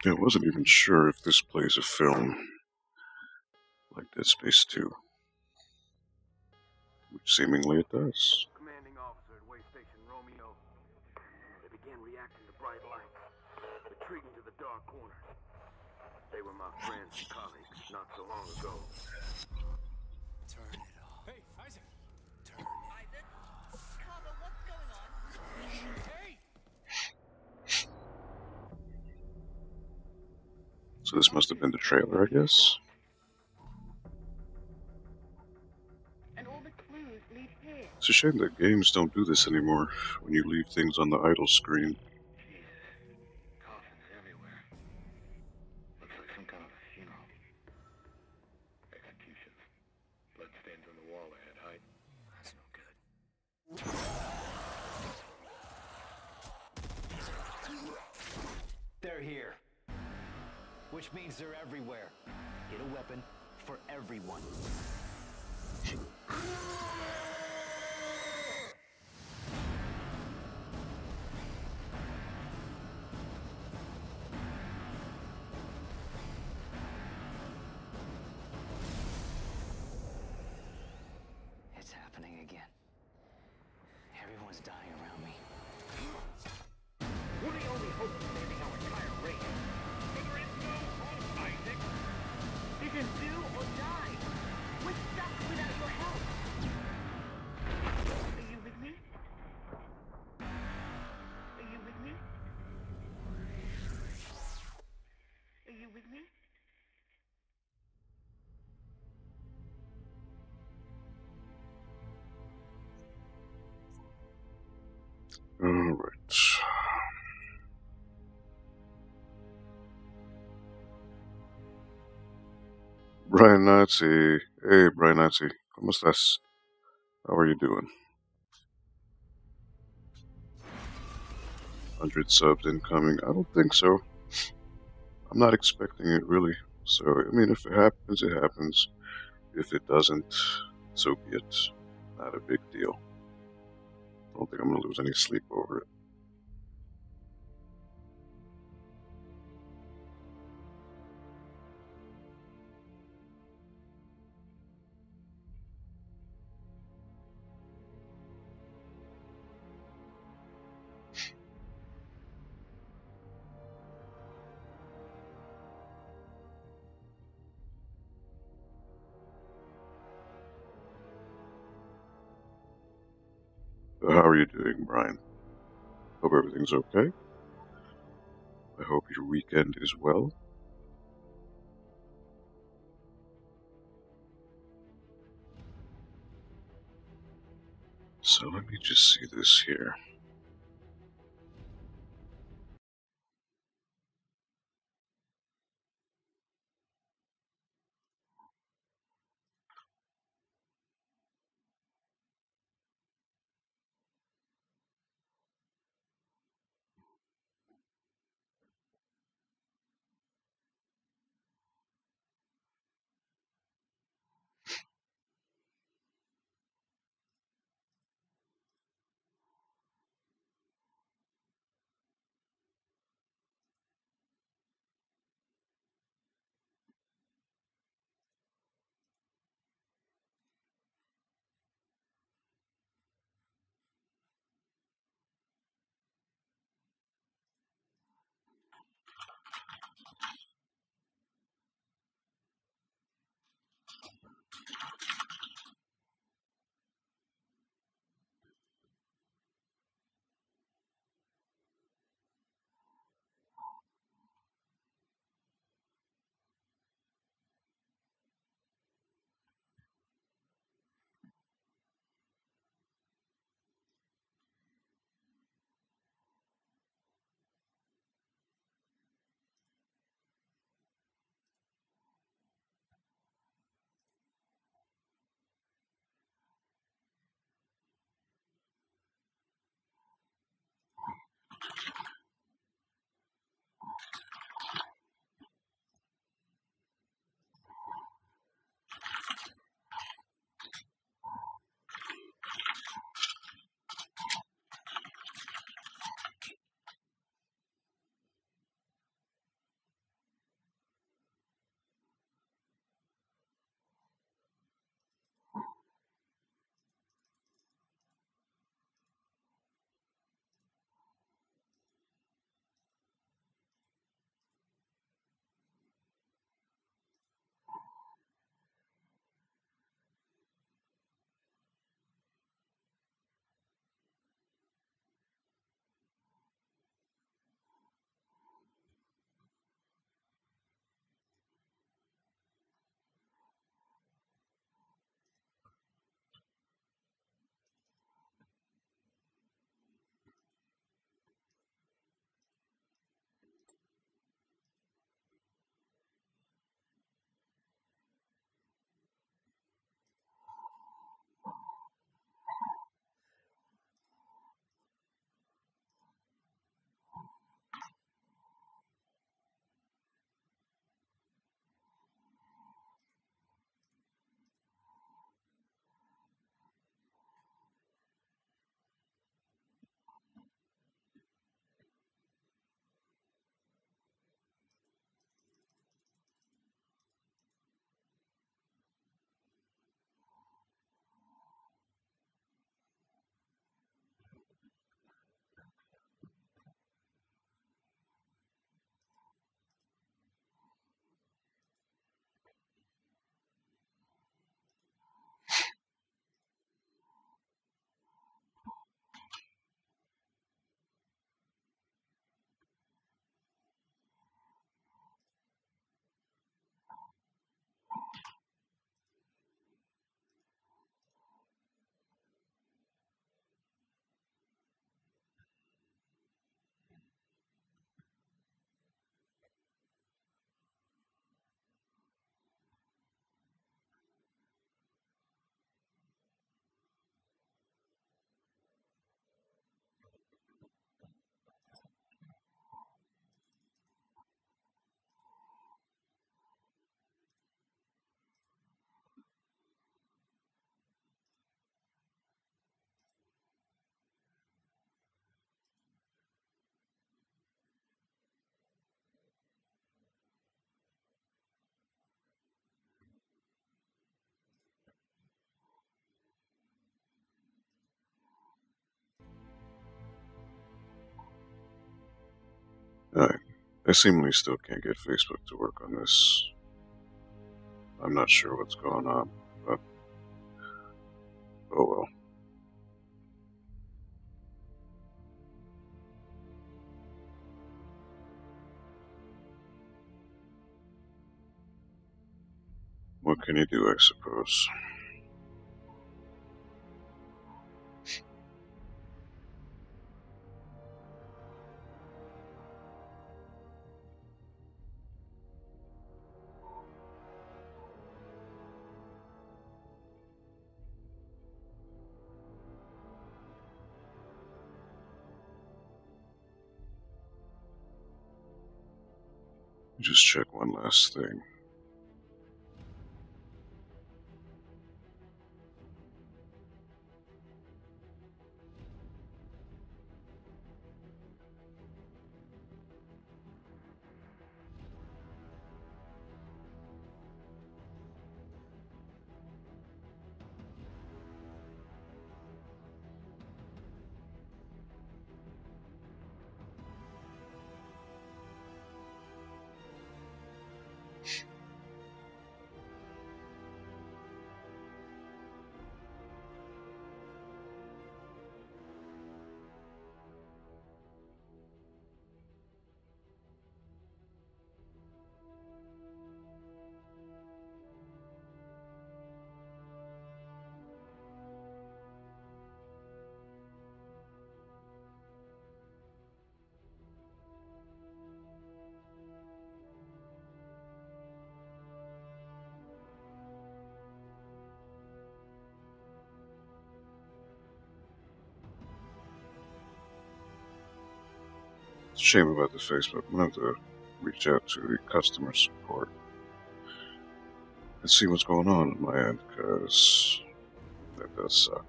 I wasn't even sure if this plays a film like Dead Space 2, which seemingly it does. Commanding officer at Way Station Romeo. They began reacting to bright lights, retreating to the dark corners. They were my friends and colleagues not so long ago. Turn it off. Hey, Isaac! Turn it. Isaac? Carver, what's going on? Hey! So this must have been the trailer, I guess. And all the clues lead here. It's a shame that games don't do this anymore, when you leave things on the idle screen. Coffins everywhere. Looks like some kind of, execution. Bloodstains on the wall ahead, hide. That's no good. They're here. Which means they're everywhere. Get a weapon for everyone. It's happening again. Everyone's dying around me. We're the only hope of saving our entire race. But there is no hope, Isaac. It is do or die. We're stuck without your help. Are you with me? Are you with me? Are you with me? Alright. Brian Nazi. Hey, Brian Nazi. ¿Cómo estás? How are you doing? 100 subs incoming. I don't think so. I'm not expecting it, really. So, I mean, if it happens, it happens. If it doesn't, so be it. Not a big deal. I don't think I'm going to lose any sleep over it. So how are you doing, Brian? Hope everything's okay. I hope your weekend is well. So let me just see this here. Alright. I seemingly still can't get Facebook to work on this. I'm not sure what's going on, but oh well. What can you do, I suppose? Just check one last thing. It's a shame about the Facebook. I'm gonna have to reach out to the customer support and see what's going on my end, because that does suck.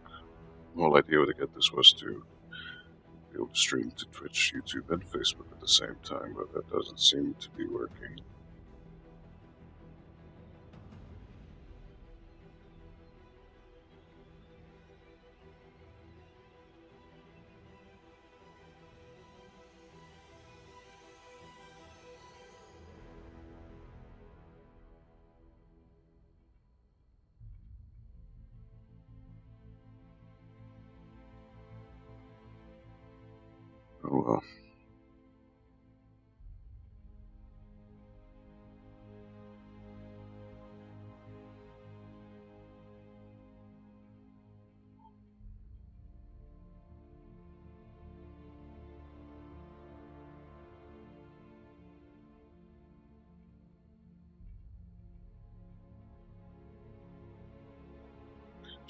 The whole idea to get this was to be able to stream to Twitch, YouTube, and Facebook at the same time, but that doesn't seem to be working. Oh well.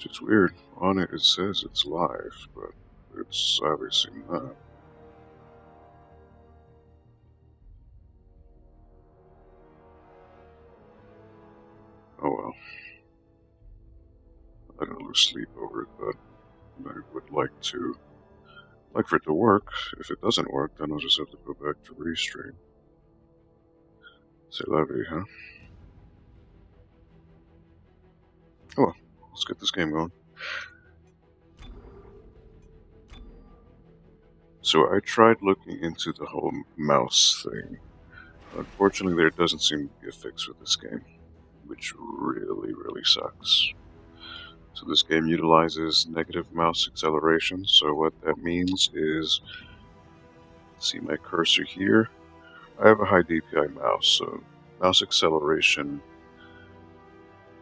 It's weird. On it, it says it's live, but it's obviously not. Oh well. I'm not gonna lose sleep over it, but I would like for it to work. If it doesn't work, then I'll just have to go back to restream. C'est la vie, huh? Oh well, let's get this game going. So I tried looking into the whole mouse thing. Unfortunately, there doesn't seem to be a fix for this game, which really sucks. So this game utilizes negative mouse acceleration, so what that means is, see my cursor here? I have a high DPI mouse, so mouse acceleration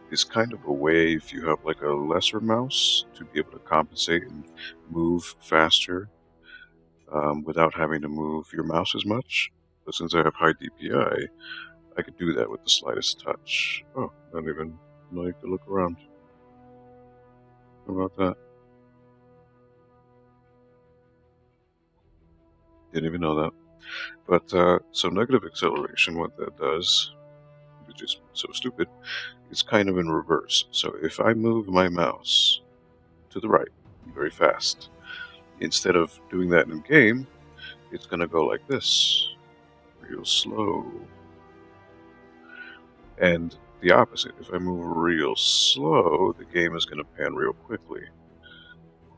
is kind of a way, if you have like a lesser mouse, to be able to compensate and move faster without having to move your mouse as much. But since I have high DPI, I could do that with the slightest touch. Oh, not even like to look around. How about that? Didn't even know that. But, so negative acceleration, what that does, which is so stupid, is kind of in reverse. So if I move my mouse to the right very fast, instead of doing that in game, it's going to go like this, real slow. And the opposite, if I move real slow, the game is going to pan real quickly.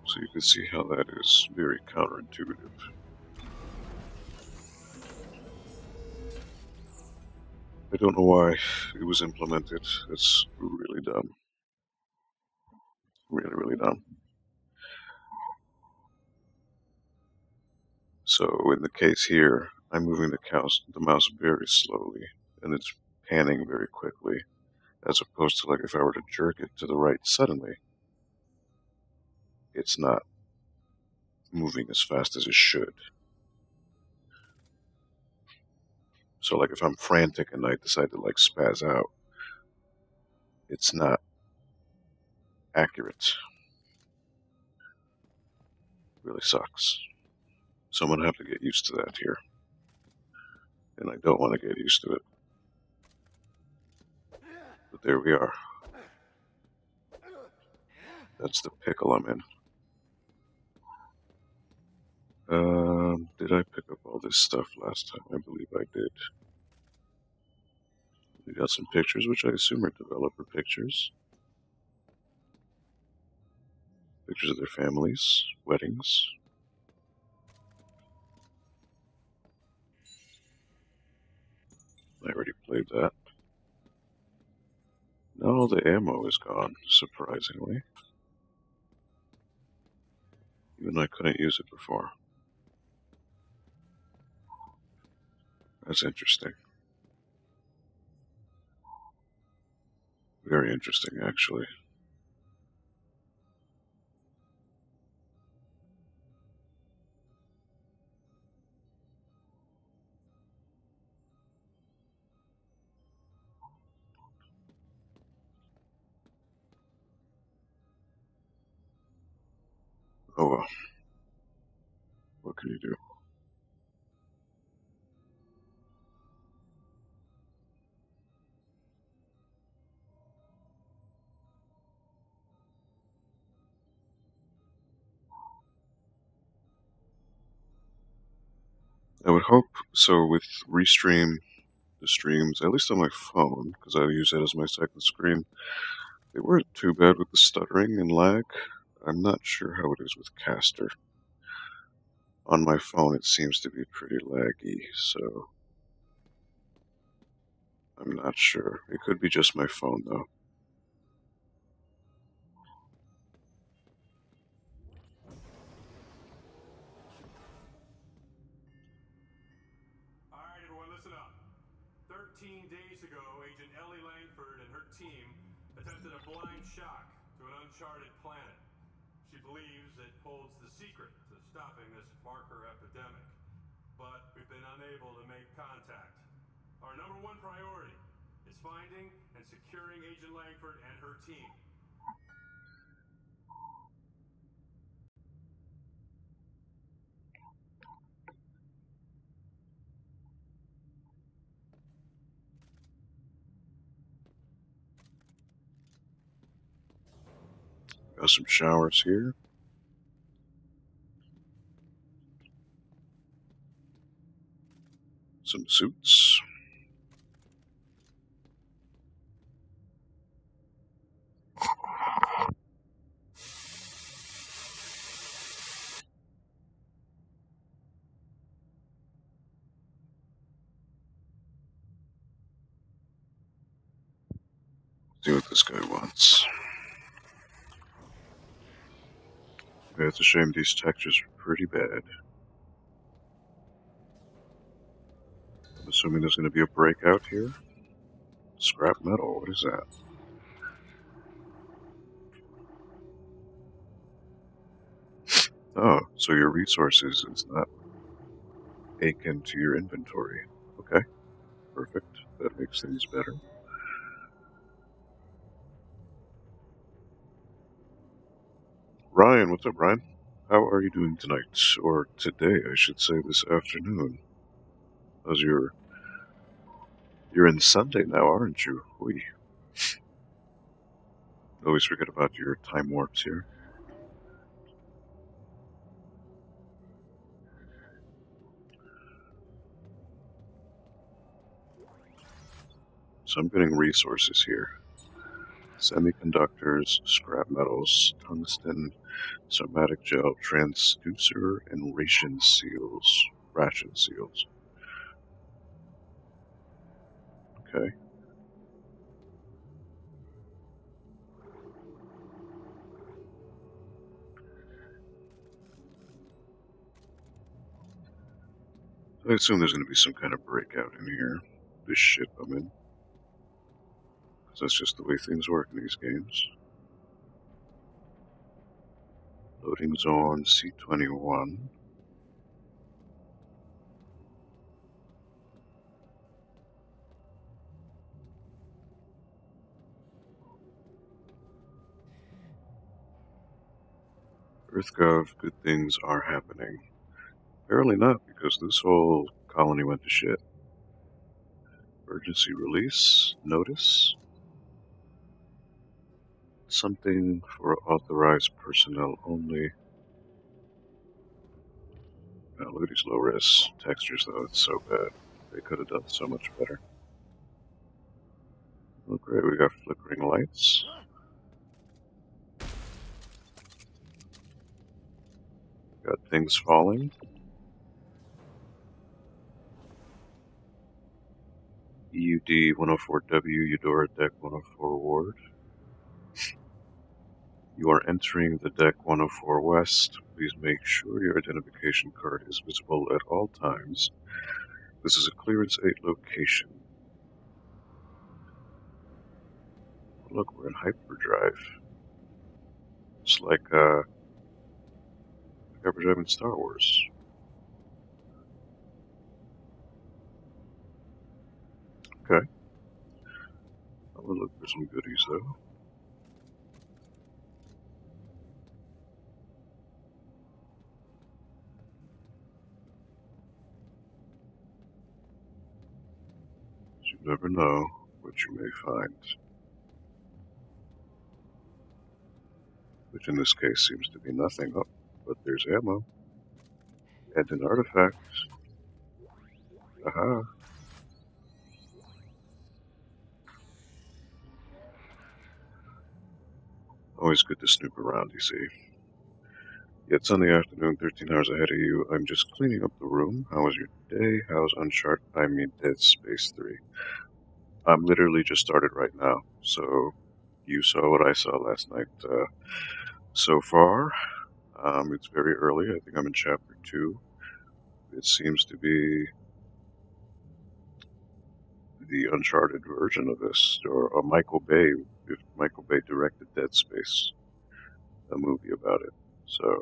So you can see how that is very counterintuitive. I don't know why it was implemented. It's really dumb. Really, really dumb. So in the case here, I'm moving the mouse very slowly, and it's panning very quickly, as opposed to like if I were to jerk it to the right suddenly, it's not moving as fast as it should. So like if I'm frantic and I decide to like spaz out, it's not accurate. Really sucks. So I'm gonna have to get used to that here. And I don't want to get used to it. But there we are. That's the pickle I'm in. Did I pick up all this stuff last time? I believe I did. We got some pictures, which I assume are developer pictures. Pictures of their families, weddings. I already played that. Now all the ammo is gone, surprisingly. Even though I couldn't use it before. That's interesting. Very interesting, actually. Oh well. What can you do? I would hope so with Restream, the streams, at least on my phone, because I use it as my second screen. They weren't too bad with the stuttering and lag. I'm not sure how it is with Caster. On my phone, it seems to be pretty laggy, so I'm not sure. It could be just my phone, though. All right, everyone, listen up. 13 days ago, Agent Ellie Langford and her team attempted a blind shock to an uncharted planet. She believes it holds the secret to stopping this marker epidemic, but we've been unable to make contact. Our number one priority is finding and securing Agent Langford and her team. Got some showers here. Some suits. See what this guy wants. Yeah, it's a shame these textures are pretty bad. I'm assuming there's going to be a breakout here. Scrap metal, what is that? Oh, so your resources is not akin to your inventory. Okay, perfect. That makes things better. Ryan, what's up, Ryan? How are you doing tonight? Or today, I should say, this afternoon. As you're in Sunday now, aren't you? We always forget about your time warps here. So I'm getting resources here. Semiconductors, scrap metals, tungsten, somatic gel, transducer, and ration seals. Ration seals. Okay. I assume there's going to be some kind of breakout in here. This ship I'm in. Because that's just the way things work in these games. Loading zone C21. EarthGov, good things are happening. Apparently not, because this whole colony went to shit. Emergency release, notice. Something for authorized personnel only. Now, look at these low res textures, though. It's so bad. They could have done so much better. Oh, great. We got flickering lights. Got things falling. EUD 104W, Eudora Deck 104 Ward. You are entering the Deck 104 West. Please make sure your identification card is visible at all times. This is a Clearance 8 location. Look, we're in hyperdrive. It's like hyperdrive in Star Wars. Okay. I'm gonna look for some goodies, though. You never know what you may find. Which in this case seems to be nothing. Oh, but there's ammo. And an artifact. Aha. Always good to snoop around, you see. It's Sunday afternoon, 13 hours ahead of you. I'm just cleaning up the room. How was your day? How's Uncharted? I mean, Dead Space 3. I'm literally just started right now, so you saw what I saw last night. So far, it's very early. I think I'm in Chapter 2. It seems to be the Uncharted version of this, or a Michael Bay, if Michael Bay directed Dead Space, a movie about it. So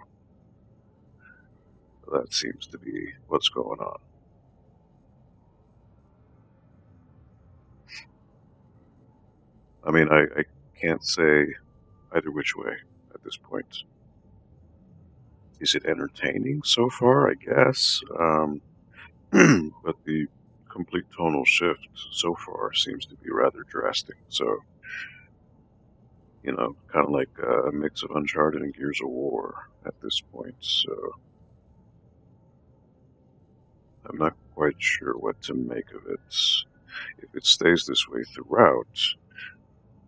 that seems to be what's going on. I mean, I can't say either which way at this point. Is it entertaining so far? I guess. But the complete tonal shift so far seems to be rather drastic. So, kind of like a mix of Uncharted and Gears of War at this point. So, I'm not quite sure what to make of it. If it stays this way throughout,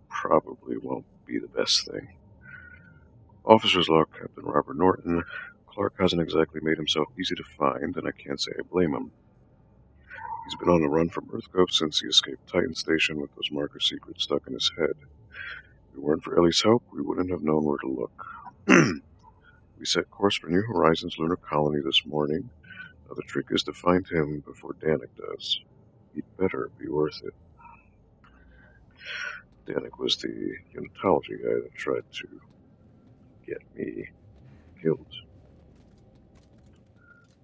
probably won't be the best thing. Officer's log, Captain Robert Norton. Clark hasn't exactly made himself easy to find, and I can't say I blame him. He's been on the run from EarthGov since he escaped Titan Station with those marker secrets stuck in his head. If it weren't for Ellie's help, we wouldn't have known where to look. We set course for New Horizons lunar colony this morning. Now the trick is to find him before Danik does. He'd better be worth it. Danik was the unitology guy that tried to get me killed.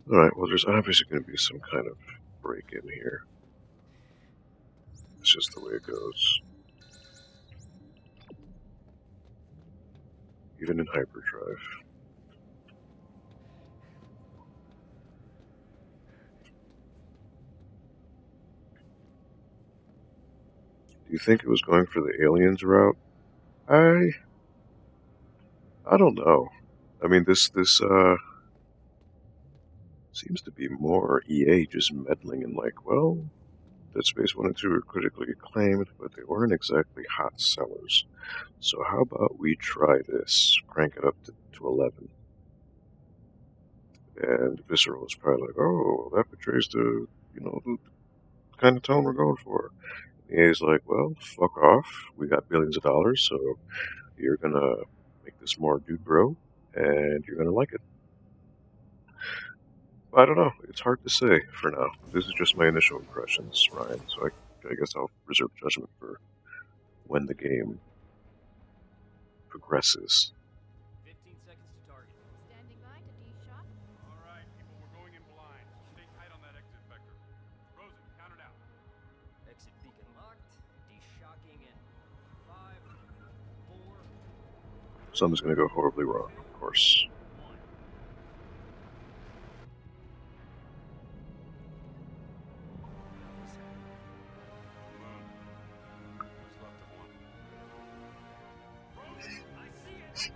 Alright, well, there's obviously going to be some kind of break-in here. It's just the way it goes. Even in hyperdrive. Do you think it was going for the aliens route? I don't know. I mean, this seems to be more EA just meddling in like, well, Dead Space 1 and 2 were critically acclaimed, but they weren't exactly hot sellers. So how about we try this? Crank it up to 11. And Visceral was probably like, oh, that betrays the kind of tone we're going for. EA's like, well, fuck off. We got billions of dollars, so you're gonna make this more dude bro, and you're gonna like it. I don't know. It's hard to say for now. This is just my initial impressions, Ryan. So I guess I'll reserve judgment for when the game progresses. 15 seconds to target. Standing by to D-shot. All right, people, we're going in blind. Stay tight on that exit vector. Rosen, count it out. Exit beacon locked. De-shocking in 5, 4. Something's gonna go horribly wrong, of course. Moon. What's left of one? Rosen, I see it!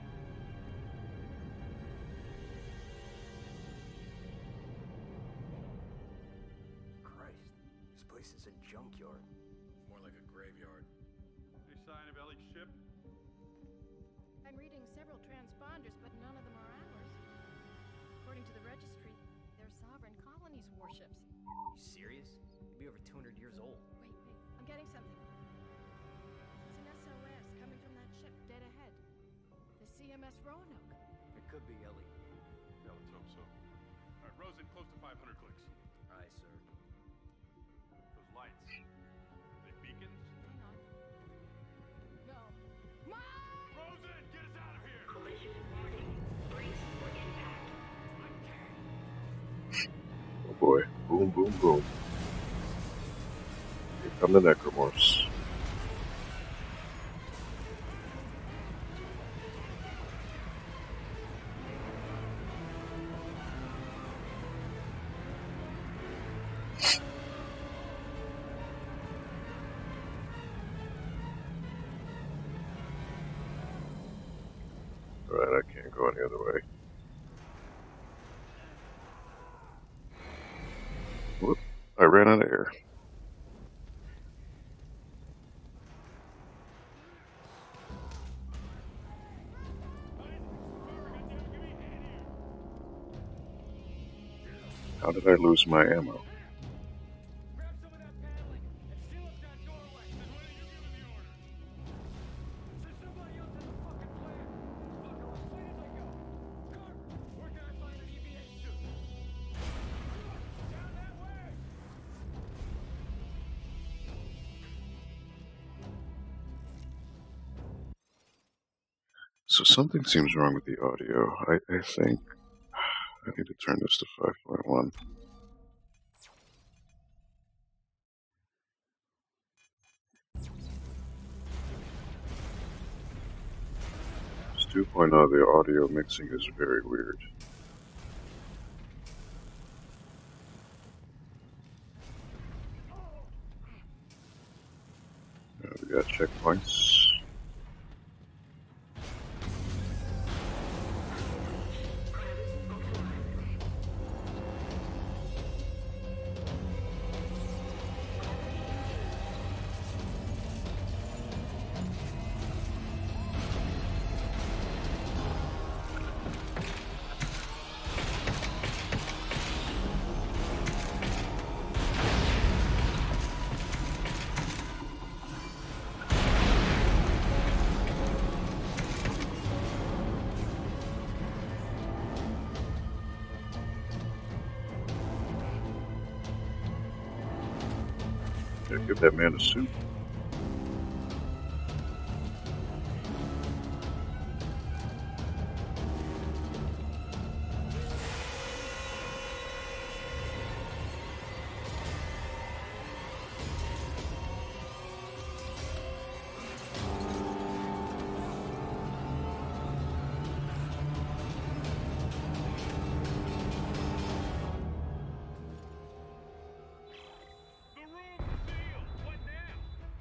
Christ, this place is a junkyard. More like a graveyard. Any sign of Ellie's ship? I'm reading several transponders, but none of them are ours. According to the registry, they're sovereign colonies' warships. You serious? They'd be over 200 years old. Wait, I'm getting something. It's an SOS coming from that ship dead ahead. The CMS Roanoke. It could be Ellie. Yeah, let's hope so. All right, Rosen, close to 500 clicks. Aye, sir. Those lights. They beacons? Hang on. No. Mike! Rosen, get us out of here! Oh boy. Boom, boom, boom. Here come the necromorphs. Right, I can't go any other way. Whoop, I ran out of air. How did I lose my ammo? Grab some of that paneling and seal up that doorway. Then why did you give him the order? Send somebody else in the fucking plan. Fucker, as soon as I go. Carver, where can I find an EVA suit? Down that way. So something seems wrong with the audio. I think I need to turn this to 5.1. It's 2.0, the audio mixing is very weird. We got checkpoints. Yeah, give that man a suit. The room's sealed! What now?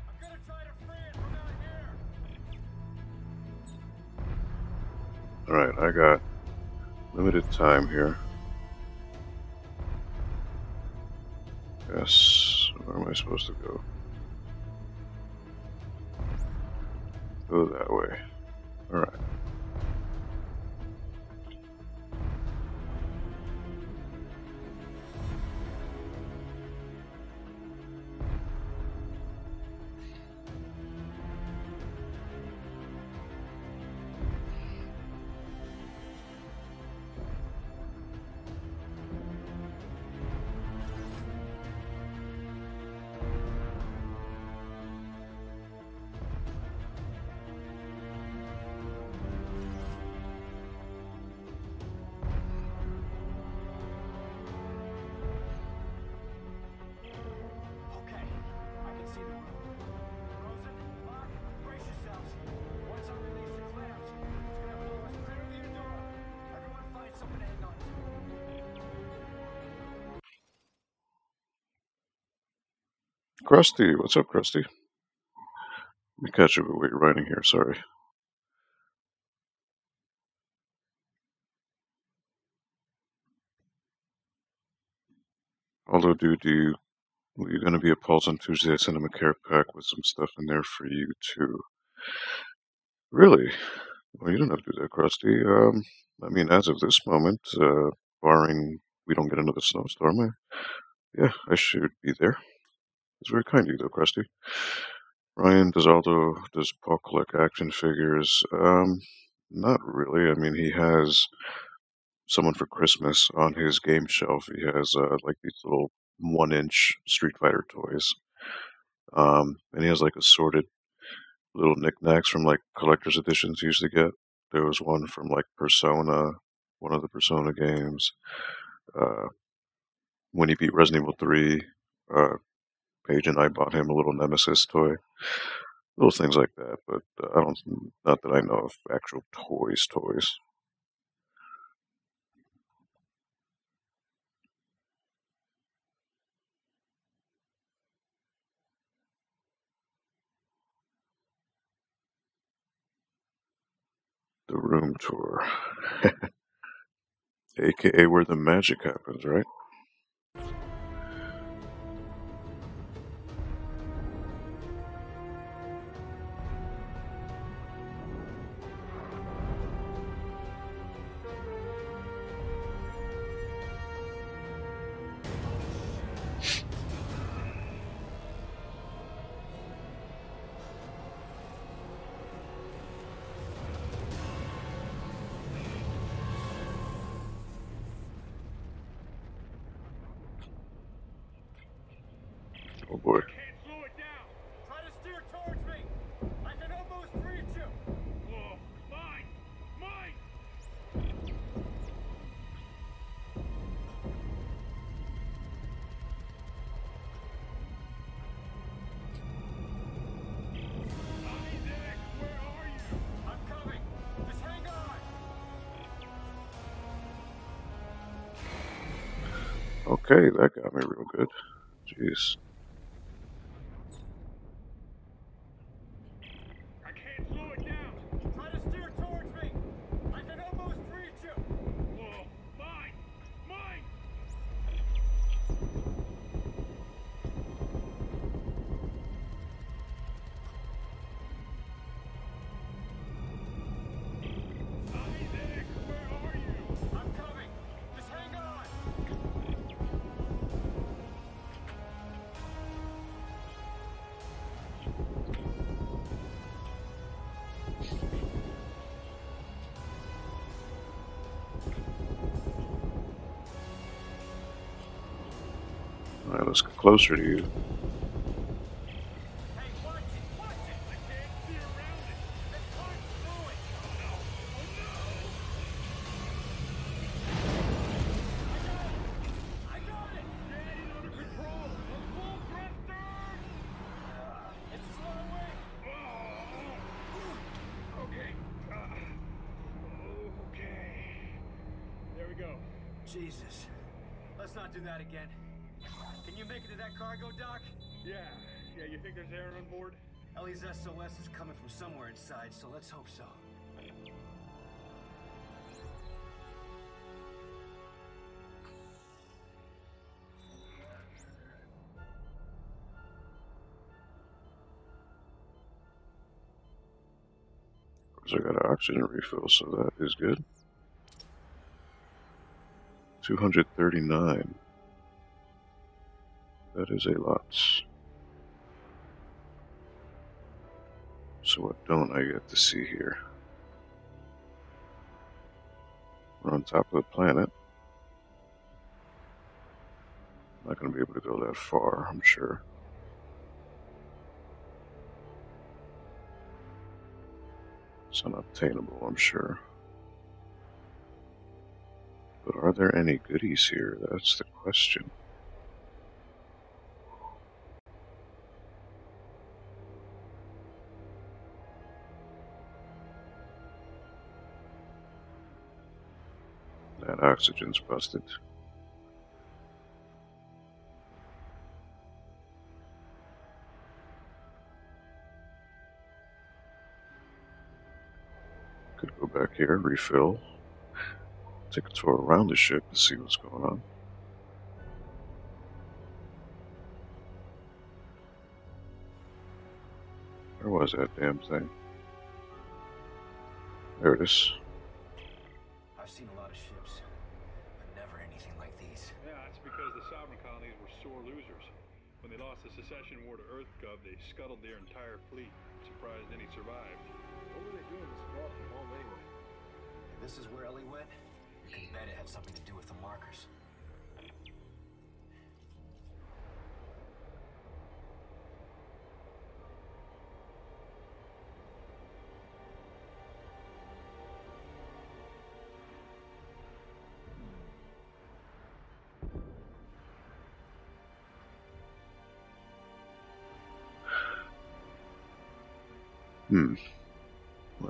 I'm gonna try to free it from out here. Alright, I got limited time here. Yes, where am I supposed to go? Go that way. Alright. Krusty, what's up, Krusty? Let me catch up with what you're writing here, sorry. Although, dude, you're going to be at Paul's on Tuesday. I sent him a care pack with some stuff in there for you, too. Really? Well, you don't have to do that, Krusty. I mean, as of this moment, barring we don't get another snowstorm, yeah, I should be there. It's very kind of you, though, Krusty. Ryan, does Paul collect action figures? Not really. I mean, he has someone for Christmas on his game shelf. He has, like these little 1-inch Street Fighter toys. And he has, like, assorted little knickknacks from, like, collector's editions he used to get. There was one from, like, Persona, one of the Persona games. When he beat Resident Evil 3, uh, Paige and I bought him a little Nemesis toy. Little things like that, but not that I know of actual toys. The room tour. AKA where the magic happens, right? Oh boy. Can't slow it down. Try to steer towards me. I can almost reach you. Oh, mine! Mine! Isaac, where are you? I'm coming. Just hang on. Okay, that got me real good. Jeez. I can't slow it down. Try to steer towards me. I can almost reach you. Oh, mine! Mine! Isaac, where are you? I'm coming. Just hang on. Alright, let's get closer to you. Hey, watch it! Watch it! I can't see around it. The car's going. Oh no! Oh no! I got it! Get it under control! A full thrusters! It's slowing! Okay. Okay. There we go. Jesus. Let's not do that again. Can you make it to that cargo dock? Yeah. Yeah, you think there's air on board? Ellie's SOS is coming from somewhere inside, so let's hope so. I got an oxygen refill, so that is good. 239. That is a lot. So what don't I get to see here? We're on top of the planet. I'm not going to be able to go that far, I'm sure. It's unobtainable, I'm sure. But are there any goodies here? That's the question. That oxygen's busted. Could go back here, refill, take a tour around the ship to see what's going on. Where was that damn thing? There it is. I've seen a lot of ships, but never anything like these. Yeah, that's because the sovereign colonies were sore losers. When they lost the secession war to EarthGov, they scuttled their entire fleet. Surprised any survived. What were they doing this far from home anyway? If this is where Ellie went, you can bet it had something to do with the markers.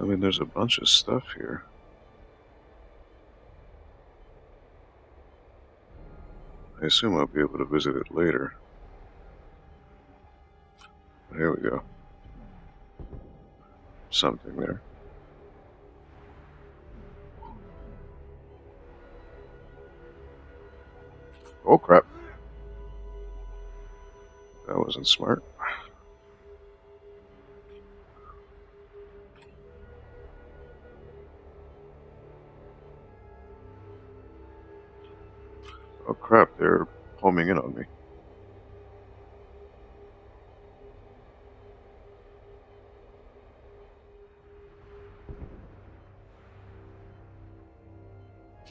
I mean, there's a bunch of stuff here. I assume I'll be able to visit it later. Here we go. Something there. Oh crap. That wasn't smart. Oh crap, they're homing in on me.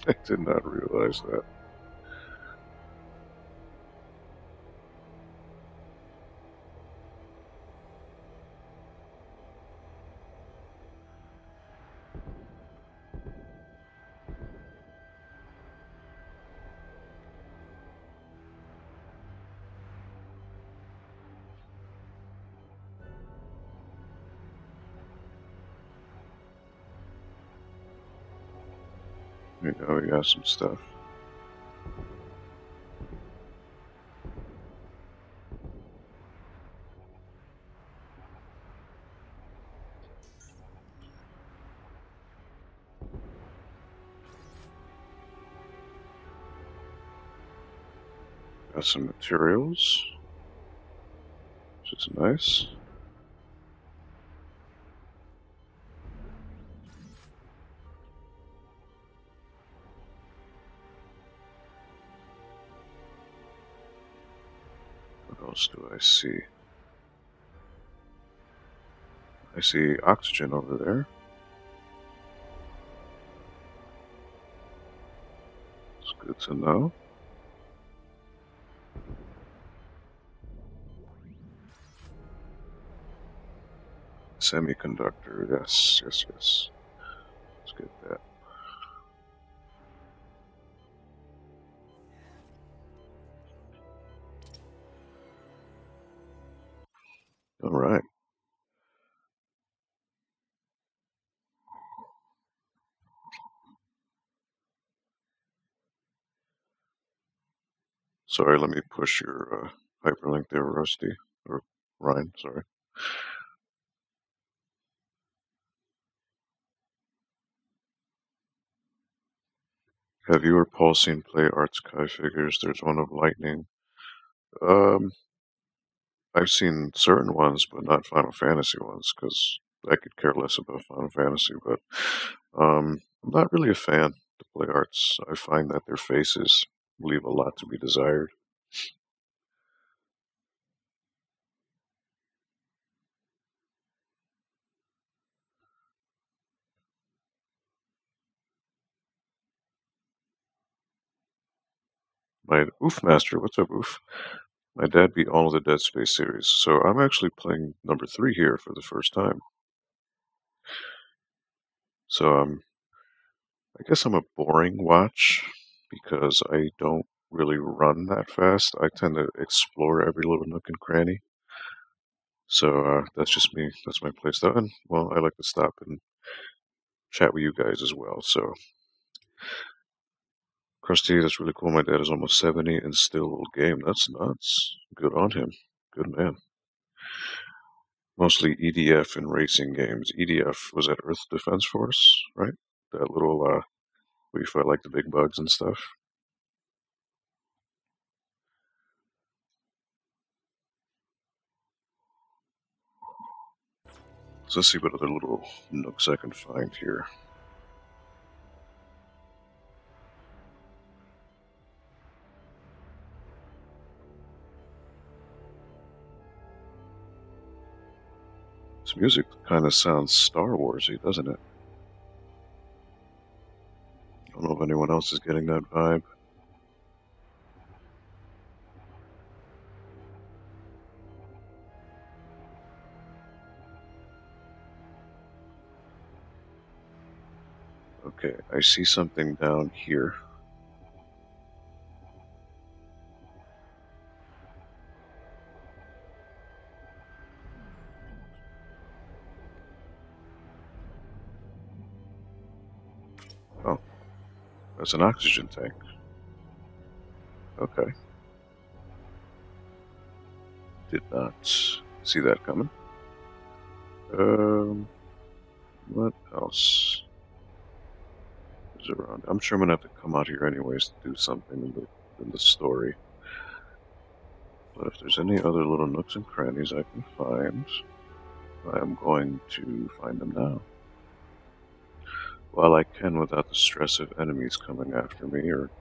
I did not realize that. You know, we got some stuff. Got some materials, which is nice. What else do I see? I see oxygen over there. It's good to know. Semiconductor, yes. Let's get that. Alright. Sorry, let me push your hyperlink there, Rusty. Or Ryan, sorry. Have you or Paul seen Play Arts Kai figures? There's one of Lightning. Um, I've seen certain ones, but not Final Fantasy ones, because I could care less about Final Fantasy. But I'm not really a fan of Play Arts. I find that their faces leave a lot to be desired. My Oof Master, what's up, Oof? My dad beat all of the Dead Space series, so I'm actually playing number 3 here for the first time. So I guess I'm a boring watch because I don't really run that fast. I tend to explore every little nook and cranny. So that's just me. That's my playstyle. And well, I like to stop and chat with you guys as well. So Krusty, that's really cool. My dad is almost 70 and still will game. That's nuts. Good on him. Good man. Mostly EDF and racing games. EDF was at Earth Defense Force, right? That little where you fight like the big bugs and stuff. So let's see what other little nooks I can find here. This music kind of sounds Star Warsy, doesn't it? I don't know if anyone else is getting that vibe. Okay, I see something down here. Oh, that's an oxygen tank. Okay. Did not see that coming. What else is around? I'm sure I'm gonna have to come out here anyways to do something in the story. But if there's any other little nooks and crannies I can find, I am going to find them now. While I can without the stress of enemies coming after me or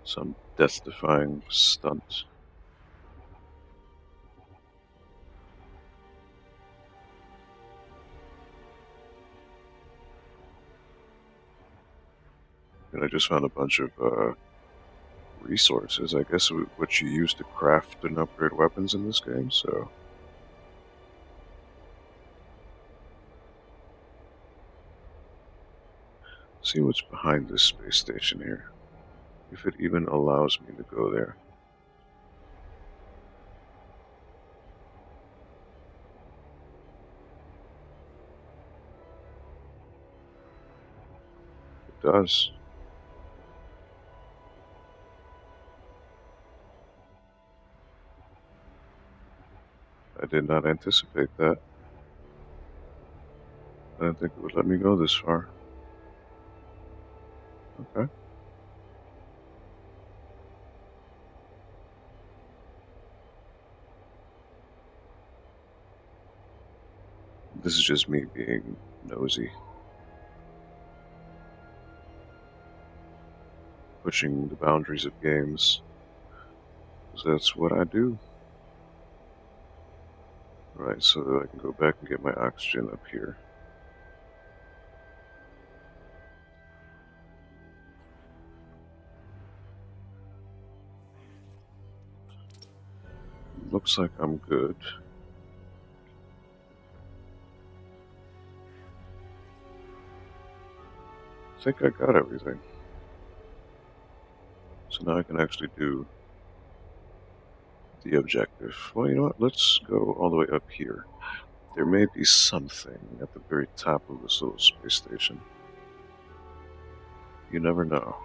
some death-defying stunt. And I just found a bunch of resources, I guess, what you use to craft and upgrade weapons in this game, so... See what's behind this space station here. If it even allows me to go there. It does. I did not anticipate that. I didn't think it would let me go this far. Okay. This is just me being nosy. Pushing the boundaries of games. Because that's what I do. Right, so that I can go back and get my oxygen up here. Looks like I'm good. I think I got everything. So now I can actually do the objective. Well, you know what? Let's go all the way up here. There may be something at the very top of this little space station. You never know.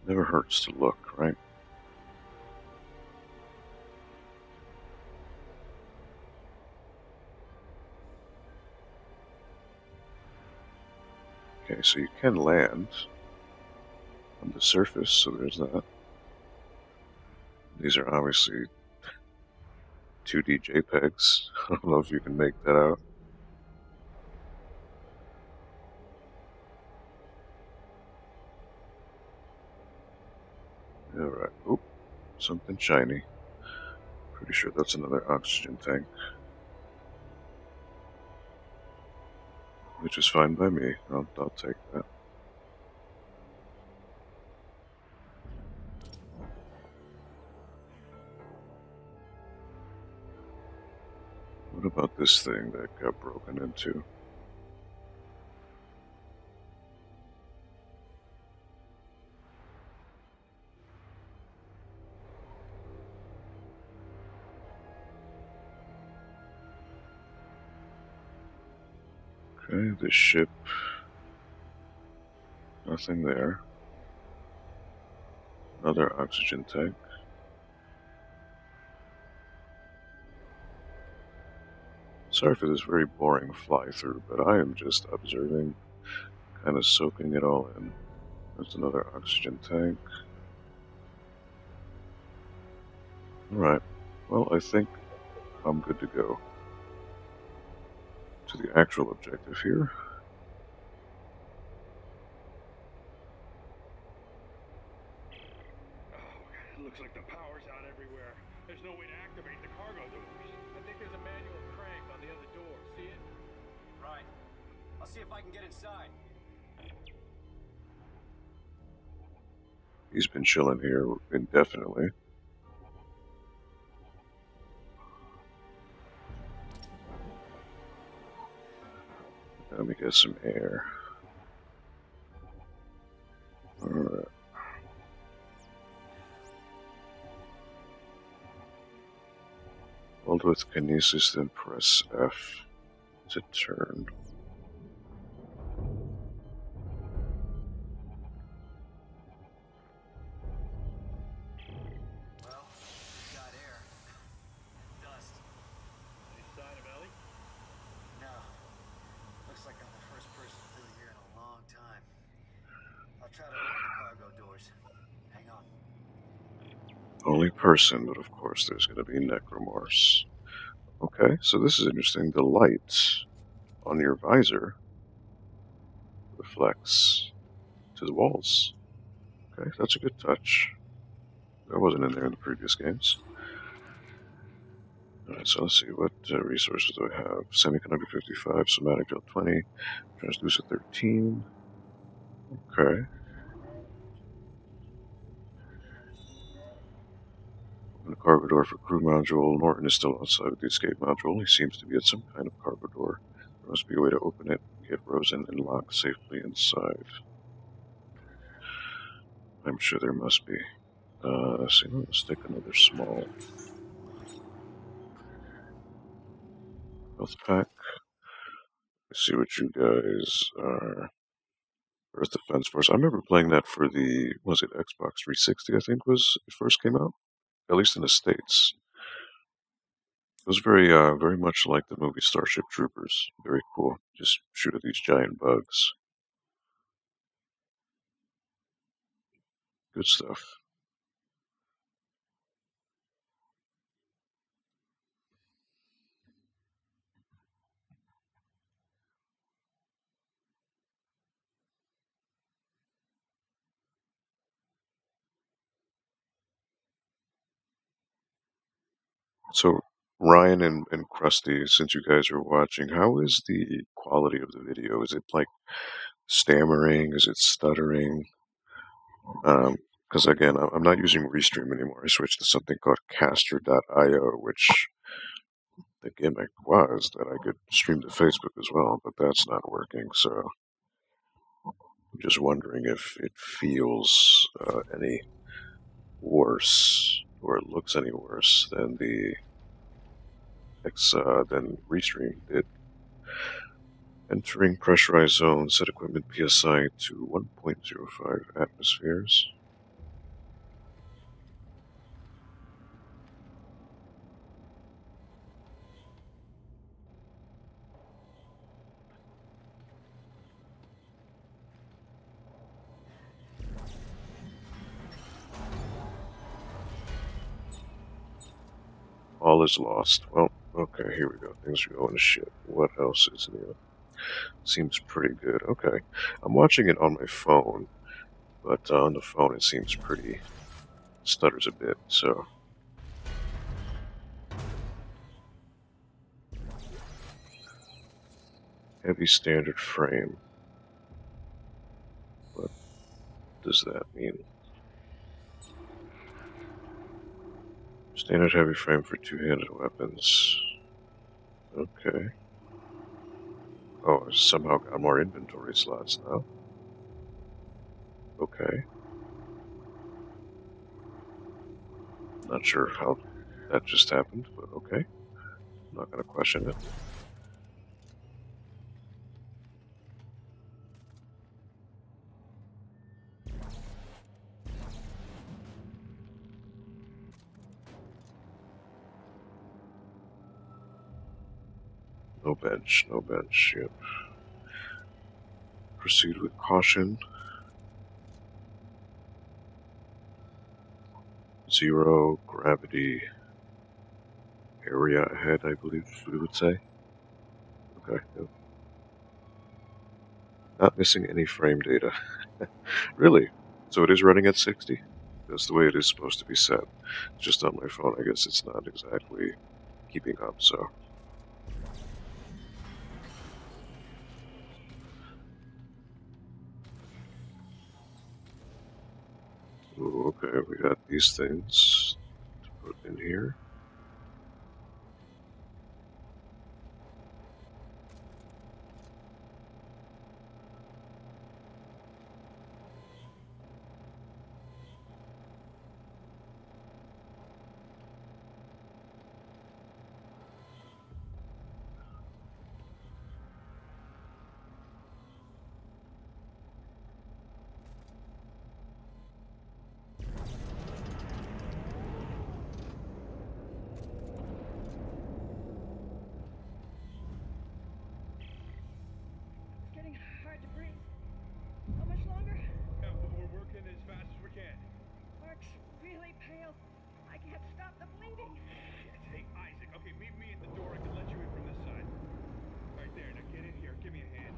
Never hurts to look, right? Okay, so you can land on the surface, so there's that. These are obviously 2D JPEGs. I don't know if you can make that out. Alright, oop, something shiny. Pretty sure that's another oxygen tank. Which is fine by me. I'll take that. What about this thing that got broken into? Okay, the ship Nothing there. Another oxygen tank. Sorry for this very boring fly-through, but I am just observing, kind of soaking it all in. There's another oxygen tank. Alright, well, I think I'm good to go to the actual objective here. Oh, it looks like the power's out everywhere. There's no way to activate the cargo doors. I think there's a manual crank on the other door. See it? Right. I'll see if I can get inside. He's been chilling here indefinitely. Let me get some air. Alright. Hold with kinesis, then press F to turn. Well, we got air. Dust. Any sign of Ellie? No. Looks like I'm the first person through here in a long time. I'll try to open the cargo doors. Hang on. Only person, but of course there's going to be necromorphs. Okay, so this is interesting. The light on your visor reflects to the walls. Okay, that's a good touch. That wasn't in there in the previous games. Alright, so let's see, what resources do I have? Semiconductor 55, somatic gel 20, transducer 13. Okay. Open the cargo door for crew module. Norton is still outside with the escape module. He seems to be at some kind of cargo door. There must be a way to open it, get Rosen, and lock safely inside. I'm sure there must be. So let's take another small health pack. Let's see what you guys are. Earth Defense Force. I remember playing that for the, was it Xbox 360, I think was, it first came out? At least in the States. It was very much like the movie Starship Troopers. Very cool. Just shoot at these giant bugs. Good stuff. So, Ryan and Krusty, since you guys are watching, how is the quality of the video? Is it like stammering? Is it stuttering? Because again, I'm not using Restream anymore. I switched to something called Caster.io, which the gimmick was that I could stream to Facebook as well, but that's not working. So I'm just wondering if it feels any worse or it looks any worse than the than Restream did. Entering pressurized zone, set equipment PSI to 1.05 atmospheres. All is lost. Well, okay, here we go. Things are going to shit. What else is new? Seems pretty good. Okay. I'm watching it on my phone, but on the phone it seems pretty... stutters a bit, so... Heavy standard frame. What does that mean? Standard heavy frame for two-handed weapons. Okay. Oh, I somehow got more inventory slots now. Okay. Not sure how that just happened, but okay. I'm not going to question it. No bench, no bench, yep. Proceed with caution. 0 gravity area ahead, I believe we would say. Okay, yep. Not missing any frame data. Really? So it is running at 60? That's the way it is supposed to be set. Just on my phone, I guess it's not exactly keeping up, so. Ooh, okay, we got these things to put in here. It's getting hard to breathe. How much longer? Yeah, we're working as fast as we can. Mark's really pale. I can't stop the bleeding. Shit. Hey, Isaac. Okay, meet me at the door. I can let you in from this side. Right there. Now get in here. Give me a hand.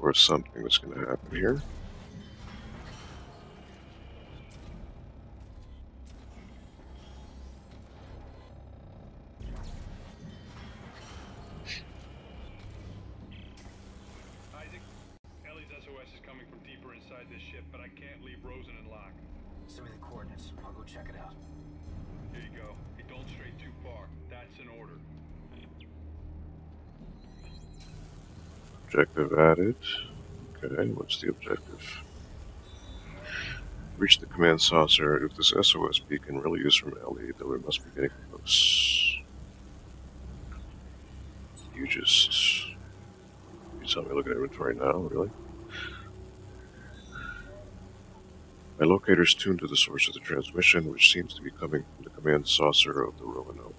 Or something that's going to happen here. Isaac, Ellie's SOS is coming from deeper inside this ship, but I can't leave Rosen in lock. Send me the coordinates. I'll go check it out. Here you go. Hey, don't stray too far. That's an order. Objective added. Okay, what's the objective? Reach the command saucer. If this SOS beacon really is from Ellie, then we must be getting close. You tell me to look at inventory now, really? My locator's tuned to the source of the transmission, which seems to be coming from the command saucer of the Roanoke.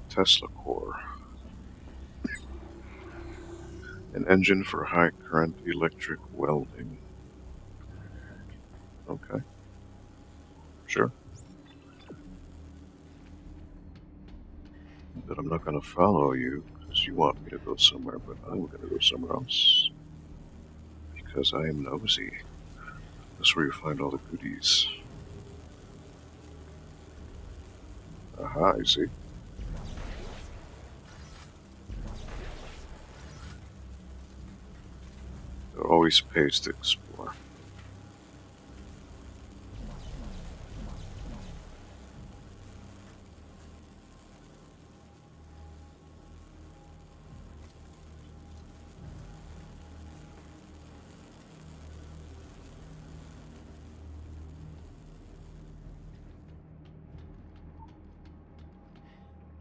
Tesla core. An engine for high current electric welding. Okay. Sure. But I'm not going to follow you because you want me to go somewhere, but I'm going to go somewhere else. Because I am nosy. That's where you find all the goodies. Aha, I see. It always pays to explore.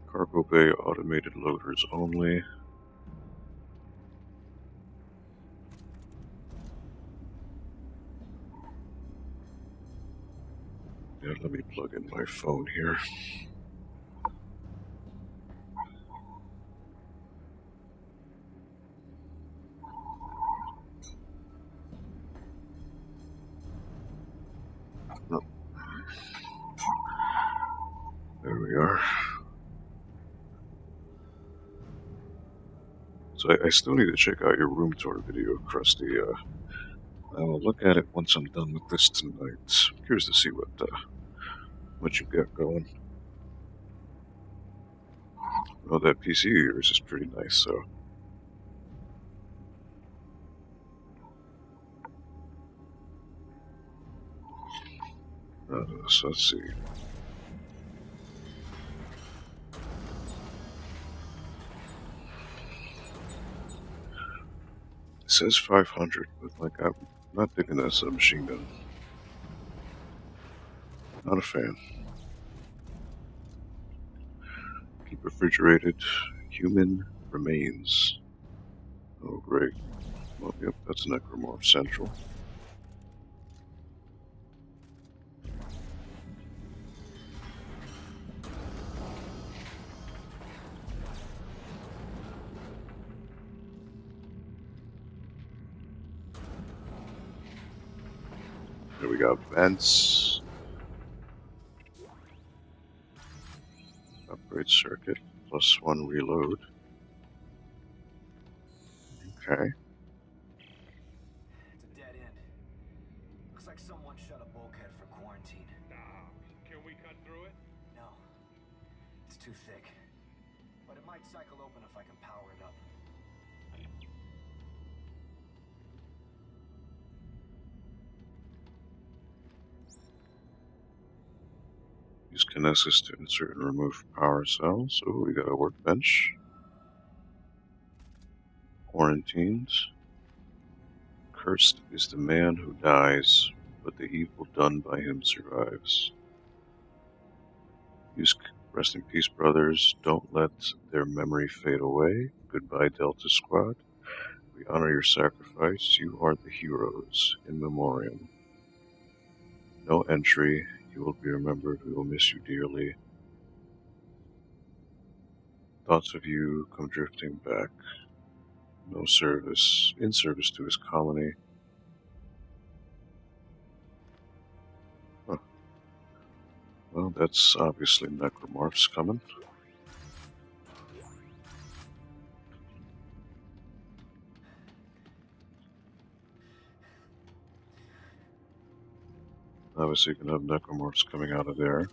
Cargo bay automated loaders only. Yeah, let me plug in my phone here. Oh. There we are. So I still need to check out your room tour video, Krusty. I will look at it once I'm done with this tonight. I'm curious to see what you got going. Oh, that PC of yours is pretty nice, so. So let's see. It says 500, but like Not digging that submachine gun. Not a fan. Keep refrigerated human remains. Oh, great. Well, yep, that's Necromorph Central. Here we got vents. Upgrade circuit. +1 reload. Okay. It's a dead end. Looks like someone shut a bulkhead for quarantine. Can we cut through it? No. It's too thick. But it might cycle open if I can power it up. Use kinesis to insert and remove power cells. Oh, we got a workbench. Quarantined. Cursed is the man who dies, but the evil done by him survives. Use rest in peace, brothers. Don't let their memory fade away. Goodbye, Delta Squad. We honor your sacrifice. You are the heroes. In memoriam. No entry. You will be remembered. We will miss you dearly. Thoughts of you come drifting back. No service. In service to his colony. Huh. Well, that's obviously necromorphs coming. Obviously, you can have necromorphs coming out of there.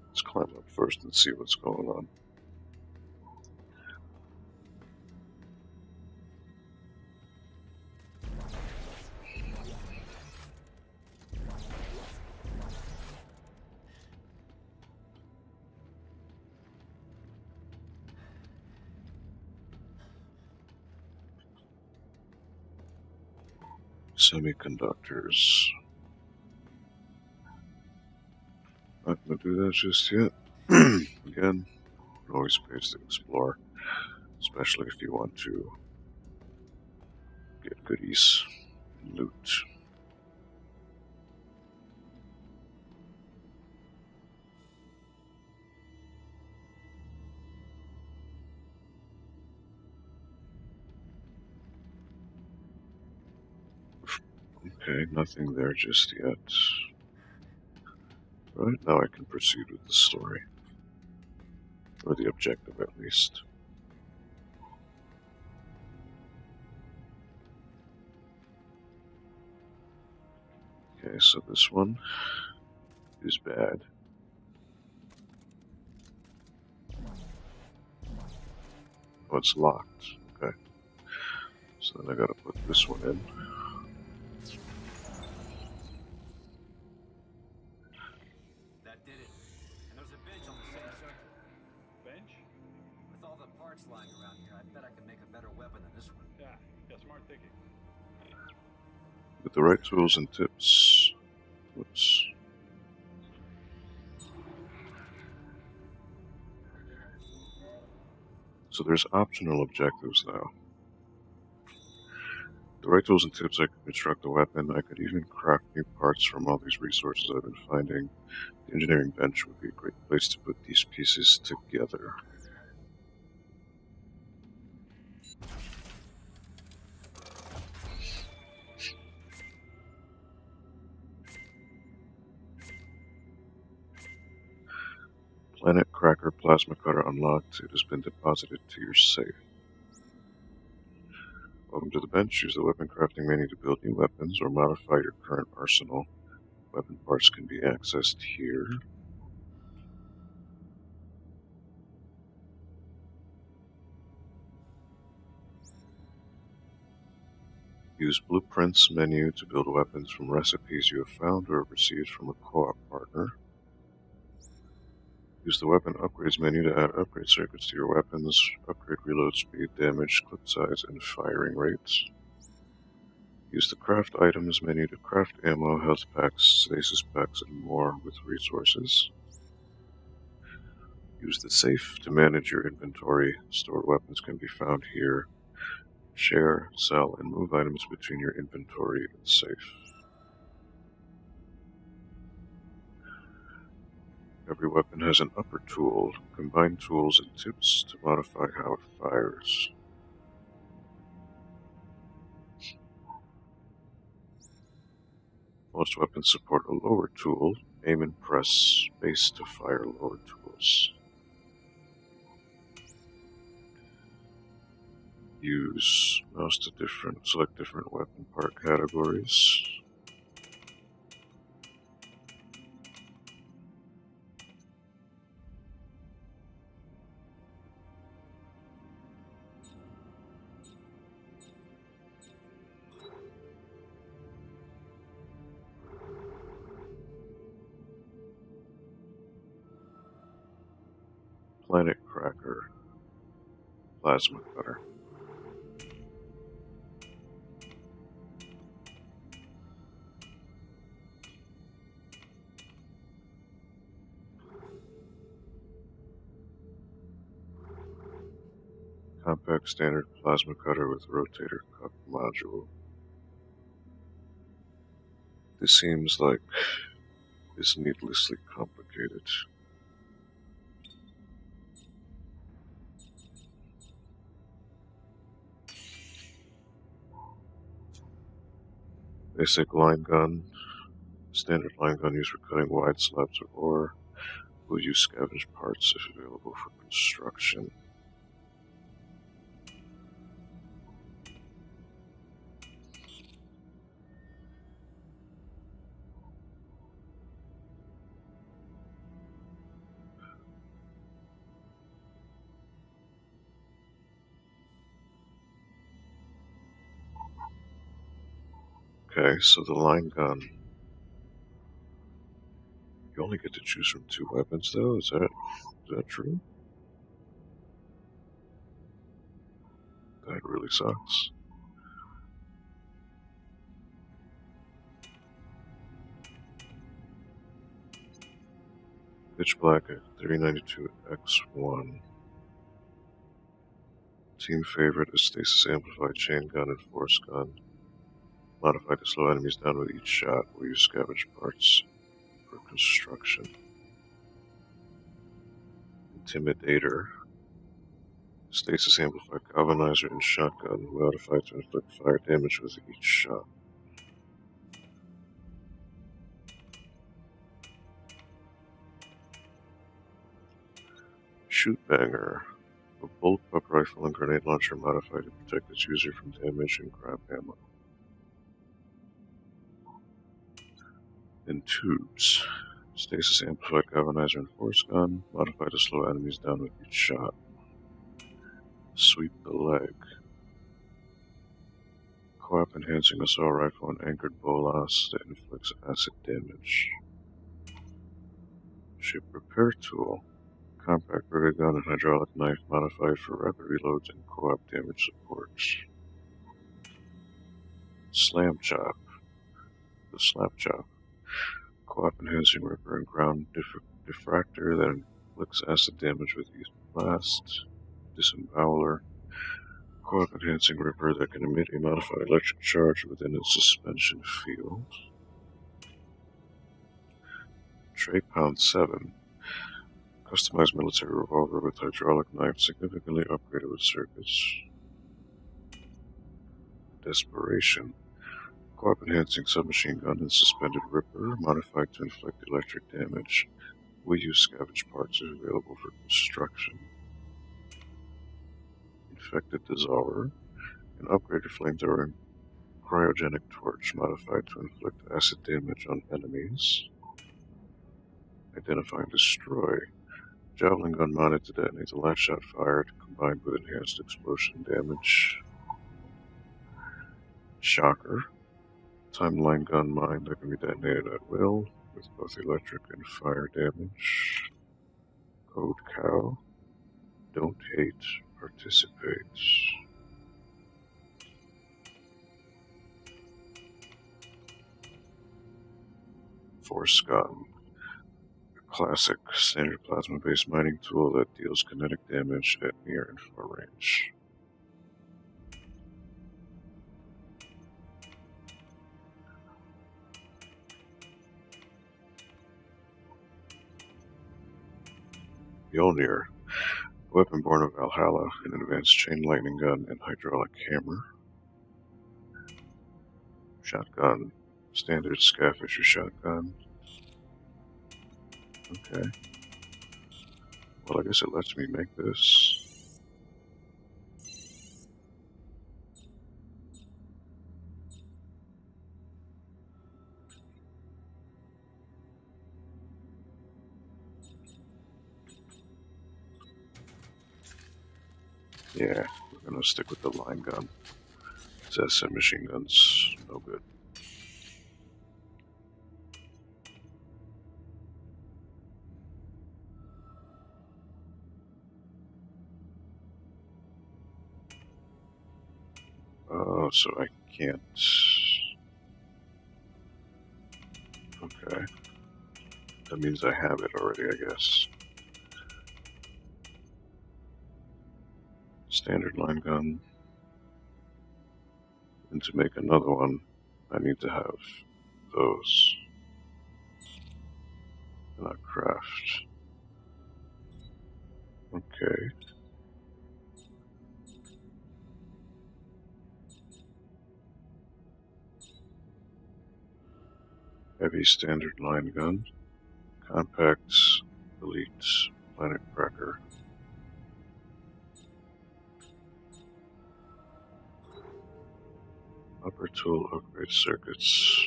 Let's climb up first and see what's going on. Semiconductors. Not gonna do that just yet. Again, always pays to explore, especially if you want to get goodies and loot. Okay, nothing there just yet. Right, now I can proceed with the story. Or the objective, at least. Okay, so this one is bad. Oh, it's locked. Okay. So then I gotta put this one in. That did it. And there's a bench on the same circuit. Bench? With all the parts lying around here, I bet I can make a better weapon than this one. Yeah, smart thinking. With the right tools and tips. Whoops. So there's optional objectives now. The right tools and tips, I could construct a weapon. I could even craft new parts from all these resources I've been finding. The engineering bench would be a great place to put these pieces together. Planet Cracker Plasma Cutter unlocked. It has been deposited to your safe. Welcome to the bench. Use the weapon crafting menu to build new weapons or modify your current arsenal. Weapon parts can be accessed here. Use Blueprints menu to build weapons from recipes you have found or received from a co-op partner. Use the Weapon Upgrades menu to add upgrade circuits to your weapons, upgrade reload speed, damage, clip size, and firing rates. Use the Craft Items menu to craft ammo, health packs, stasis packs, and more with resources. Use the Safe to manage your inventory. Stored weapons can be found here. Share, sell, and move items between your inventory and safe. Every weapon has an upper tool. Combine tools and tips to modify how it fires. Most weapons support a lower tool. Aim and press space to fire lower tools. Use mouse to select different weapon part categories. Planet Cracker, Plasma Cutter. Compact Standard Plasma Cutter with Rotator Cup Module. This seems like it's needlessly complicated. Basic line gun. Standard line gun used for cutting wide slabs of ore. Will use scavenged parts if available for construction. Okay, so the line gun. You only get to choose from 2 weapons, though? Is that true? That really sucks. Pitch Black at 392X1. Team favorite is Stasis Amplified Chain Gun and Force Gun. Modified to slow enemies down with each shot. Will use scavenged parts for construction. Intimidator. Stasis Amplified Galvanizer and Shotgun. Modified to inflict fire damage with each shot. Shoot Banger. A bullpup rifle and grenade launcher modified to protect its user from damage and grab ammo. And Tubes. Stasis Amplified Galvanizer and Force Gun, modified to slow enemies down with each shot. Sweep the Leg. Co-op enhancing assault rifle and anchored bolas that inflicts acid damage. Ship Repair Tool. Compact rigger gun and hydraulic knife modified for rapid reloads and co-op damage supports. Slam Chop. The Slap Chop. Co-op enhancing ripper and ground diffractor that inflicts acid damage with each blast. Disemboweler. Co-op enhancing ripper that can emit a modified electric charge within its suspension field. Tray Pound 7. Customized military revolver with hydraulic knife significantly upgraded with circuits. Desperation. Co-op enhancing submachine gun and suspended ripper modified to inflict electric damage. We use scavenged parts if available for construction. Infected Dissolver. An upgraded flamethrower and cryogenic torch modified to inflict acid damage on enemies. Identify and Destroy. Javelin gun modded to detonate the last shot fired, combined with enhanced explosion damage. Shocker. Timeline gun mine that can be detonated at will with both electric and fire damage. Code cow. Don't hate, participate. Force gun. A classic standard plasma-based mining tool that deals kinetic damage at near and far range. Mjolnir. A weapon born of Valhalla, an advanced chain lightning gun and hydraulic hammer. Shotgun. Standard Skyfisher shotgun. Okay. Well, I guess it lets me make this. Yeah, we're gonna stick with the line gun. SM machine guns, no good. Oh, so I can't. Okay. That means I have it already, I guess. Standard line gun. And to make another one, I need to have those. Not craft. Okay. Heavy standard line gun. Compact elite planet cracker. Upper tool upgrade circuits.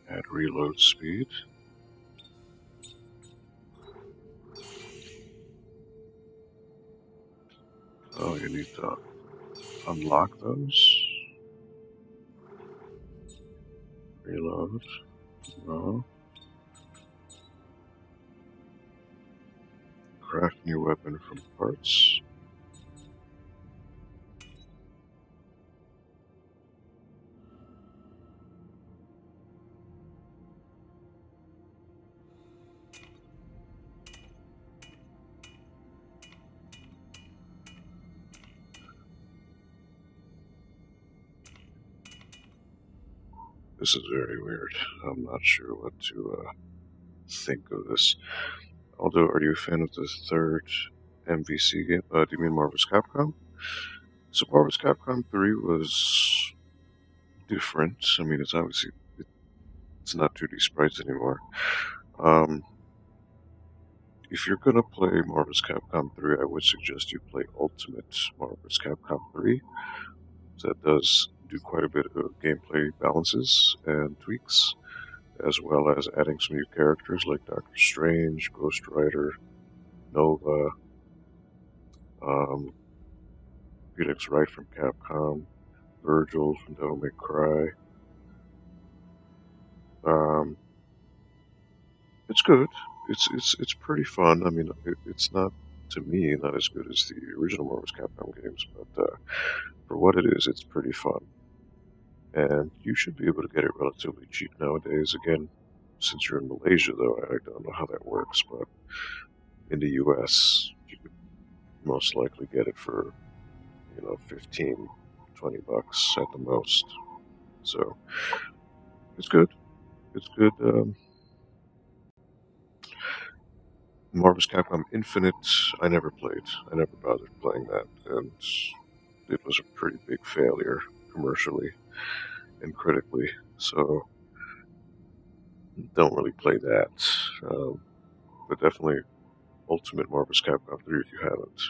Add reload speed. Oh, you need to unlock those. Reload. No. Craft new weapon from parts. This is very weird. I'm not sure what to think of this. Although, are you a fan of the third MVC game? Do you mean Marvel's Capcom? So Marvel's Capcom 3 was different. I mean, it's obviously, it's not 2D sprites anymore. If you're gonna play Marvel's Capcom 3, I would suggest you play Ultimate Marvel's Capcom 3. That does do quite a bit of gameplay balances and tweaks, as well as adding some new characters like Doctor Strange, Ghost Rider, Nova, Felix Wright from Capcom, Virgil from Devil May Cry. It's good. It's pretty fun. I mean, it's not, to me, not as good as the original Marvel's Capcom games, but for what it is, it's pretty fun. And you should be able to get it relatively cheap nowadays. Again, since you're in Malaysia, though, I don't know how that works, but in the US, you could most likely get it for, 15, 20 bucks at the most. So, it's good. It's good. Marvel's Capcom Infinite, I never played. I never bothered playing that, and it was a pretty big failure commercially and critically, so don't really play that. But definitely Ultimate Marvel's Capcom 3 if you haven't.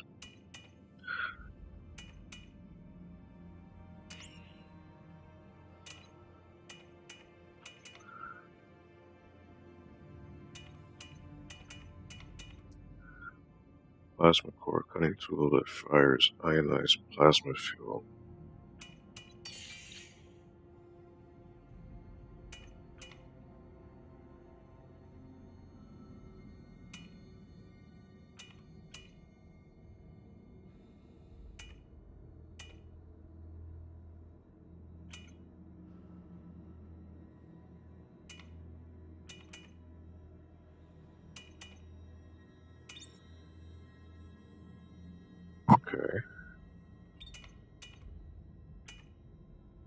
Plasma core cutting tool that fires ionized plasma fuel. Okay.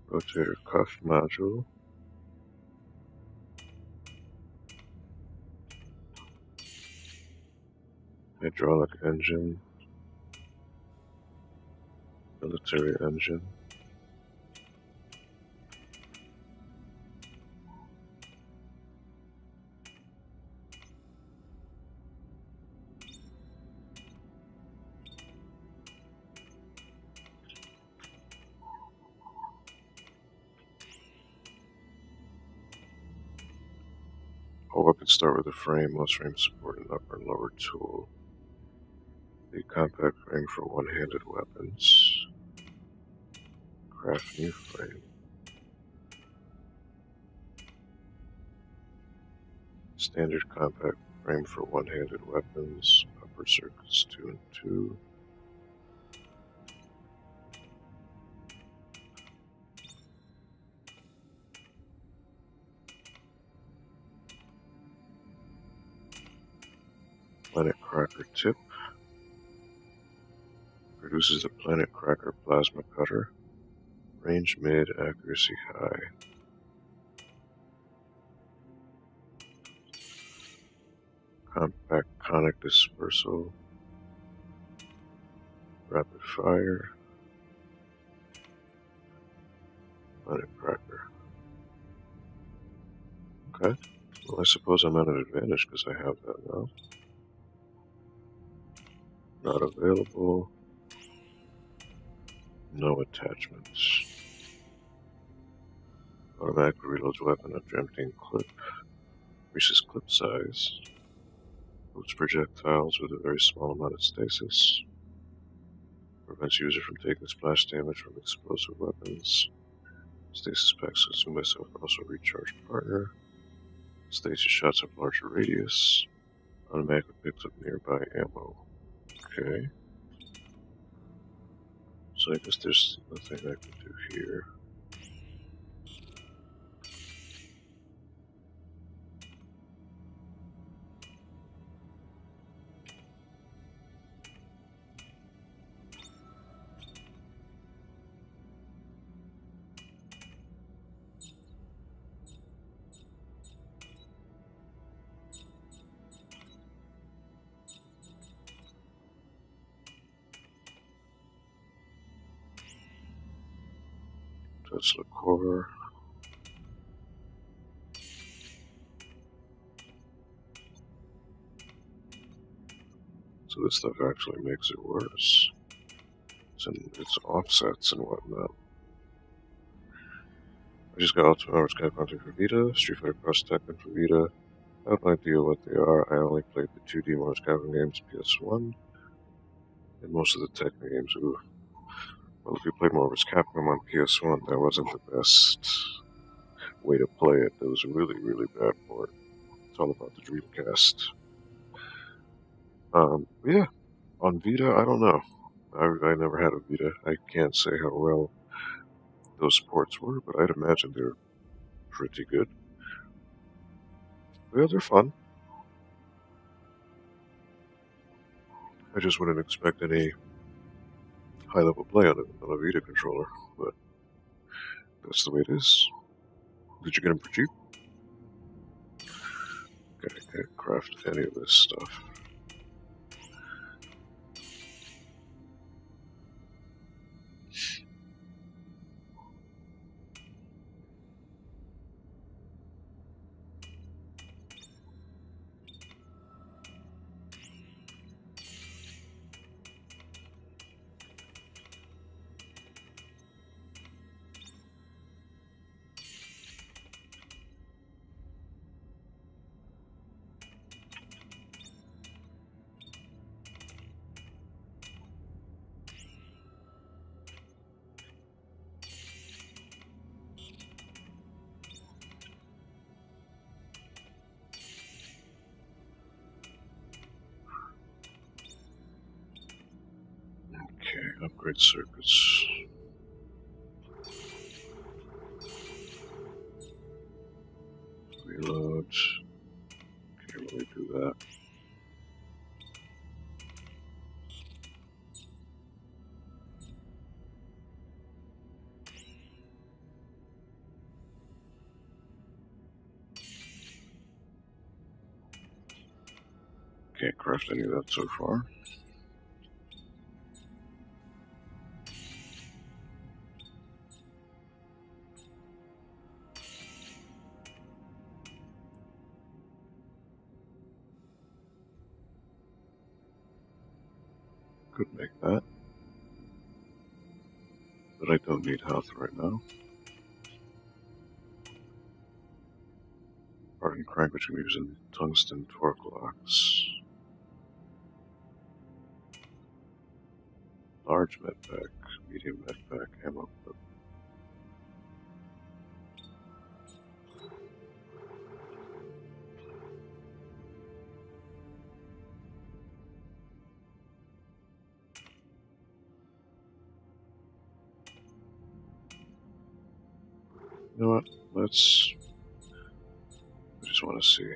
Rotator cuff module. Hydraulic engine. Military engine. All weapons start with a frame. Most frames support an upper and lower tool. A compact frame for one-handed weapons. Craft new frame. Standard compact frame for one-handed weapons. Upper circuits 2 and 2. Planet Cracker tip. Produces the Planet Cracker plasma cutter. Range mid, accuracy high. Compact conic dispersal. Rapid fire. Planet Cracker. Okay. Well, I suppose I'm at an advantage because I have that now. Not available. No attachments. Automatically reloads weapon after emptying clip. Increases clip size. Moves projectiles with a very small amount of stasis. Prevents user from taking splash damage from explosive weapons. Stasis packs consume myself and also recharge partner. Stasis shots have larger radius. Automatically picks up nearby ammo. Okay. So I guess there's nothing I can do here. Tesla core. So this stuff actually makes it worse. It's offsets and whatnot. I just got Ultimate Hours Capcom for Vita, Street Fighter Cross Tekken for Vita. I have no idea what they are. I only played the 2D Mortal Capcom games PS1. And most of the Tekken games. Ooh. Well, if you played Marvel's Capcom on PS1, that wasn't the best way to play it. It was a really, really bad port. It's all about the Dreamcast. Yeah, on Vita, I don't know. I never had a Vita. I can't say how well those ports were, but I'd imagine they're pretty good. Yeah, they're fun. I just wouldn't expect any high-level play on a Vita controller, but that's the way it is. Did you get them for cheap? Okay, I can't craft any of this stuff. Upgrade circuits. Reload. Can't really do that. Can't craft any of that so far. Could make that. But I don't need health right now. Hardened crank, which I'm using tungsten torque locks. Large med pack, medium med pack, ammo clip. You know what? I just want to see.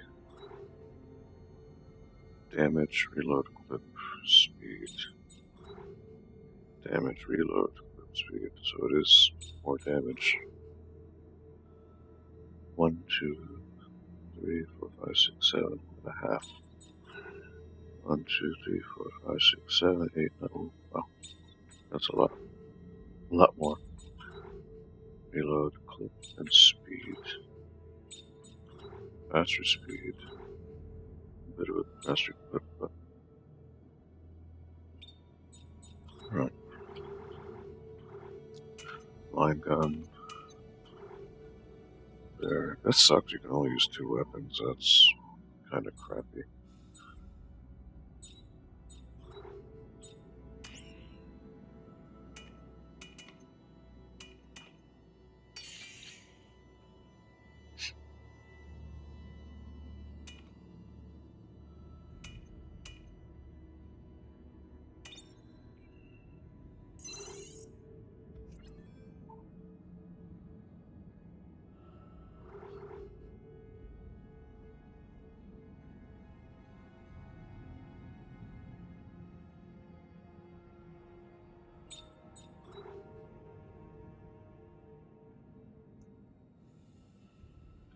Damage, reload, clip, speed. Damage, reload, clip, speed. So it is more damage. 1, 2, 3, 4, 5, 6, 7 and a half. 1, 2, 3, 4, 5, 6, 7, 8, 9. Wow, that's a lot. A lot more. Reload, clip, and speed. Faster speed. A bit of a faster clip, but. Right. Line gun. There. That sucks, you can only use 2 weapons. That's kind of crappy.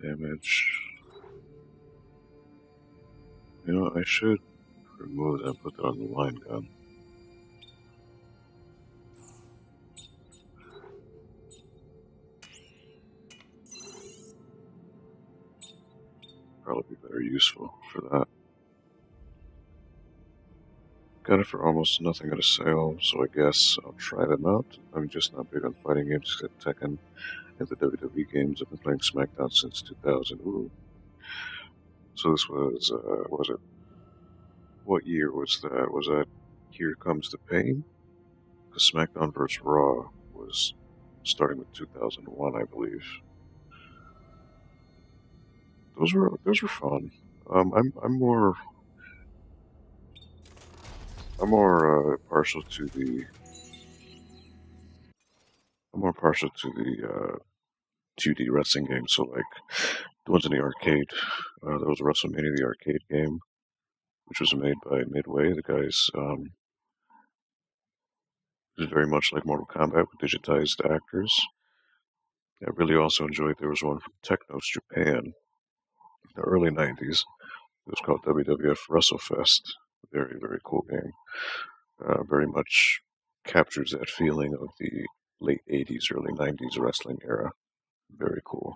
Damage. You know, I should remove that and put that on the line gun. Probably be very useful for that. Got it for almost nothing at a sale, so I guess I'll try them out. I'm just not big on fighting games except Tekken and the WWE games. I've been playing SmackDown since 2000. Ooh. So this was it? What year was that? Was that Here Comes the Pain? Because SmackDown vs. Raw was starting with 2001, I believe. Those were fun. I'm more partial to the 2D wrestling games. So like the ones in the arcade. There was WrestleMania, the arcade game, which was made by Midway. The guys it was very much like Mortal Kombat with digitized actors. I really also enjoyed. There was one from Technos Japan, in the early '90s. It was called WWF WrestleFest. Very very cool game. Very much captures that feeling of the late '80s, early '90s wrestling era. Very cool.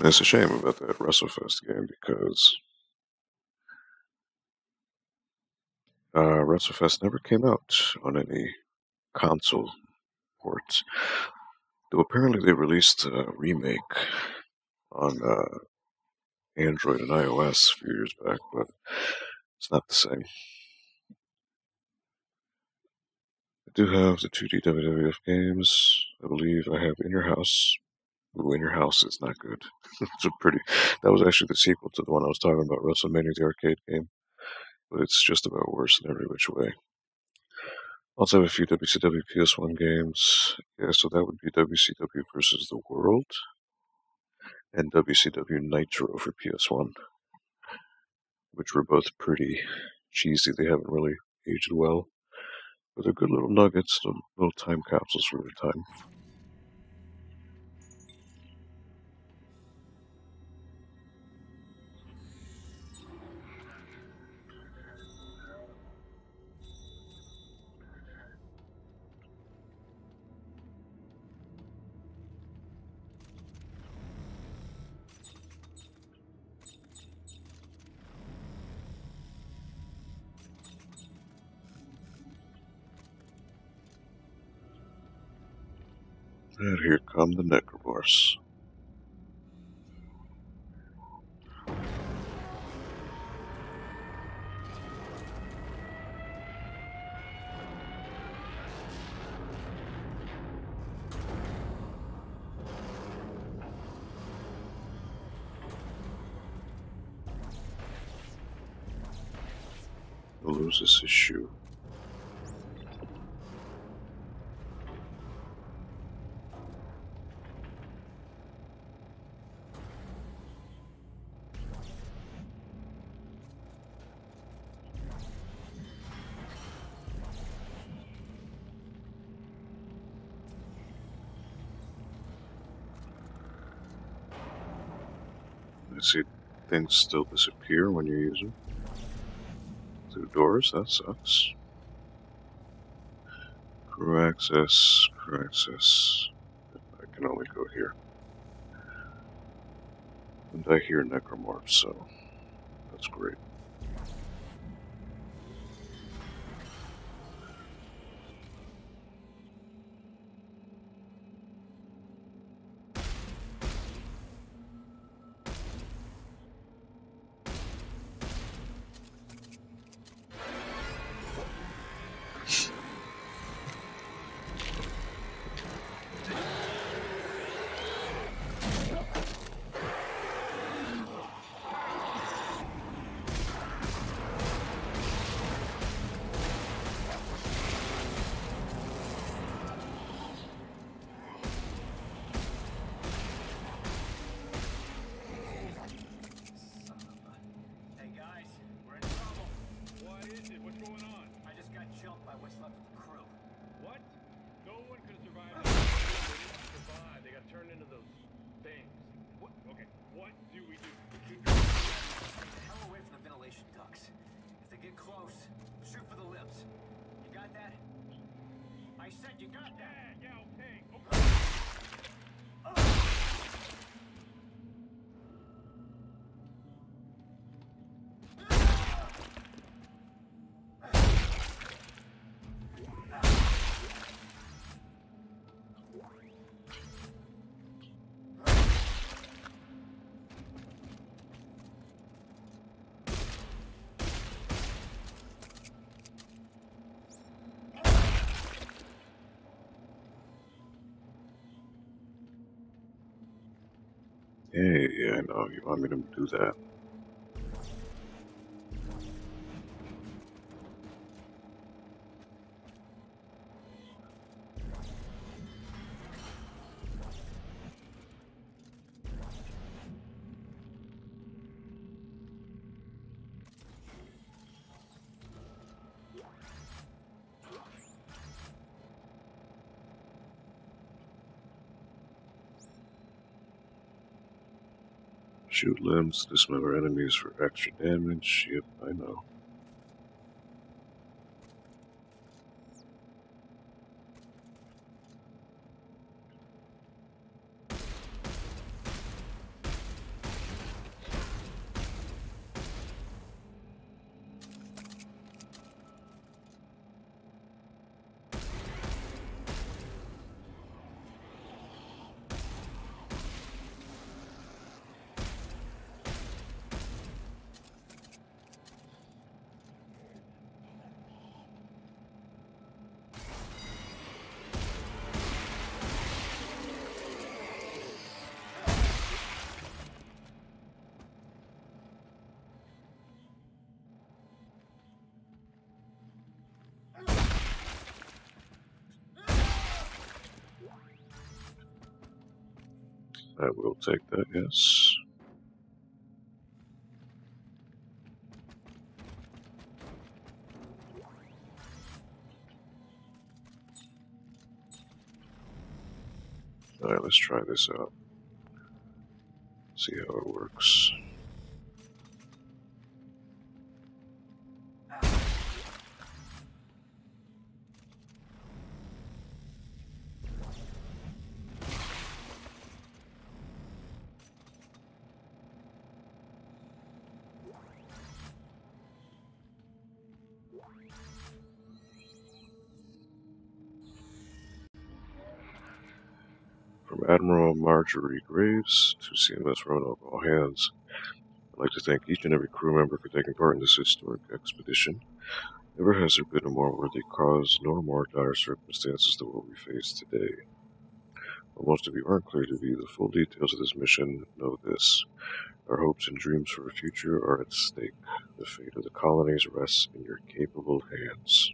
And it's a shame about that WrestleFest game because WrestleFest never came out on any console ports. Though apparently they released a remake on Android and iOS a few years back, but it's not the same. I do have the 2D WWF games. I believe I have In Your House. Ooh, In Your House is not good. It's a pretty. That was actually the sequel to the one I was talking about, WrestleMania, the arcade game. But it's just about worse in every which way. Also have a few WCW PS1 games. Yeah, so that would be WCW versus the World and WCW Nitro for PS1, which were both pretty cheesy. They haven't really aged well, but they're good little nuggets, little time capsules for their time. And here come the Necromorphs. He loses his shoe. I see things still disappear when you use them. Through doors, that sucks. Crew access, crew access. I can only go here. And I hear Necromorphs, so that's great. You got that? Yeah, okay. Hey, yeah, I know. You want me to do that? Shoot limbs, dismember enemies for extra damage. Yep, I know. I will take that, yes. Alright, let's try this out. See how it works. From Admiral Marjorie Graves to CMS Roanoke, all hands. I'd like to thank each and every crew member for taking part in this historic expedition. Never has there been a more worthy cause, nor more dire circumstances than what we face today. While most of you aren't clear to view the full details of this mission, know this. Our hopes and dreams for a future are at stake. The fate of the colonies rests in your capable hands.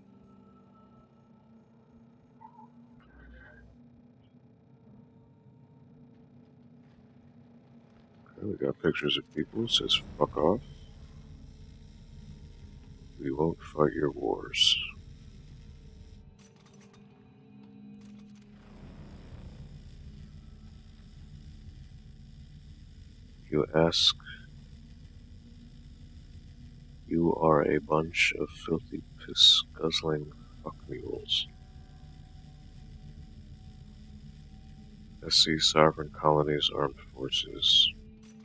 Okay, we got pictures of people. It says, fuck off. We won't fight your wars. You ask, you are a bunch of filthy, piss-guzzling fuck-mules. SC Sovereign Colonies Armed Forces.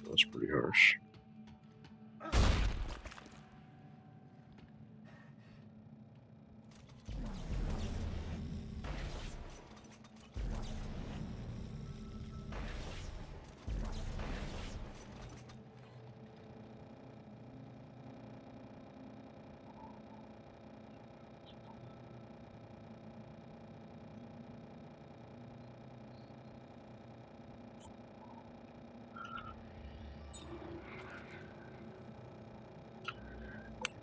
That's pretty harsh.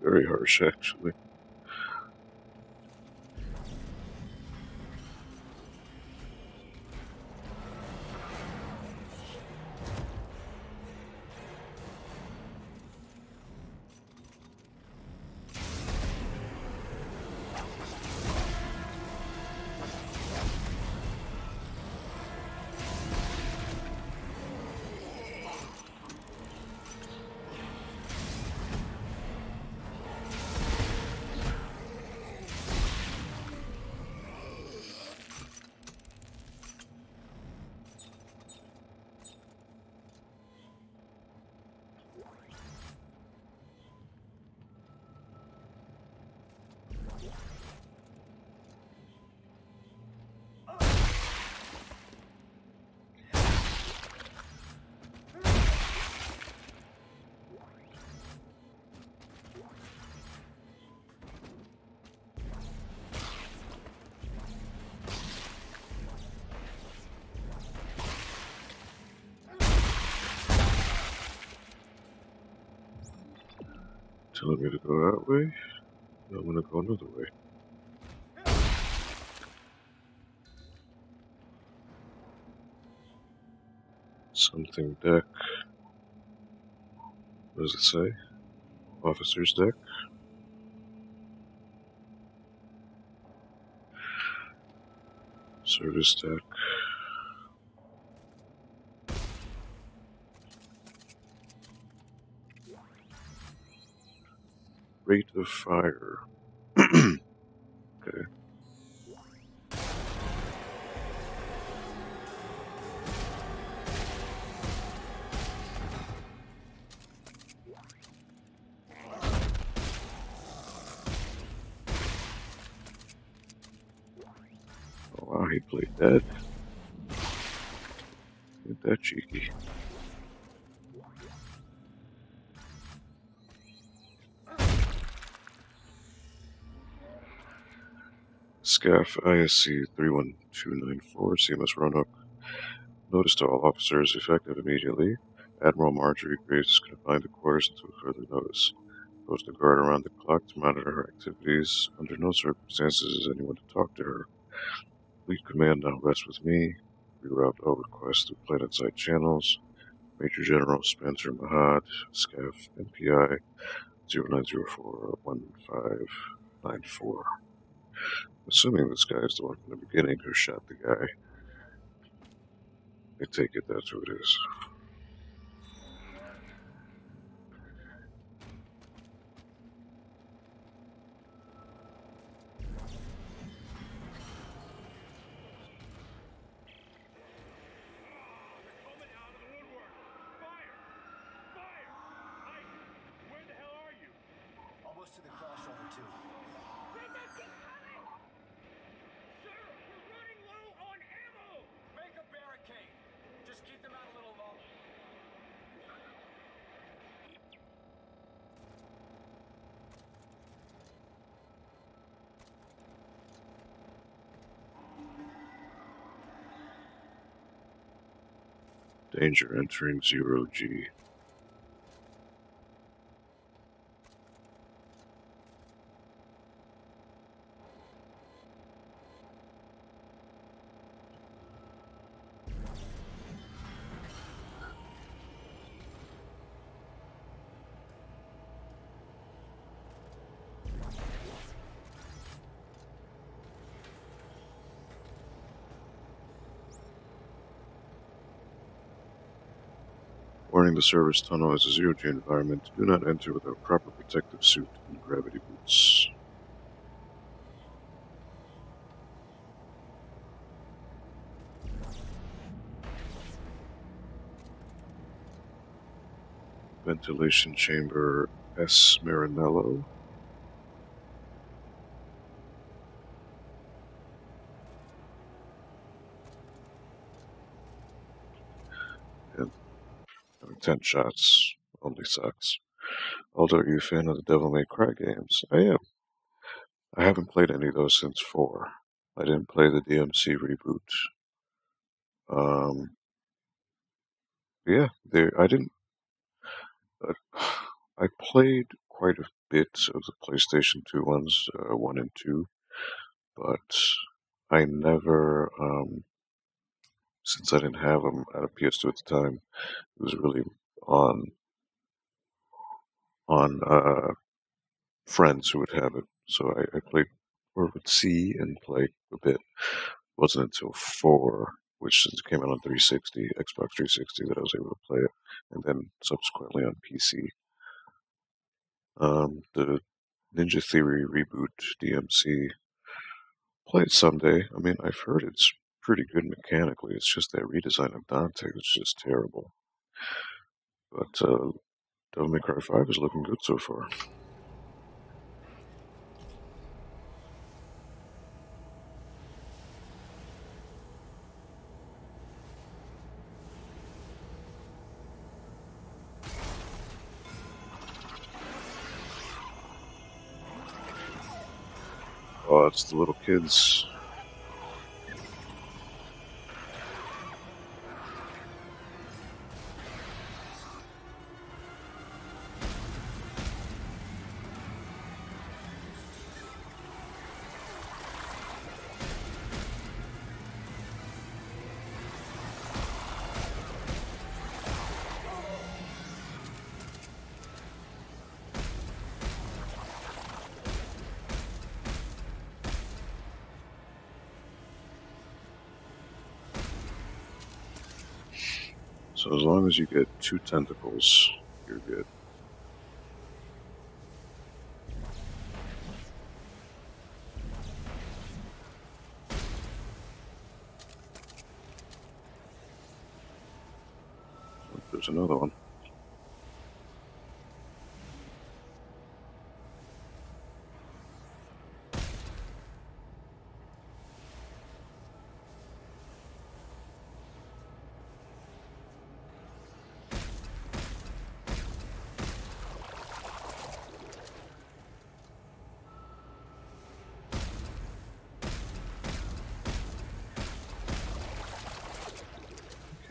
Very harsh, actually. Telling me to go that way? I'm gonna go another way. Something deck. What does it say? Officer's deck? Service deck. Rate of fire. Okay. Oh wow, he played dead. Ain't that cheeky. SCAF ISC 31294, CMS Roanoke. Notice to all officers, effective immediately. Admiral Marjorie Graves is confined to quarters until further notice. Post a guard around the clock to monitor her activities. Under no circumstances is anyone to talk to her. Fleet command now rests with me. Reroute all requests to planetside channels. Major General Spencer Mahad, SCAF NPI 09041594. Assuming this guy is the one from the beginning who shot the guy. I take it that's who it is. Almost to the crossover, too. Where'd they keep coming? Sir, we're running low on ammo! Make a barricade. Just keep them out a little longer. Danger entering 0G. Warning: the service tunnel is a zero-G environment. Do not enter without proper protective suit and gravity boots. Ventilation chamber S. Marinello. And 10 shots only sucks. Aldo, are you a fan of the Devil May Cry games? I am. I haven't played any of those since 4. I didn't play the DMC reboot. Yeah, I didn't. I played quite a bit of the PlayStation 2 ones, 1 and 2, but I never, since I didn't have them at a PS2 at the time, it was really on friends who would have it. So I played, or would see and play a bit. It wasn't until 4, which since it came out on 360, Xbox 360, that I was able to play it, and then subsequently on PC. The Ninja Theory reboot DMC, play it someday. I mean, I've heard it's pretty good mechanically. It's just that redesign of Dante is just terrible. But Devil May Cry 5 is looking good so far. Oh, it's the little kids. So as long as you get 2 tentacles, you're good. There's another one.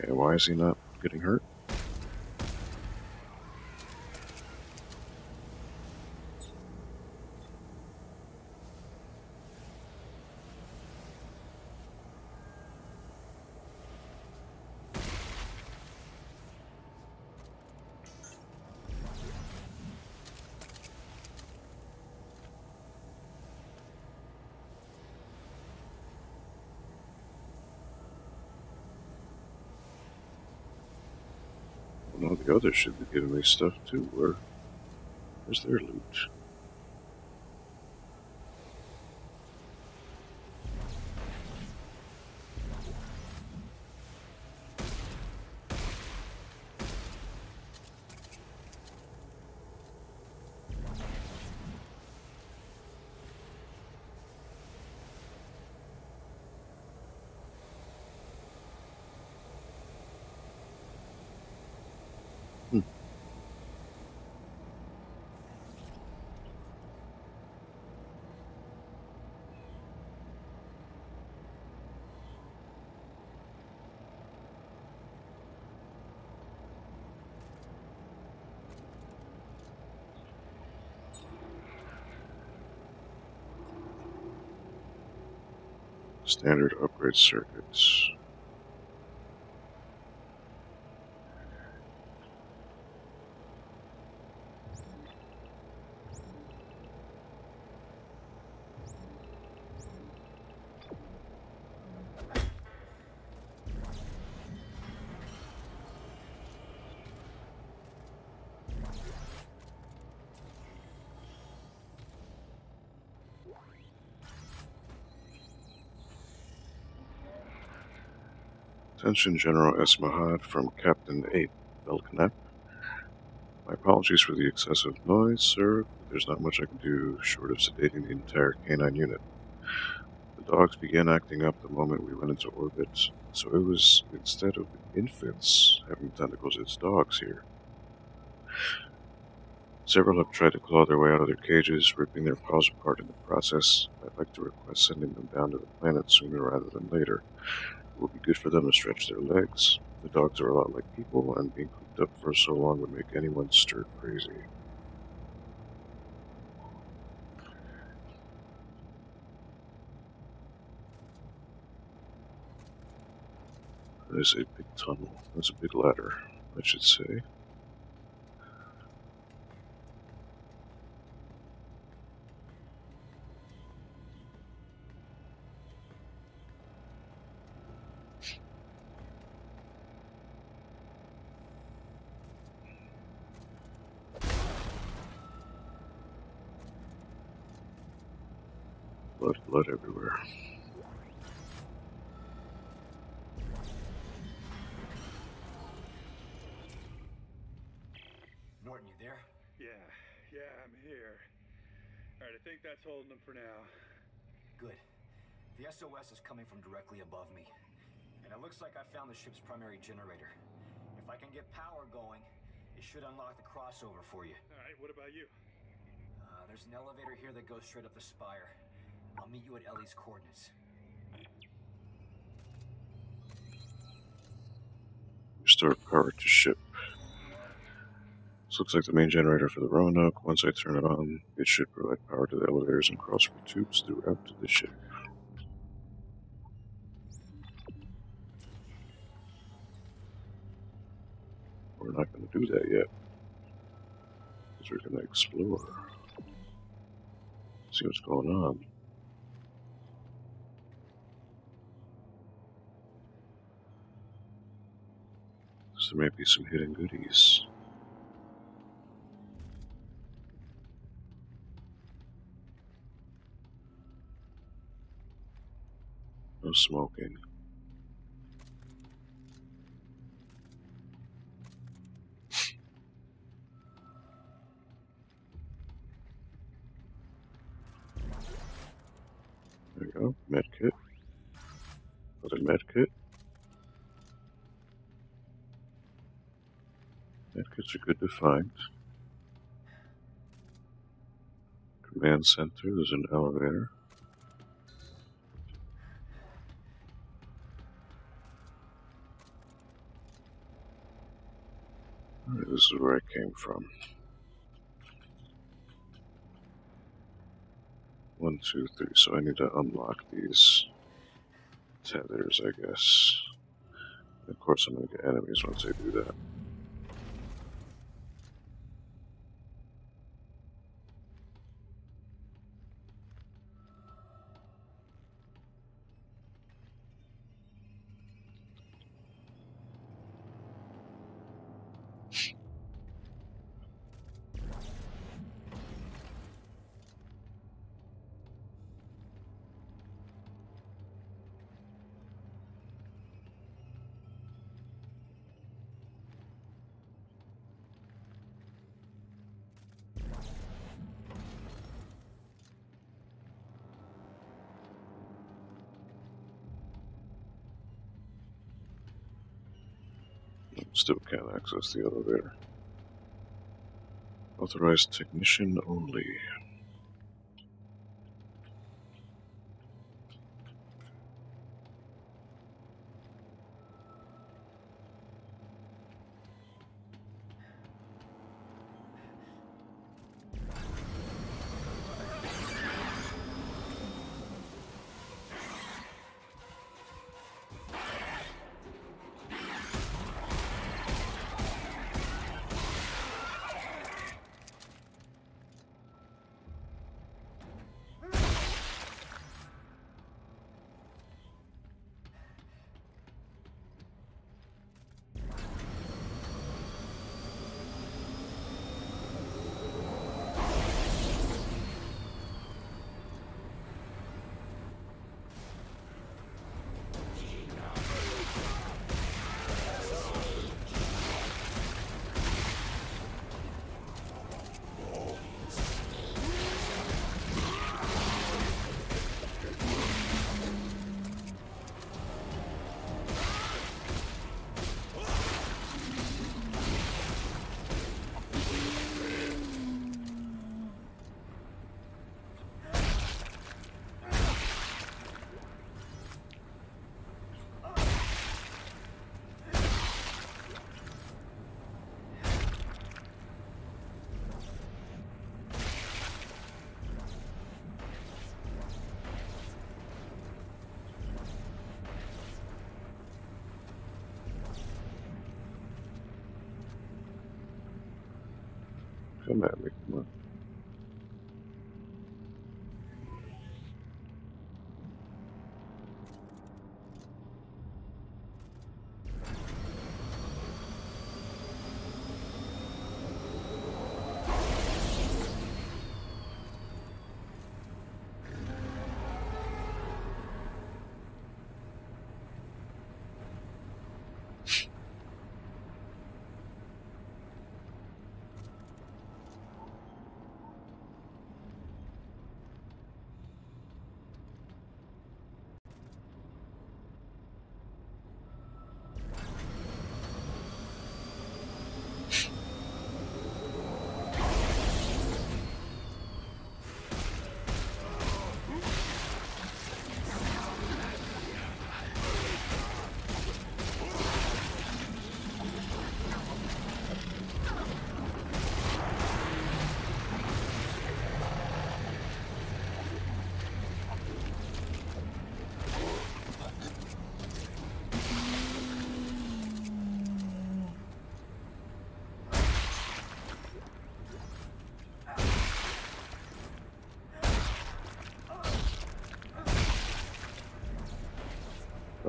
Okay, why is he not getting hurt? And all the others should be giving me stuff too. Where's their loot? Standard upgrade circuits. Attention General Esmahad from Captain 8, Belknap. My apologies for the excessive noise, sir, but there's not much I can do short of sedating the entire canine unit. The dogs began acting up the moment we went into orbit, so it was, instead of infants having tentacles, it's dogs here. Several have tried to claw their way out of their cages, ripping their paws apart in the process. I'd like to request sending them down to the planet sooner rather than later. It would be good for them to stretch their legs. The dogs are a lot like people, and being cooped up for so long would make anyone stir crazy. That is a big tunnel. That's a big ladder, I should say. Blood everywhere. Norton, you there? Yeah, I'm here. Alright, I think that's holding them for now. Good. The SOS is coming from directly above me. And it looks like I found the ship's primary generator. If I can get power going, it should unlock the crossover for you. Alright, what about you? There's an elevator here that goes straight up the spire. I'll meet you at Ellie's coordinates. Restore power to ship. This looks like the main generator for the Roanoke. Once I turn it on, it should provide power to the elevators and crossover tubes throughout to the ship. We're not going to do that yet, because we're going to explore. See what's going on. So there may be some hidden goodies. No smoking. There we go. Medkit. Another medkit. Medkits are good to find. Command center. There's an elevator. Alright, this is where I came from. 1, 2, 3. So I need to unlock these tethers, I guess. And of course, I'm going to get enemies once I do that. Still can't access the elevator. Authorized technician only. Come at me, come on.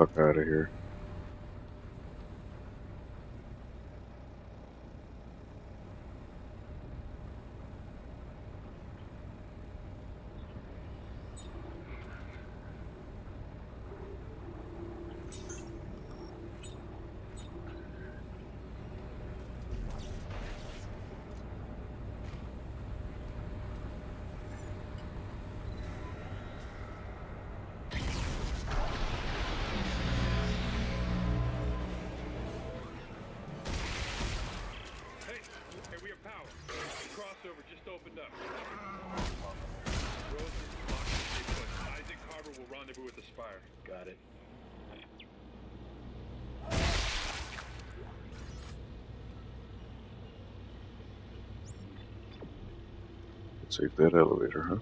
Fuck out of here. Crossover just opened up. Rose is locked in Bigfoot. Isaac Carver will rendezvous with the Spire. Got it. Take that elevator, huh?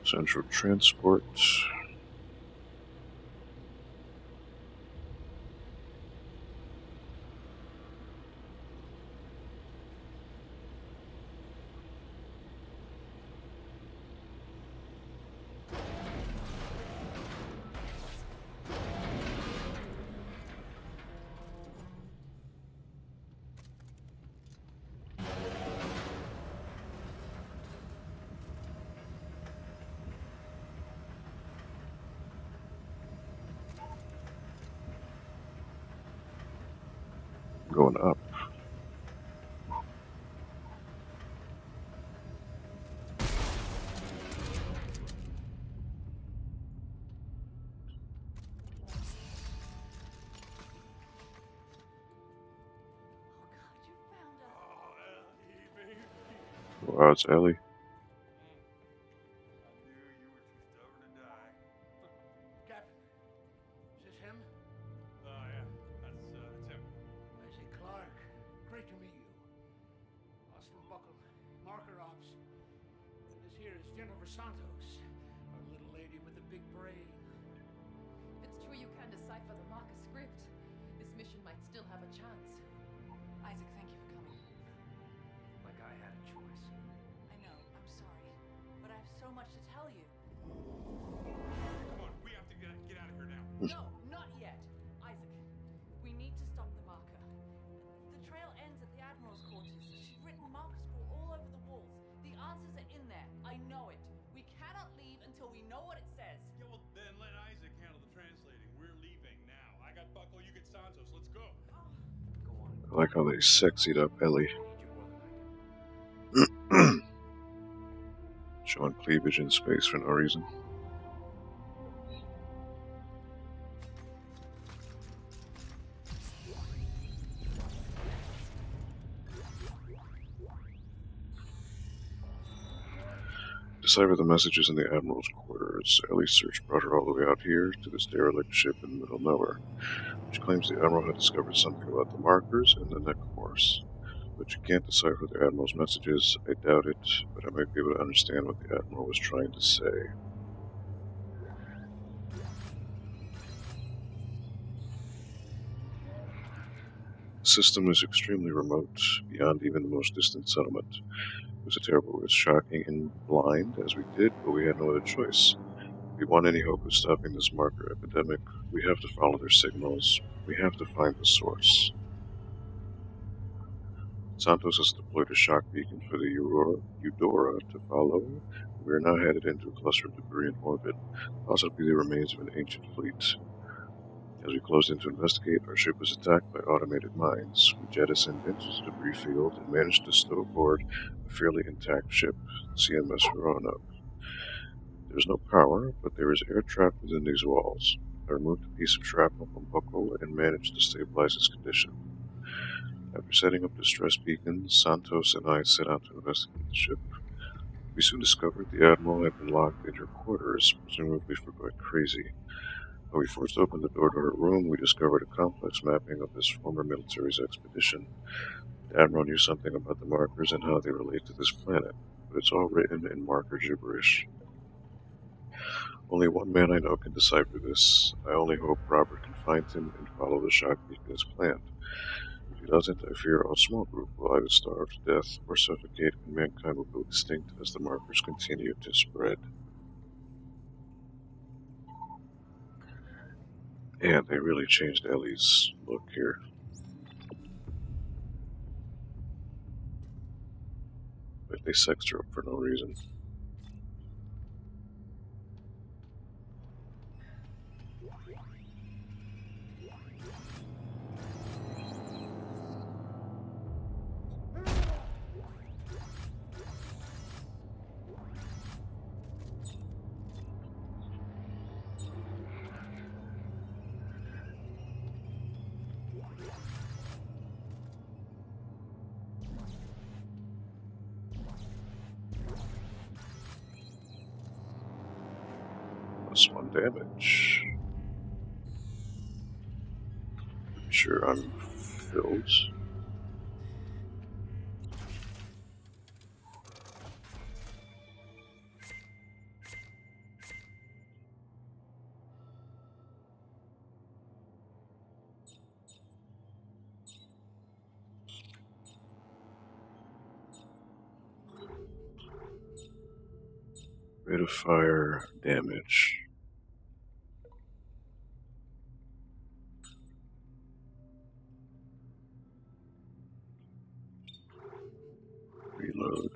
Central transport. Going up. Wow, it's Ellie. Captain, is this him? Yeah, that's him. I say Clark. Great to meet you. Austin Buckle, Marker Ops. And this here is Jennifer Santos, our little lady with the big brain. If it's true you can decipher the marker script, this mission might still have a chance. Isaac, thank you for coming. Like I had a choice. I know, I'm sorry, but I have so much to tell you. Come on, we have to get out of here now. No, not yet. Isaac, we need to stop the marker. The trail ends at the Admiral's quarters. She's written marker scroll all over the walls. The answers are in there. I know it. We cannot leave until we know what it says. Yeah, well, then let Isaac handle the translating. We're leaving now. I got Buckle, you get Santos. Let's go. Go on. I like how they sexied up Ellie. I need you more than I do. Showing cleavage in space for no reason. Decipher the messages in the Admiral's quarters. Ellie's search brought her all the way out here to this derelict ship in the middle of nowhere, which claims the Admiral had discovered something about the markers and the necromorphs. But you can't decipher the Admiral's messages. I doubt it, but I might be able to understand what the Admiral was trying to say. The system is extremely remote, beyond even the most distant settlement. It was a terrible risk, shocking and blind as we did, but we had no other choice. If we want any hope of stopping this marker epidemic, we have to follow their signals. We have to find the source. Santos has deployed a shock beacon for the Eudora to follow. We are now headed into a cluster of debris in orbit, possibly the remains of an ancient fleet. As we closed in to investigate, our ship was attacked by automated mines. We jettisoned into the debris field and managed to stow aboard a fairly intact ship, CMS Roanoke. There is no power, but there is air trapped within these walls. I removed a piece of shrapnel from Buckle and managed to stabilize its condition. After setting up distress beacons, Santos and I set out to investigate the ship. We soon discovered the Admiral had been locked in her quarters, presumably for going crazy. When we forced open the door to her room, we discovered a complex mapping of this former military's expedition. The Admiral knew something about the markers and how they relate to this planet, but it's all written in marker gibberish. Only one man I know can decipher this. I only hope Robert can find him and follow the shock beacon as planned. If he doesn't, I fear our small group will either starve to death or suffocate, and mankind will go extinct as the markers continue to spread. And they really changed Ellie's look here. But they sexed her up for no reason. +1 damage. Pretty sure I'm filled. Rate of fire damage. Reload.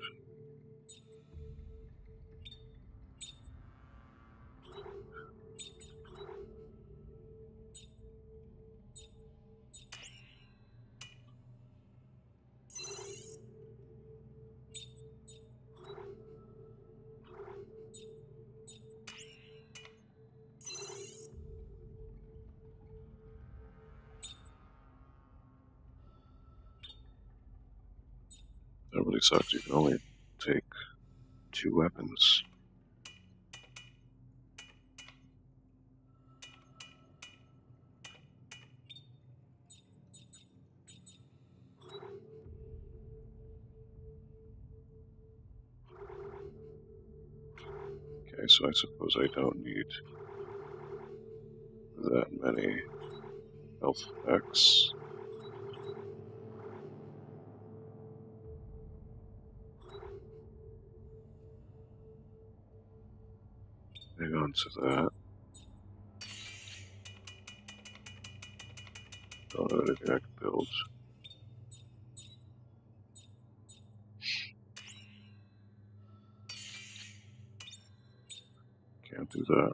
That really sucks. You can only take 2 weapons. Okay, so I suppose I don't need that many health packs. Hang on to that. Don't have anything I can build. Can't do that.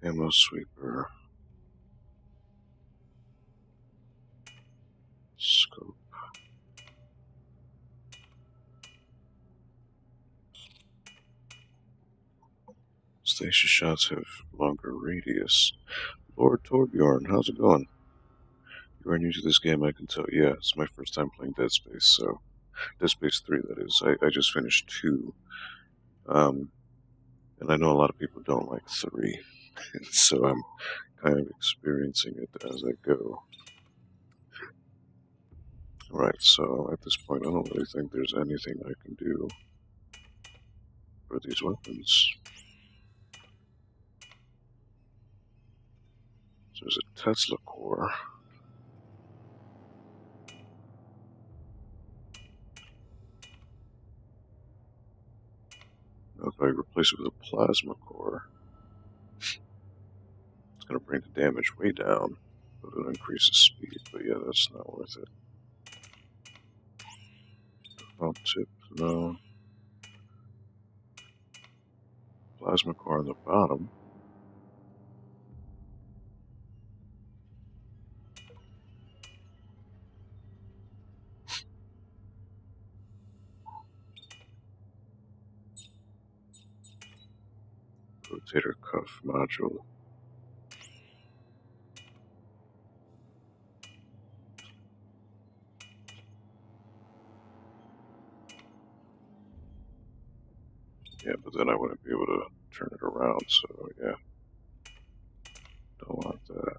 Ammo sweeper. Scope. Station shots have longer radius. Lord Torbjorn, how's it going? You are new to this game, I can tell. Yeah, it's my first time playing Dead Space, so Dead Space 3, that is. I just finished 2. And I know a lot of people don't like 3, so I'm kind of experiencing it as I go. Right, so at this point, I don't really think there's anything I can do for these weapons. So there's a Tesla core. Now if I replace it with a plasma core, it's going to bring the damage way down, but it'll increase the speed. But yeah, that's not worth it. Default tip, no. Plasma core on the bottom. Rotator cuff module. Yeah, but then I wouldn't be able to turn it around, so yeah. Don't want that.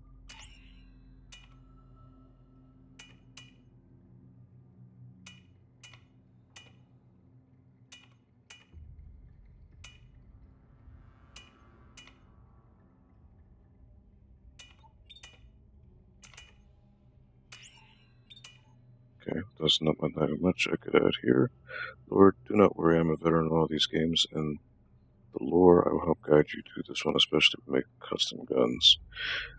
Okay, that's not much I could add here. Lord, do not worry, I'm a veteran in all these games, and the lore I will help guide you through this one, especially to make custom guns.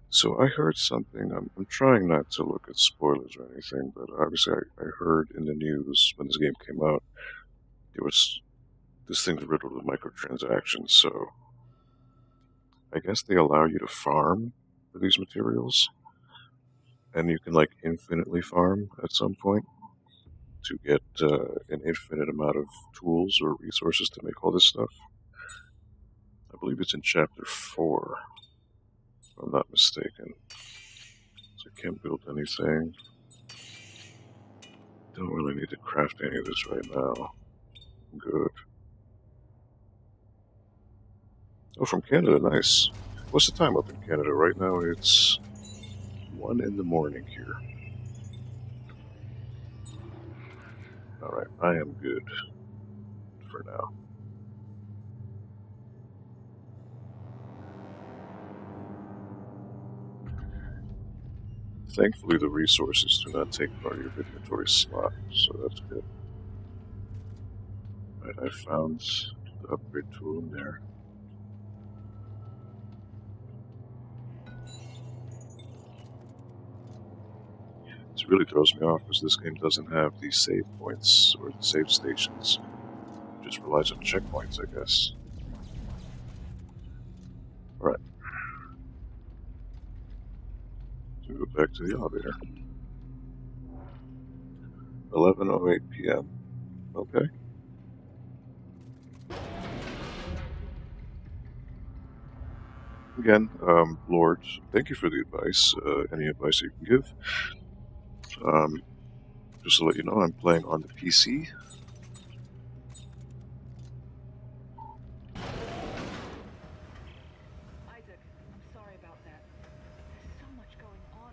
So I heard something, I'm trying not to look at spoilers or anything, but obviously I heard in the news when this game came out, there was this thing's riddled with microtransactions, so I guess they allow you to farm for these materials, and you can like infinitely farm at some point to get an infinite amount of tools or resources to make all this stuff. I believe it's in chapter 4, if I'm not mistaken. So I can't build anything. Don't really need to craft any of this right now. I'm good. Oh, from Canada, nice. What's the time up in Canada right now? It's 1 in the morning here. Alright, I am good for now. Thankfully, the resources do not take part of your inventory slot, so that's good. Right, I found the upgrade tool in there. This really throws me off because this game doesn't have the save points or the save stations. It just relies on checkpoints, I guess. Alright. So we go back to the elevator. 11:08 p.m. Okay. Again, Lord, thank you for the advice. Any advice you can give? Just to let you know, I'm playing on the PC. Isaac, I'm sorry about that. There's so much going on.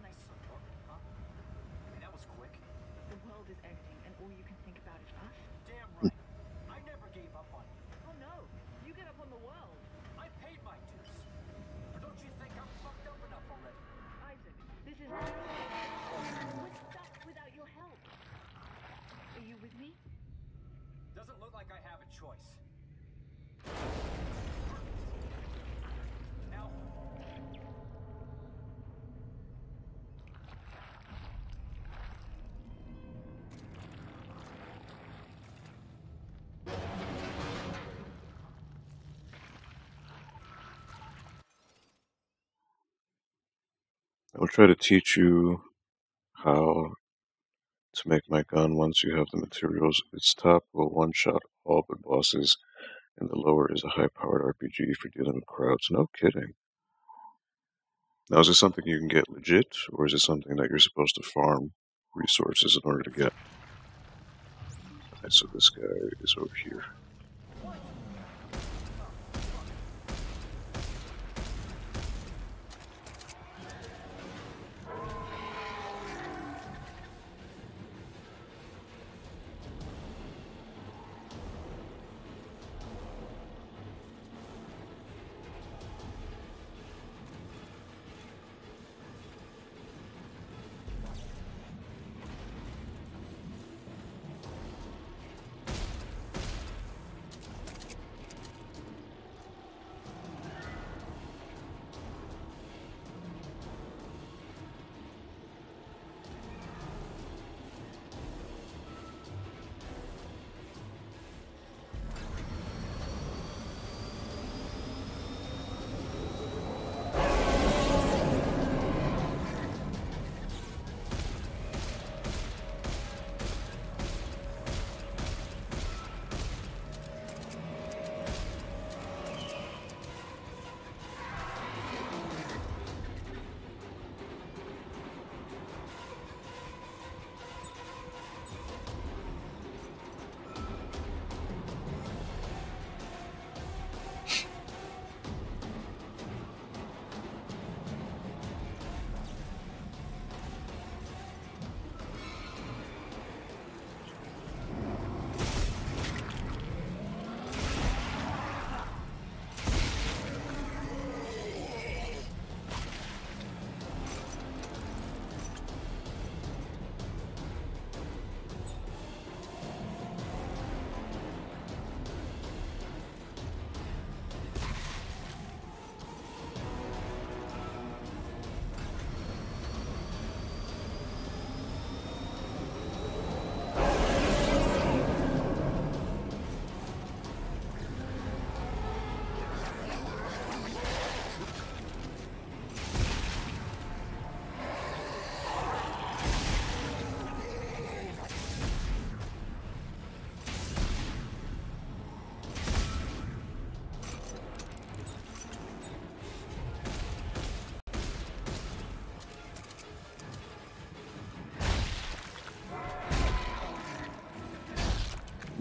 Huh? I mean, that was quick. The world is ending, and all you can think about is us. Damn right. I never gave up on you. Oh no, you get up on the world. I paid my dues. Or don't you think I'm fucked up enough already? Isaac, this is we're stuck without your help. Are you with me? Doesn't look like I have a choice. Now, I will try to teach you how to make my gun once you have the materials. Its top will one-shot all but bosses, and the lower is a high-powered RPG for dealing with crowds. No kidding. Now, is this something you can get legit, or is it something that you're supposed to farm resources in order to get? Alright, so this guy is over here.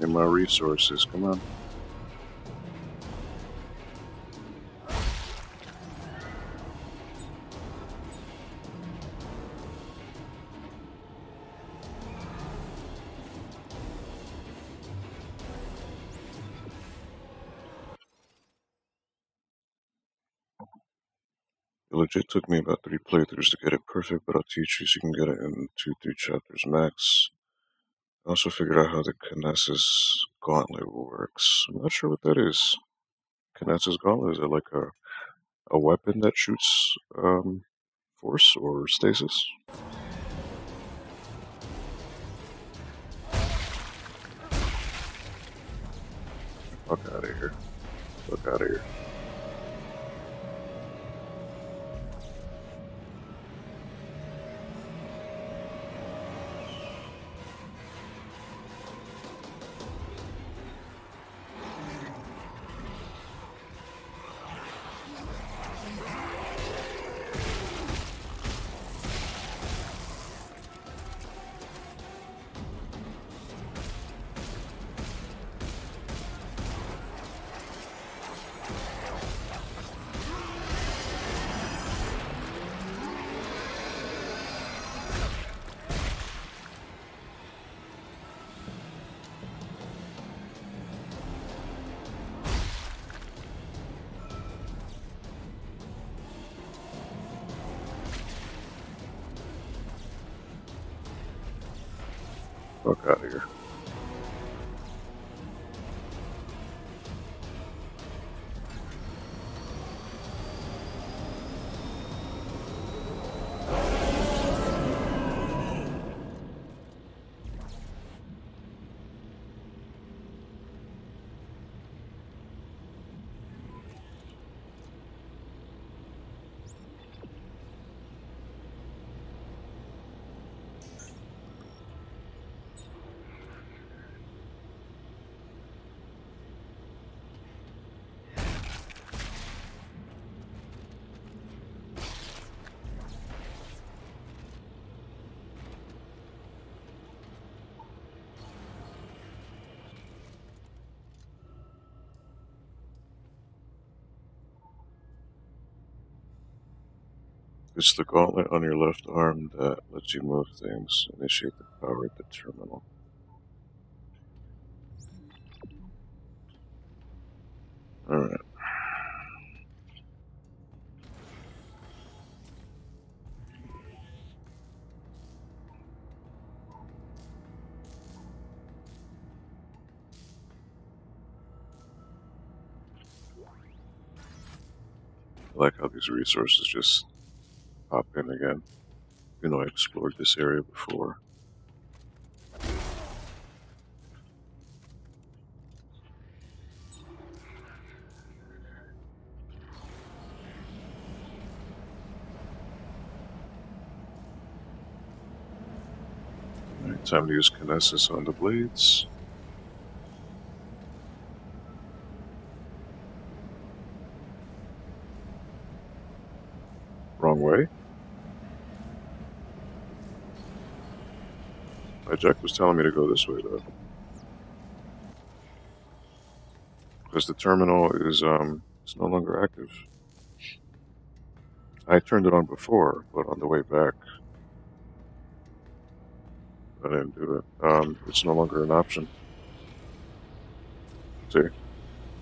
And my resources, come on. legit took me about 3 playthroughs to get it perfect, but I'll teach you so you can get it in 2-3 chapters max. I also figured out how the Kinesis Gauntlet works. I'm not sure what that is. Kinesis Gauntlet, is it like a weapon that shoots force or stasis? Fuck out of here. Fuck out of here. Fuck out of here. It's the gauntlet on your left arm that lets you move things. Initiate the power at the terminal. Alright. I like how these resources just pop in again. You know, I explored this area before. Alright, time to use Kinesis on the blades. Wrong way. My Jack was telling me to go this way though. Because the terminal is it's no longer active. I turned it on before, but on the way back I didn't do it. It's no longer an option. See?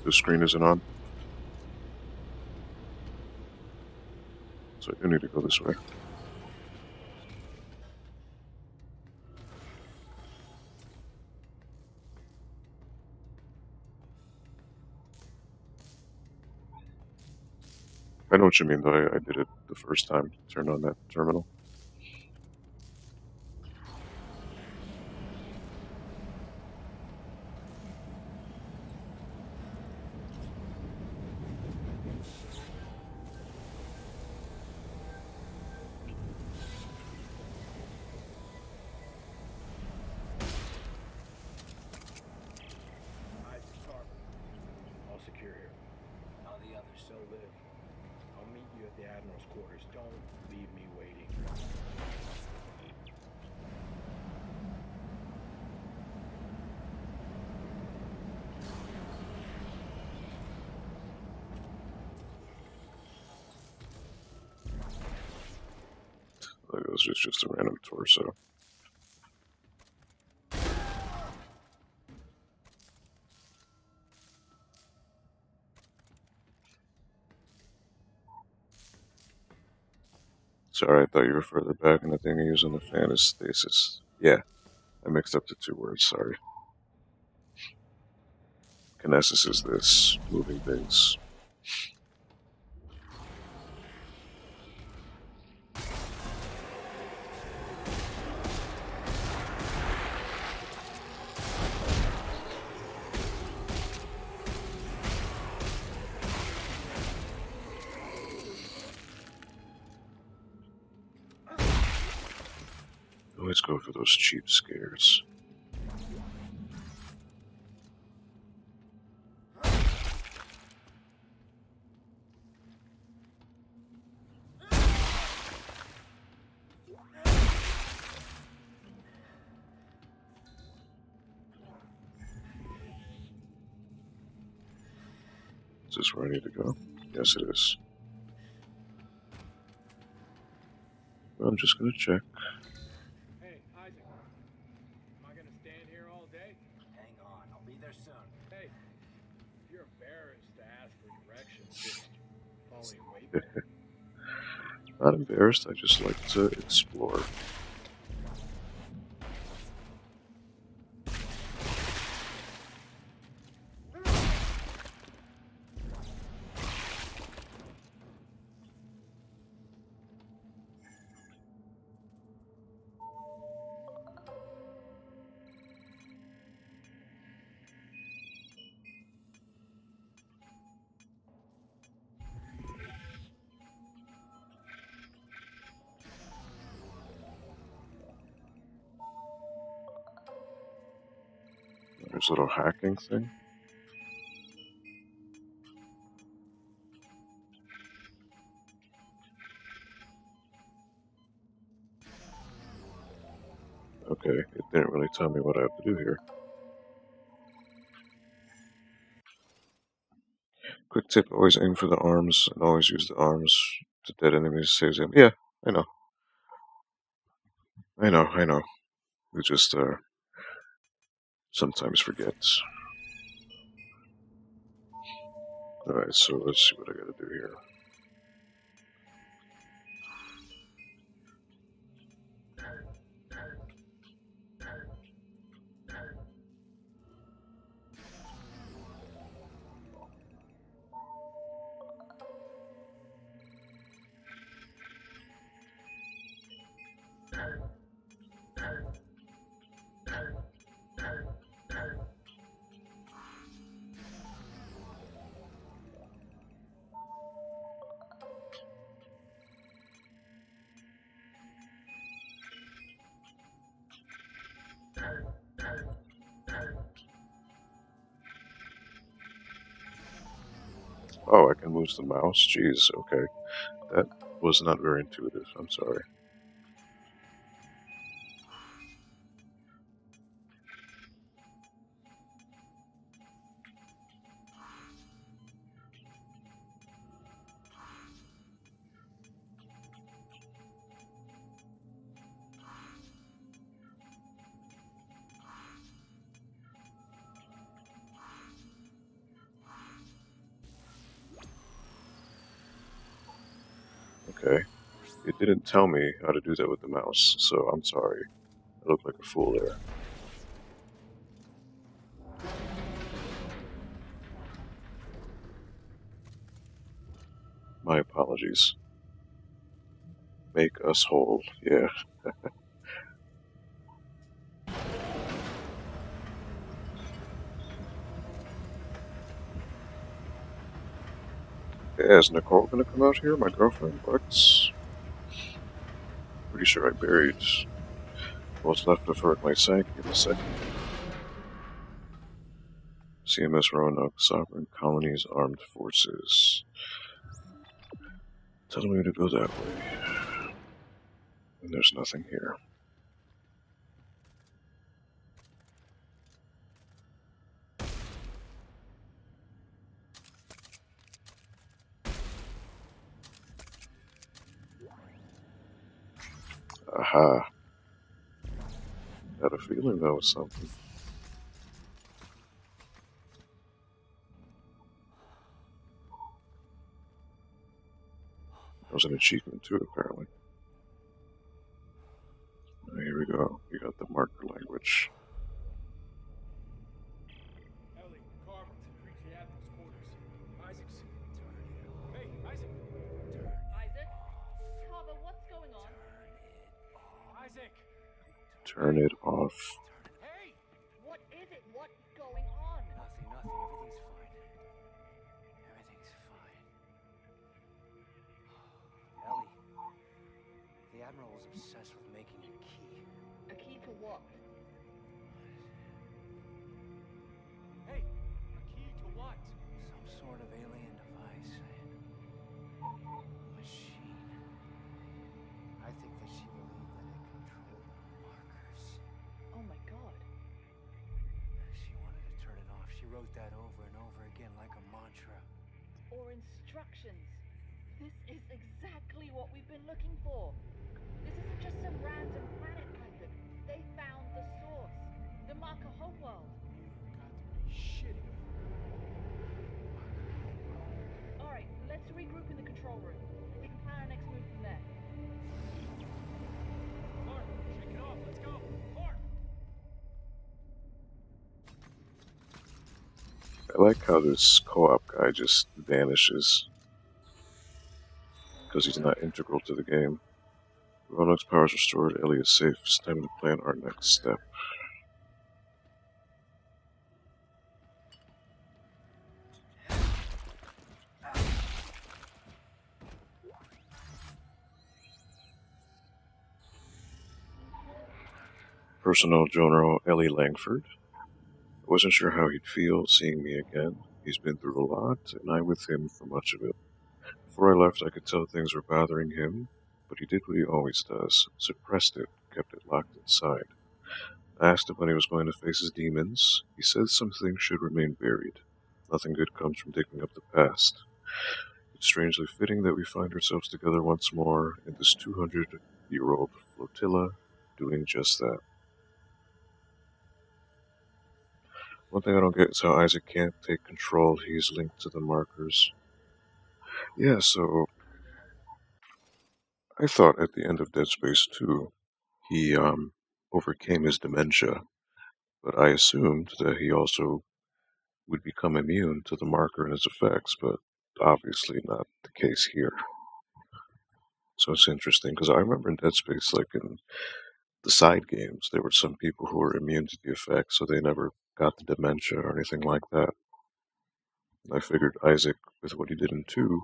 The screen isn't on. So I do need to go this way. I know what you mean though, I did it the first time, turned on that terminal. All secure here. How the others still live. I'll meet you at the Admiral's quarters. Don't leave me waiting. Like it was just a random torso. Sorry, I thought you were further back, and the thing they use on the fan is stasis. Yeah, I mixed up the two words, sorry. Kinesis is this, moving things. Always go for those cheap scares. Is this where I need to go? Yes, it is. Well, I'm just gonna check. Hey, Isaac. Am I gonna stand here all day? Hang on, I'll be there soon. Hey, if you're embarrassed to ask for directions, just follow your weight. Not embarrassed, I just like to explore. There's a little hacking thing. Okay, it didn't really tell me what I have to do here. Quick tip, always aim for the arms and always use the arms to dead enemies saves them. Yeah, I know. I know. We just sometimes forget. Alright, so let's see what I gotta do here. Oh, I can move the mouse? Jeez, okay. That was not very intuitive, I'm sorry. Okay. It didn't tell me how to do that with the mouse, so I'm sorry. I look like a fool there. My apologies. Make us whole, yeah. Yeah, is Nicole gonna come out here, my girlfriend? What? Pretty sure I buried what's left of her at my sank in a second. CMS Roanoke, Sovereign Colonies Armed Forces. Telling me to go that way. And there's nothing here. Aha. Had a feeling that was something. That was an achievement too, apparently. we go. You got the marker language. Ellie, Carver, reach the Admiral's quarters. Isaac's. Hey, Isaac! Isaac? Carver, what's going on? Isaac! Turn it off. Hey! What is it? What's going on? Nothing. Everything's fine. Everything's fine. Ellie, the Admiral was obsessed with making a key. A key to what? Hey! A key to what? Some sort of alien device. Machine. I think that she believed that it controlled markers. Oh my god. She wanted to turn it off. She wrote that over and over again like a mantra. Or instructions. This is exactly what we've been looking for. This isn't just some random planet, Isaac. They found the source. The marker homeworld. You got to be shitting me. Alright, let's regroup in the control room. We can plan our next move from there. Clark, shake it off. Let's go. Clark! I like how this co-op guy just vanishes. Because he's not integral to the game. Roanoke's power's restored, Ellie is safe. It's time to plan our next step. Personnel General Ellie Langford. I wasn't sure how he'd feel seeing me again. He's been through a lot, and I with him for much of it. Before I left, I could tell things were bothering him, but he did what he always does, suppressed it, kept it locked inside. I asked him when he was going to face his demons. He said some things should remain buried. Nothing good comes from digging up the past. It's strangely fitting that we find ourselves together once more in this 200-year-old flotilla doing just that. One thing I don't get is how Isaac can't take control. He's linked to the markers. Yeah, so I thought at the end of Dead Space 2, he overcame his dementia, but I assumed that he also would become immune to the marker and its effects, but obviously not the case here. So it's interesting, because I remember in Dead Space, like in the side games, there were some people who were immune to the effects, so they never got the dementia or anything like that. And I figured Isaac, with what he did in 2,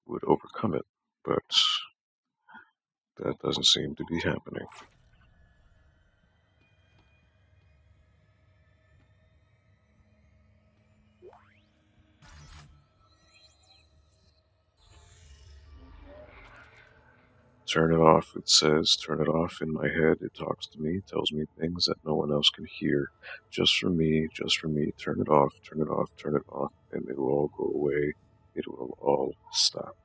would overcome it, but that doesn't seem to be happening. Turn it off, it says. Turn it off in my head. It talks to me, tells me things that no one else can hear. Just for me, just for me. Turn it off, turn it off, turn it off, and it will all go away. It will all stop.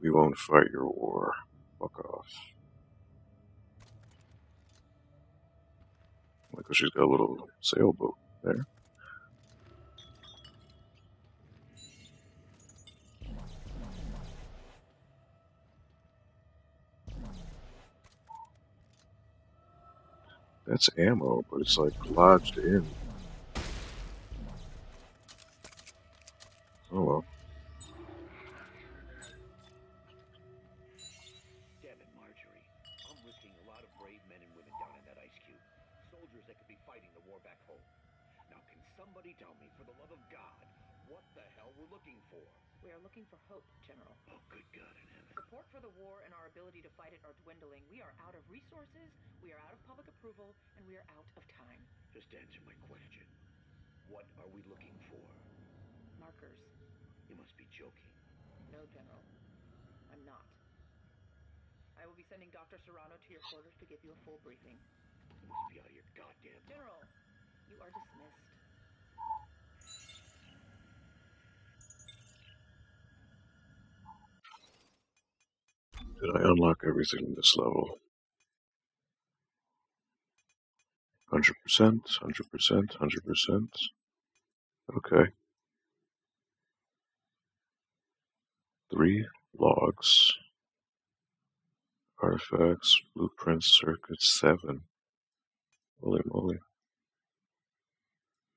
We won't fight your war. Fuck off. Look, she's got a little sailboat there. That's ammo, but it's like lodged in. Oh well. Damn it, Marjorie. I'm risking a lot of brave men and women down in that ice cube. Soldiers that could be fighting the war back home. Now, can somebody tell me, for the love of God, what the hell we're looking for? We are looking for hope, General. Oh, good God in heaven. Support for the war and our ability to fight it are dwindling. We are out of resources, we are out of public approval, and we are out of time. Just answer my question. What are we looking for? Markers. You must be joking. No, General. I'm not. I will be sending Dr. Serrano to your quarters to give you a full briefing. You must be out of your goddamn mind. General, you are dismissed. Did I unlock everything in this level? 100%, 100%, 100%. Okay. 3 logs. Artifacts, blueprints, circuits, 7. Holy moly.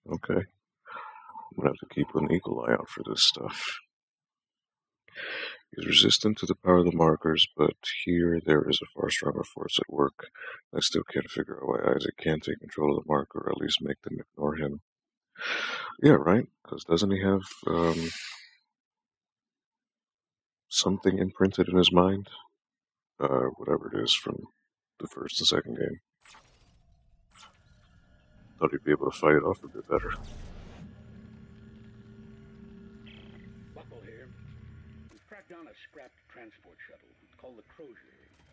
Okay. I'm gonna have to keep an eagle eye out for this stuff. He's resistant to the power of the markers, but here there is a far stronger force at work. I still can't figure out why Isaac can't take control of the marker, or at least make them ignore him. Yeah, right? Because doesn't he have something imprinted in his mind? Whatever it is from the first and second game. Thought he'd be able to fight it off a bit better. Buckle here. We've tracked down a scrapped transport shuttle. It's called the Trilogy.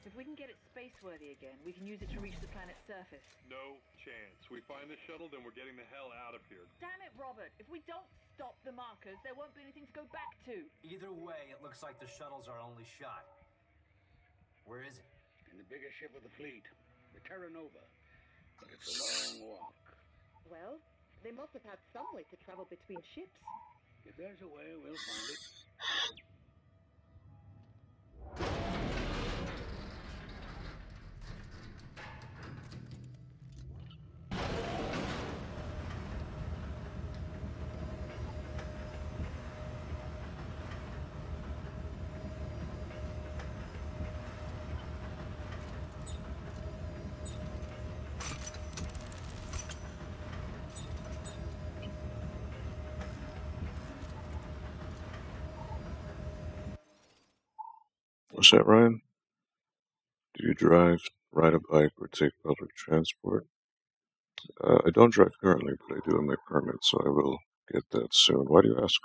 If we can get it space-worthy again, we can use it to reach the planet's surface. No chance. We find the shuttle, then we're getting the hell out of here. Damn it, Robert. If we don't stop the markers, there won't be anything to go back to. Either way, it looks like the shuttle's our only shot. Where is it? In the biggest ship of the fleet, the Terra Nova. But it's a long walk. Well, they must have had some way to travel between ships. If there's a way, we'll find it. What's that, Ryan? Do you drive, ride a bike, or take public transport? I don't drive currently, but I do have my permit, so I will get that soon. Why do you ask?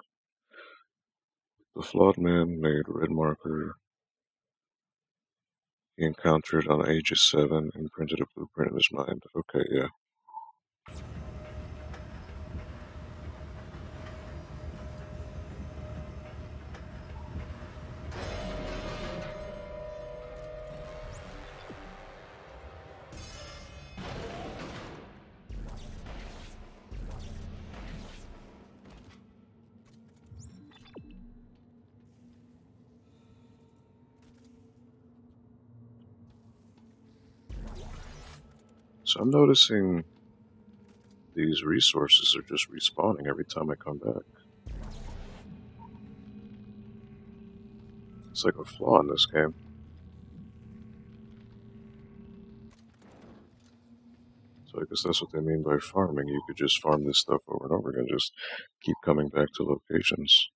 The flawed man made red marker he encountered on Aegis 7 and printed a blueprint in his mind. Okay, yeah. So I'm noticing these resources are just respawning every time I come back. It's like a flaw in this game. So I guess that's what they mean by farming. You could just farm this stuff over and over again, just keep coming back to locations.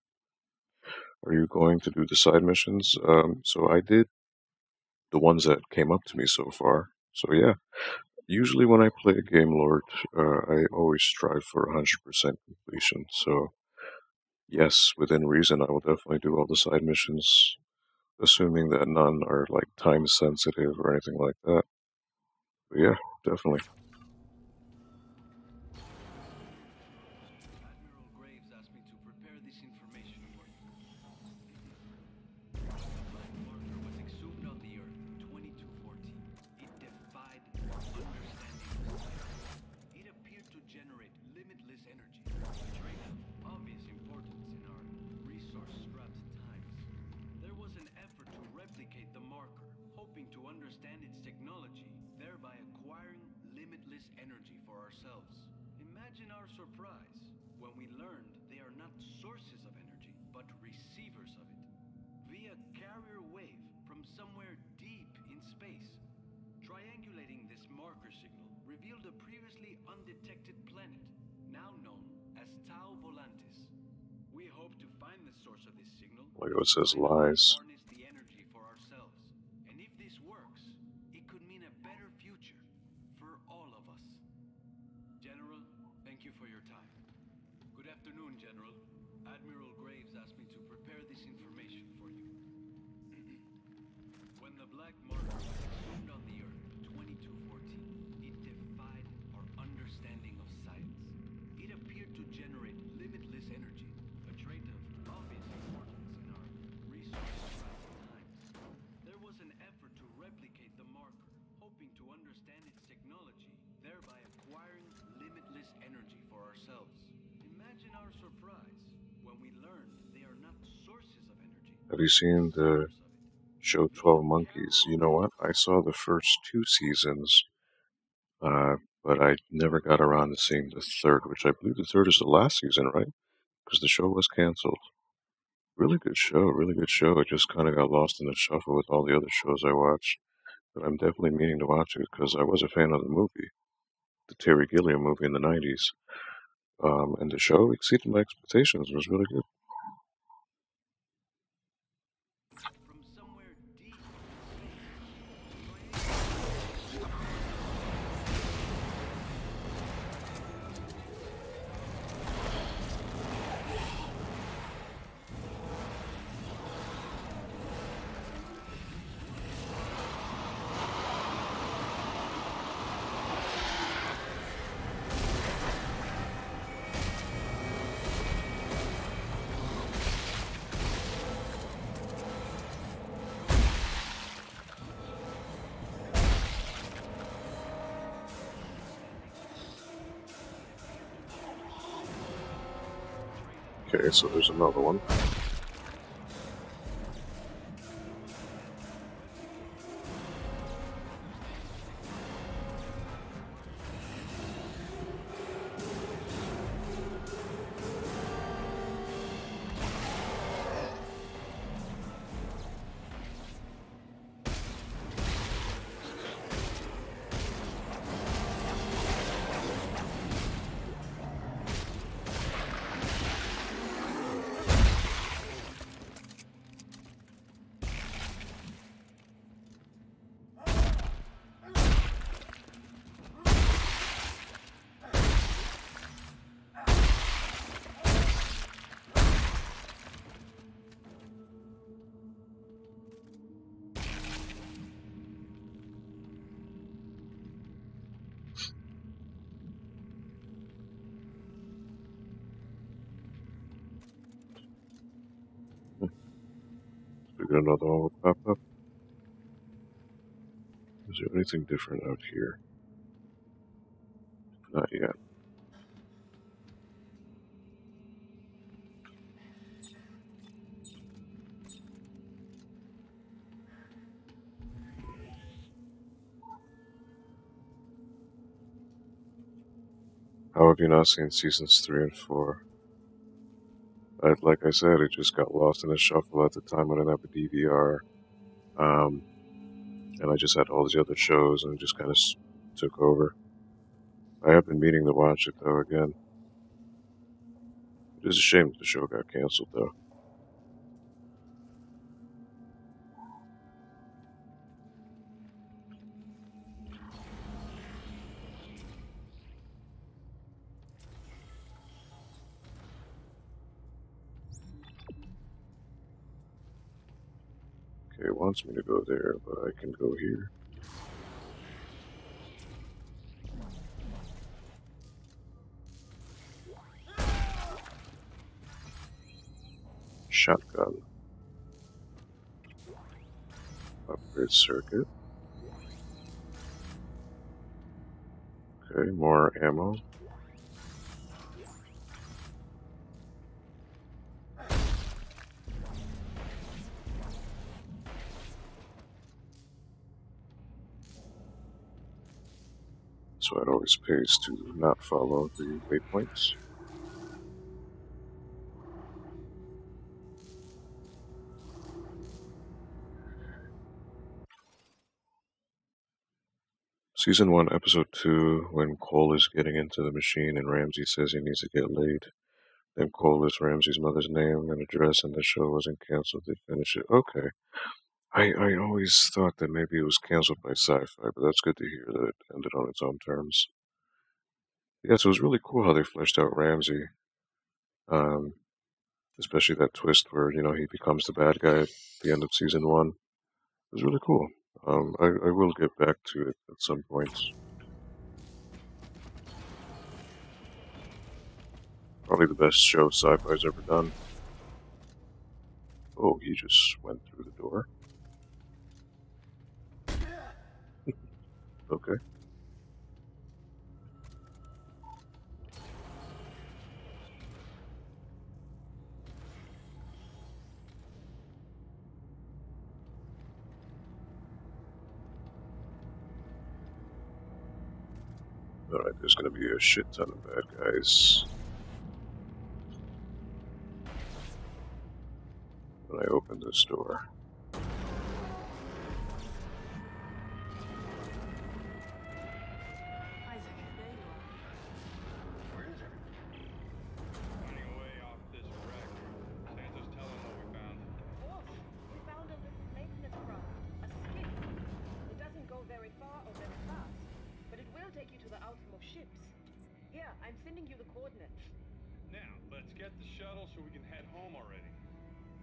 Are you going to do the side missions? So I did the ones that came up to me so far. So yeah, usually when I play a game, Lord, I always strive for 100% completion. So yes, within reason, I will definitely do all the side missions, assuming that none are like time sensitive or anything like that. But yeah, definitely. Admiral Graves asked me to prepare this information for you. The black marker was exhumed on the Earth in 2214. It defied understanding of science. It appeared to generate limitless energy, a trait of obvious importance in our resource-strapped times. There was an effort to replicate the marker, hoping to understand its technology, thereby acquiring limitless energy for ourselves. Imagine our surprise when we learned they are not sources of energy, but receivers of it. Via carrier wave from somewhere deep in space. Triangulating this marker signal revealed a previously undetected planet, now known as Tau Volantis. We hope to find the source of this signal. Like it says finally lies. harness the energy for ourselves. And if this works, it could mean a better future for all of us. General, thank you for your time. Good afternoon, General. Admiral Graves asked me to prepare this information for you. When the black marker was exhumed on the Earth in 2214, it defied our understanding of science. It appeared to generate limitless energy, a trait of obvious importance in our resource-strapped times. There was an effort to replicate the marker, hoping to understand its technology, thereby acquiring sources of energy. Have you seen the show 12 Monkeys? You know what? I saw the first 2 seasons, uh, but I never got around to seeing the third, which I believe the third is the last season, right? Because the show was canceled. Really good show, really good show. It just kind of got lost in the shuffle with all the other shows I watched. But I'm definitely meaning to watch it because I was a fan of the movie, the Terry Gilliam movie in the 90s. And the show exceeded my expectations. It was really good. From somewhere deep Okay, so there's another one. We got another one with pop up. Is there anything different out here? Not yet. How have you not seen seasons 3 and 4? Like I said, it just got lost in the shuffle at the time. I didn't have a DVR. Um, and I just had all these other shows and it just kind of took over. I have been meaning to watch it though again. It is a shame that the show got canceled though. Okay, it wants me to go there, but I can go here. Shotgun. Upgrade circuit. Okay, more ammo. So it always pays to not follow the waypoints. Season 1, Episode 2, when Cole is getting into the machine and Ramsey says he needs to get laid. Then Cole is Ramsey's mother's name and address, and the show wasn't canceled. They finish it. Okay. I always thought that maybe it was canceled by Sci-Fi, but that's good to hear that it ended on its own terms. Yeah, so it was really cool how they fleshed out Ramsey. Um, Especially that twist where, he becomes the bad guy at the end of season 1. It was really cool. I will get back to it at some point. Probably the best show Sci-Fi's ever done. Oh, he just went through the door. Okay. Alright, there's gonna be a shit ton of bad guys when I open this door. Isaac, there you are. Where is everything? Running away off this wreck. Santa's telling what we found. Boss, we found a little maintenance craft, a skiff. It doesn't go very far or very fast, but it will take you to the outermost ships. Here, I'm sending you the coordinates. Now, let's get the shuttle so we can head home already.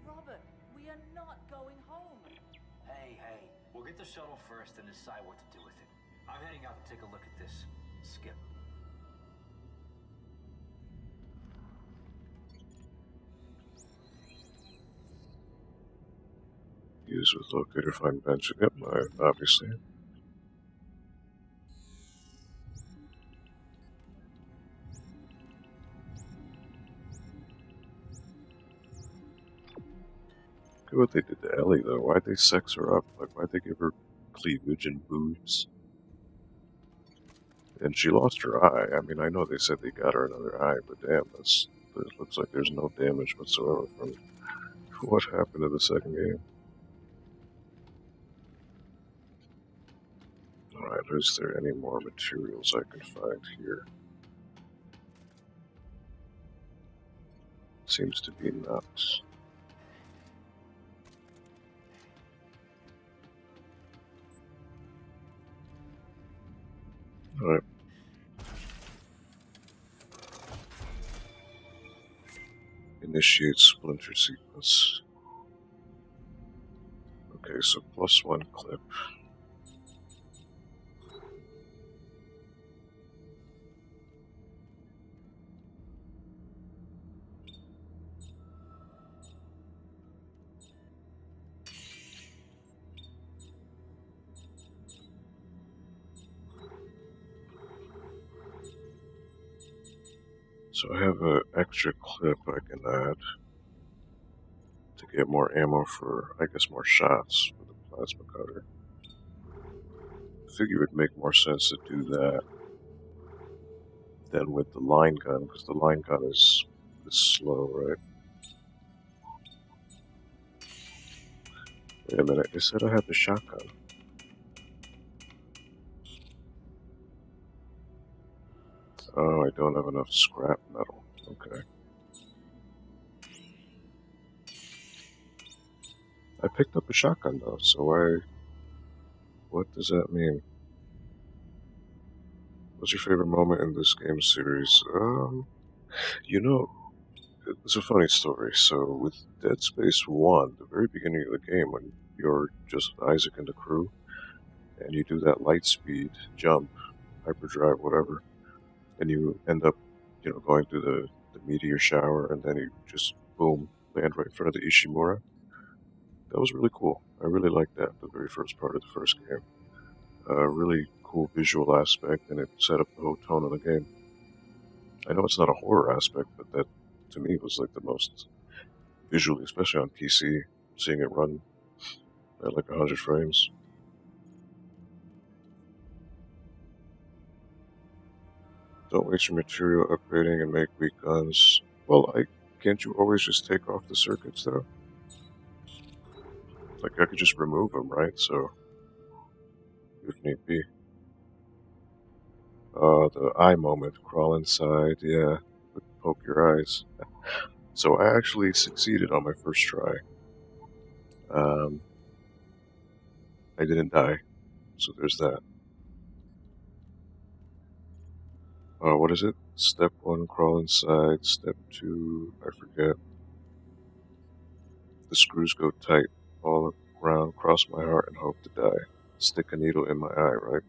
Robert, we are not going home. Hey, we'll get the shuttle first and decide what to do with it. I'm heading out to take a look at this skip. Use with locator find bench. Yep, obviously. Look at what they did to Ellie, though. Why'd they sex her up? Like, why'd they give her cleavage and boobs? And she lost her eye. I mean, I know they said they got her another eye, but damn, it looks like there's no damage whatsoever from what happened in the second game. Alright, is there any more materials I can find here? Seems to be not. Alright. Initiate splinter sequence. Okay, so +1 clip. So I have an extra clip I can add to get more ammo for, I guess, more shots with the plasma cutter. I figure it would make more sense to do that than with the line gun, because the line gun is slow, right? Wait a minute, they said I had the shotgun. Oh, I don't have enough scrap metal. Okay. I picked up a shotgun though, so what does that mean? What's your favorite moment in this game series? You know, it's a funny story. So with Dead Space 1, the very beginning of the game, when you're just Isaac and the crew, and you do that light speed jump, hyperdrive, whatever, and you end up, going through the meteor shower, and then you just, boom, land right in front of the Ishimura. That was really cool. I really liked that, the very first part of the first game. Really cool visual aspect, and it set up the whole tone of the game. I know it's not a horror aspect, but that, to me, was like the most visually, especially on PC, seeing it run at like 100 frames. Don't waste your material upgrading and make weak guns. Well, can't you always just take off the circuits, though? Like, I could just remove them, right? So, if need be. The eye moment, crawl inside, yeah, poke your eyes. So I actually succeeded on my first try. I didn't die, so there's that. What is it? Step 1, crawl inside. Step 2, I forget. The screws go tight. All around, cross my heart and hope to die. Stick a needle in my eye, right?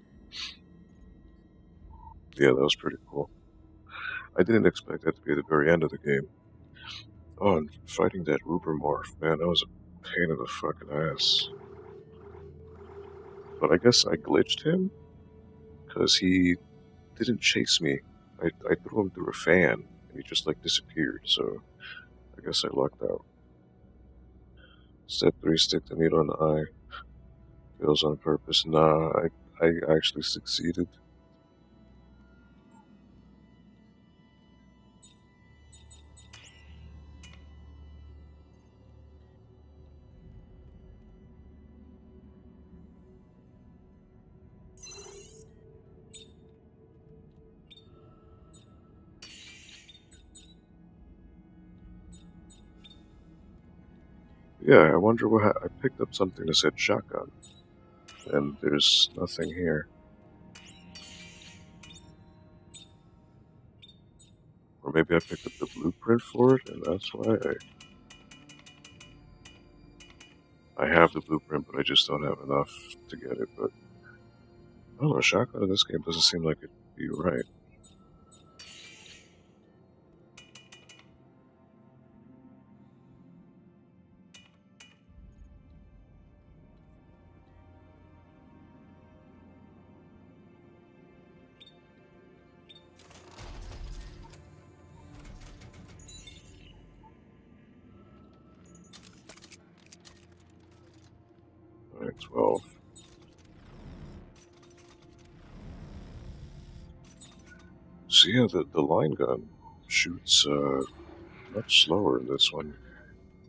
Yeah, that was pretty cool. I didn't expect that to be the very end of the game. Oh, and fighting that Ubermorph, man, that was a pain in the fucking ass. But I guess I glitched him, because he didn't chase me. I threw him through a fan, and he just, like, disappeared, so I guess I lucked out. Step 3, stick the needle in the eye. Fails on purpose. Nah, I actually succeeded. Yeah, I wonder what I picked up something that said shotgun, and there's nothing here. Or maybe I picked up the blueprint for it, and that's why I have the blueprint, but I just don't have enough to get it. But I don't know, shotgun in this game doesn't seem like it'd be right. Alright, 12. So yeah, the line gun shoots much slower in this one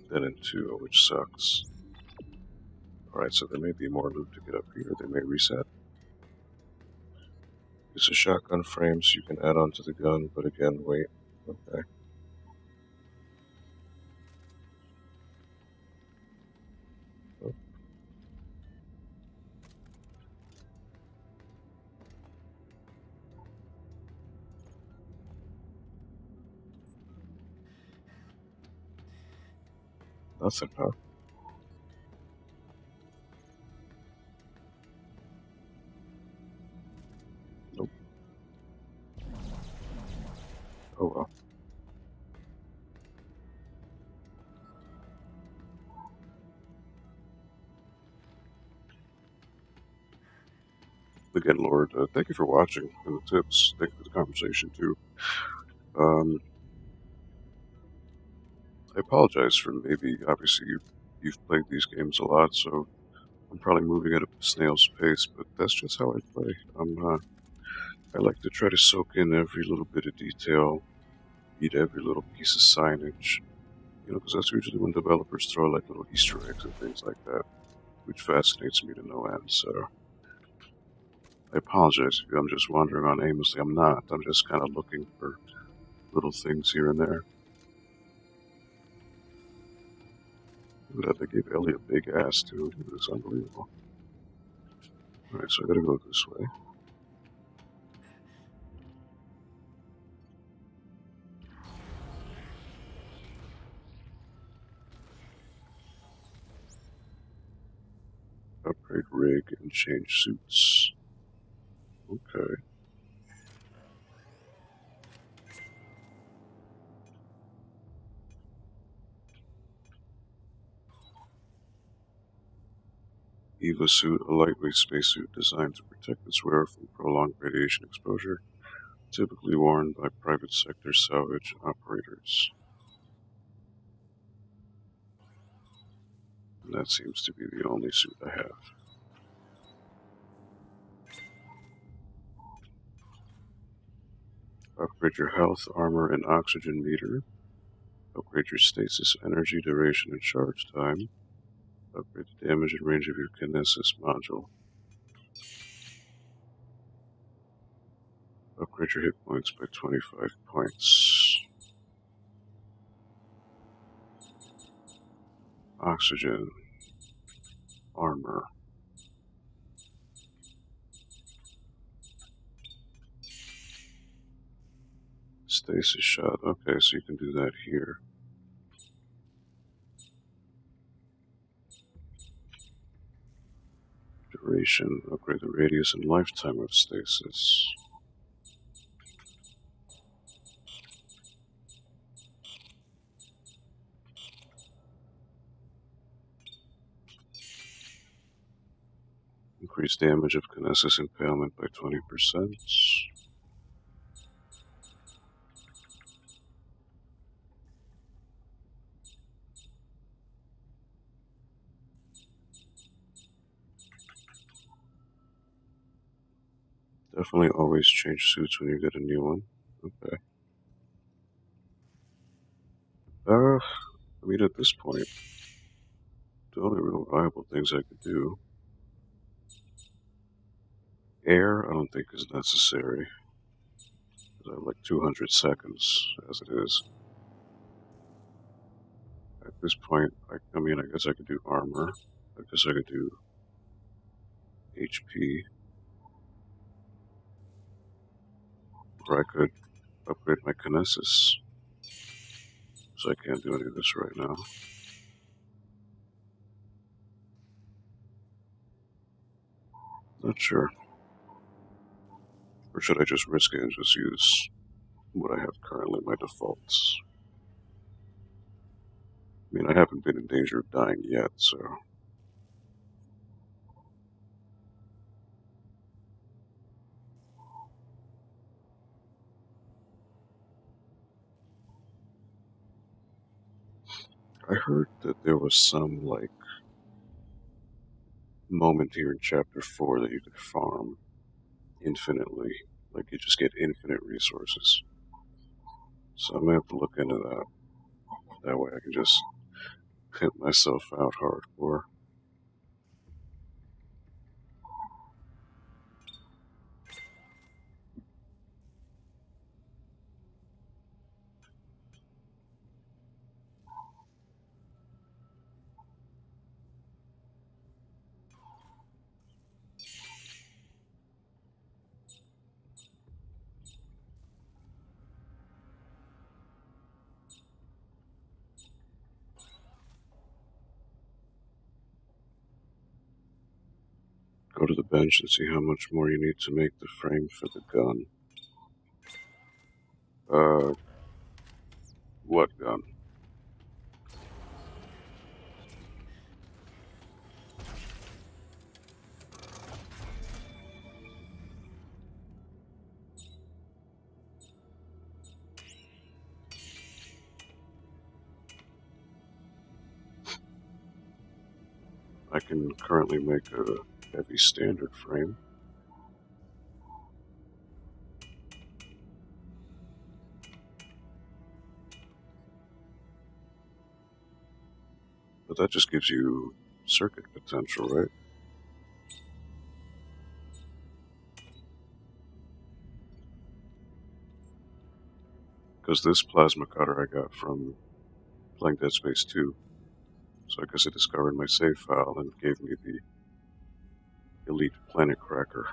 than in 2, which sucks. Alright, so there may be more loot to get up here. They may reset. It's a shotgun frame, so you can add on to the gun, but again, wait. Okay. Oh. Nothing, huh? Nope. Oh well. Again, Lord, thank you for watching and the tips. Thank you for the conversation too. I apologize for maybe, obviously, you've played these games a lot, so I'm probably moving at a snail's pace, but that's just how I play. I like to try to soak in every little bit of detail, eat every little piece of signage, you know, because that's usually when developers throw like little Easter eggs and things like that, which fascinates me to no end. So I apologize if I'm just wandering on aimlessly. I'm not. I'm just kind of looking for little things here and there. Look at that, they gave Ellie a big ass too. It was unbelievable. Alright, so I gotta go this way. Upgrade rig and change suits. Okay. EVA suit, a lightweight spacesuit designed to protect its wearer from prolonged radiation exposure, typically worn by private sector salvage operators. And that seems to be the only suit I have. Upgrade your health, armor, and oxygen meter. Upgrade your stasis, energy, duration, and charge time. Upgrade the damage and range of your kinesis module. Upgrade your hit points by 25 points. Oxygen. Armor. Stasis shot. Okay, so you can do that here. Duration. Upgrade the radius and lifetime of stasis. Increase damage of kinesis impalement by 20%. Definitely always change suits when you get a new one. Okay. I mean, at this point, the only real viable things I could do. Air, I don't think is necessary. I have like 200 seconds as it is. At this point, I mean, I guess I could do armor. I guess I could do HP. Or I could upgrade my kinesis. So I can't do any of this right now. Not sure. Or should I just risk it and just use what I have currently, my defaults? I mean, I haven't been in danger of dying yet, so... I heard that there was some, like, moment here in Chapter 4 that you could farm infinitely. Like, you just get infinite resources. So I'm gonna have to look into that. That way I can just pimp myself out hardcore. Go to the bench and see how much more you need to make the frame for the gun. What gun? I can currently make a heavy standard frame. But that just gives you circuit potential, right? Because this plasma cutter I got from playing Dead Space 2. So I guess it discovered my save file and gave me the Elite Planet Cracker.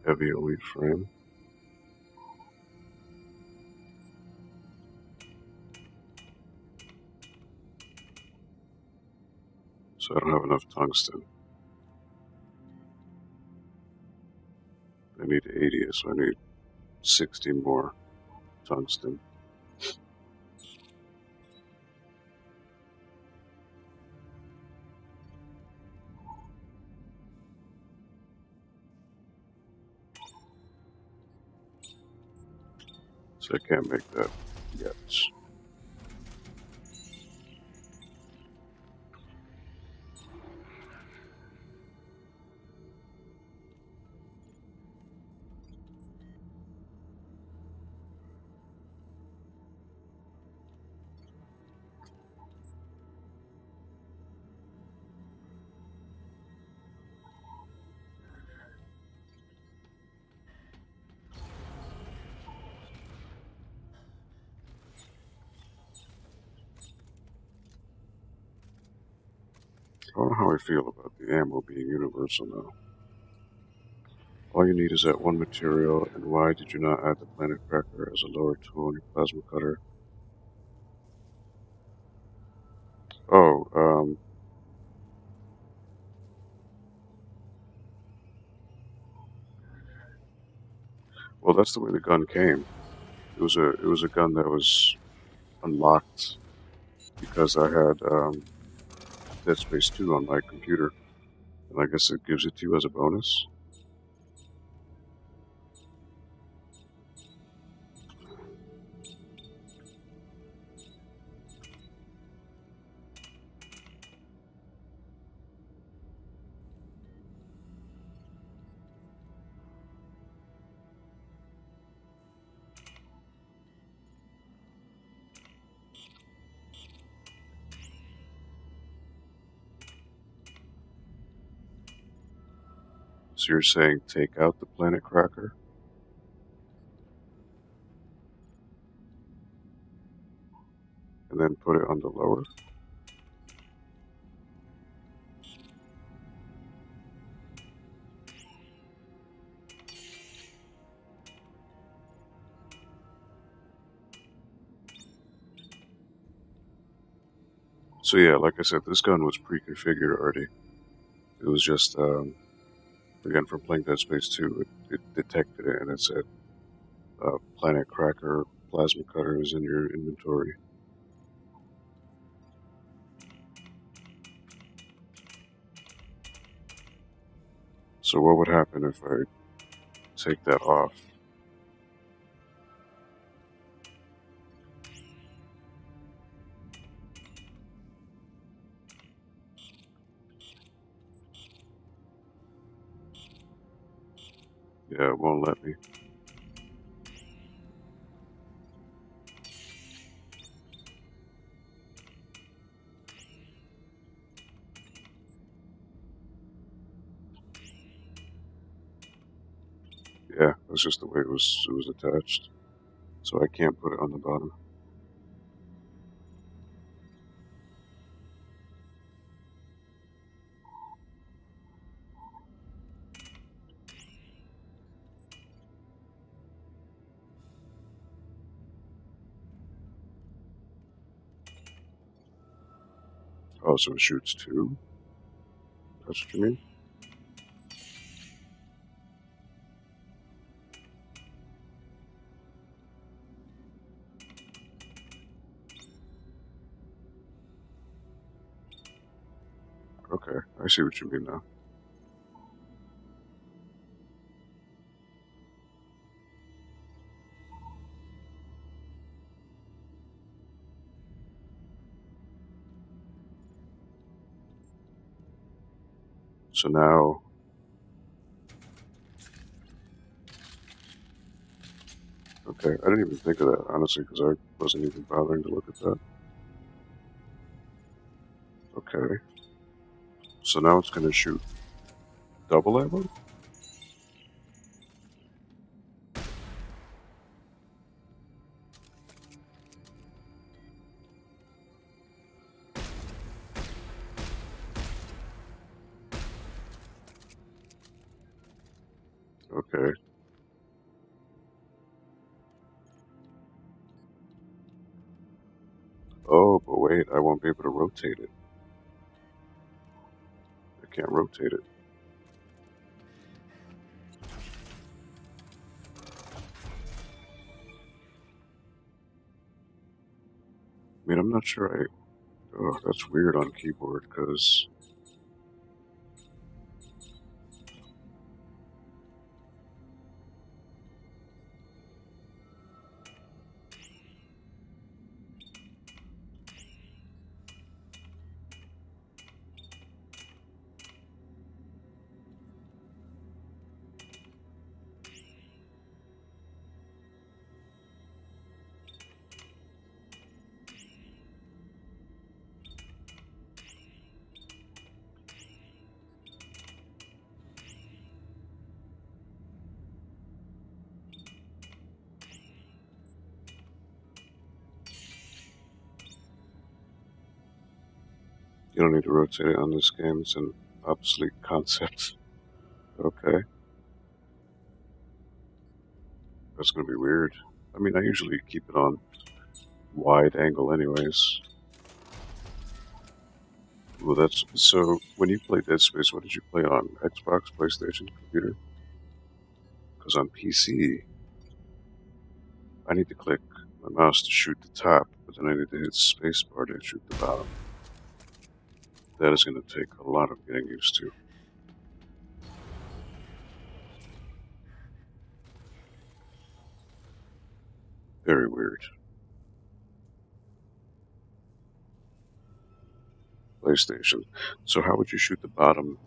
Heavy Elite frame. So I don't have enough tungsten. I need 80, so I need 60 more tungsten. So I can't make that yet. I don't know how I feel about the ammo being universal now. All you need is that one material, and why did you not add the planet cracker as a lower tool in your plasma cutter? Oh, well, that's the way the gun came. It was a gun that was unlocked because I had Dead Space 2 on my computer, and I guess it gives it to you as a bonus. So you're saying take out the planet cracker? And then put it on the lower? So yeah, like I said, this gun was pre-configured already. It was just, again, from playing Dead Space 2, it detected it and it said, planet cracker plasma cutters in your inventory. So what would happen if I take that off? Yeah, it won't let me. Yeah, that's just the way it was attached. So I can't put it on the bottom. Oh, so it shoots two? That's what you mean? Okay, I see what you mean now. So now, okay, I didn't even think of that, honestly, because I wasn't even bothering to look at that. Okay, so now it's going to shoot double ammo? Okay. Oh, but wait, I won't be able to rotate it. I can't rotate it. I mean, I'm not sure oh, that's weird on keyboard, because... You don't need to rotate it on this game, it's an obsolete concept. Okay. That's gonna be weird. I mean, I usually keep it on wide angle anyways. Well, that's... So, when you play Dead Space, what did you play on? Xbox, PlayStation, computer? Because on PC, I need to click my mouse to shoot the top, but then I need to hit spacebar to shoot the bottom. That is going to take a lot of getting used to. Very weird. PlayStation. So how would you shoot the bottom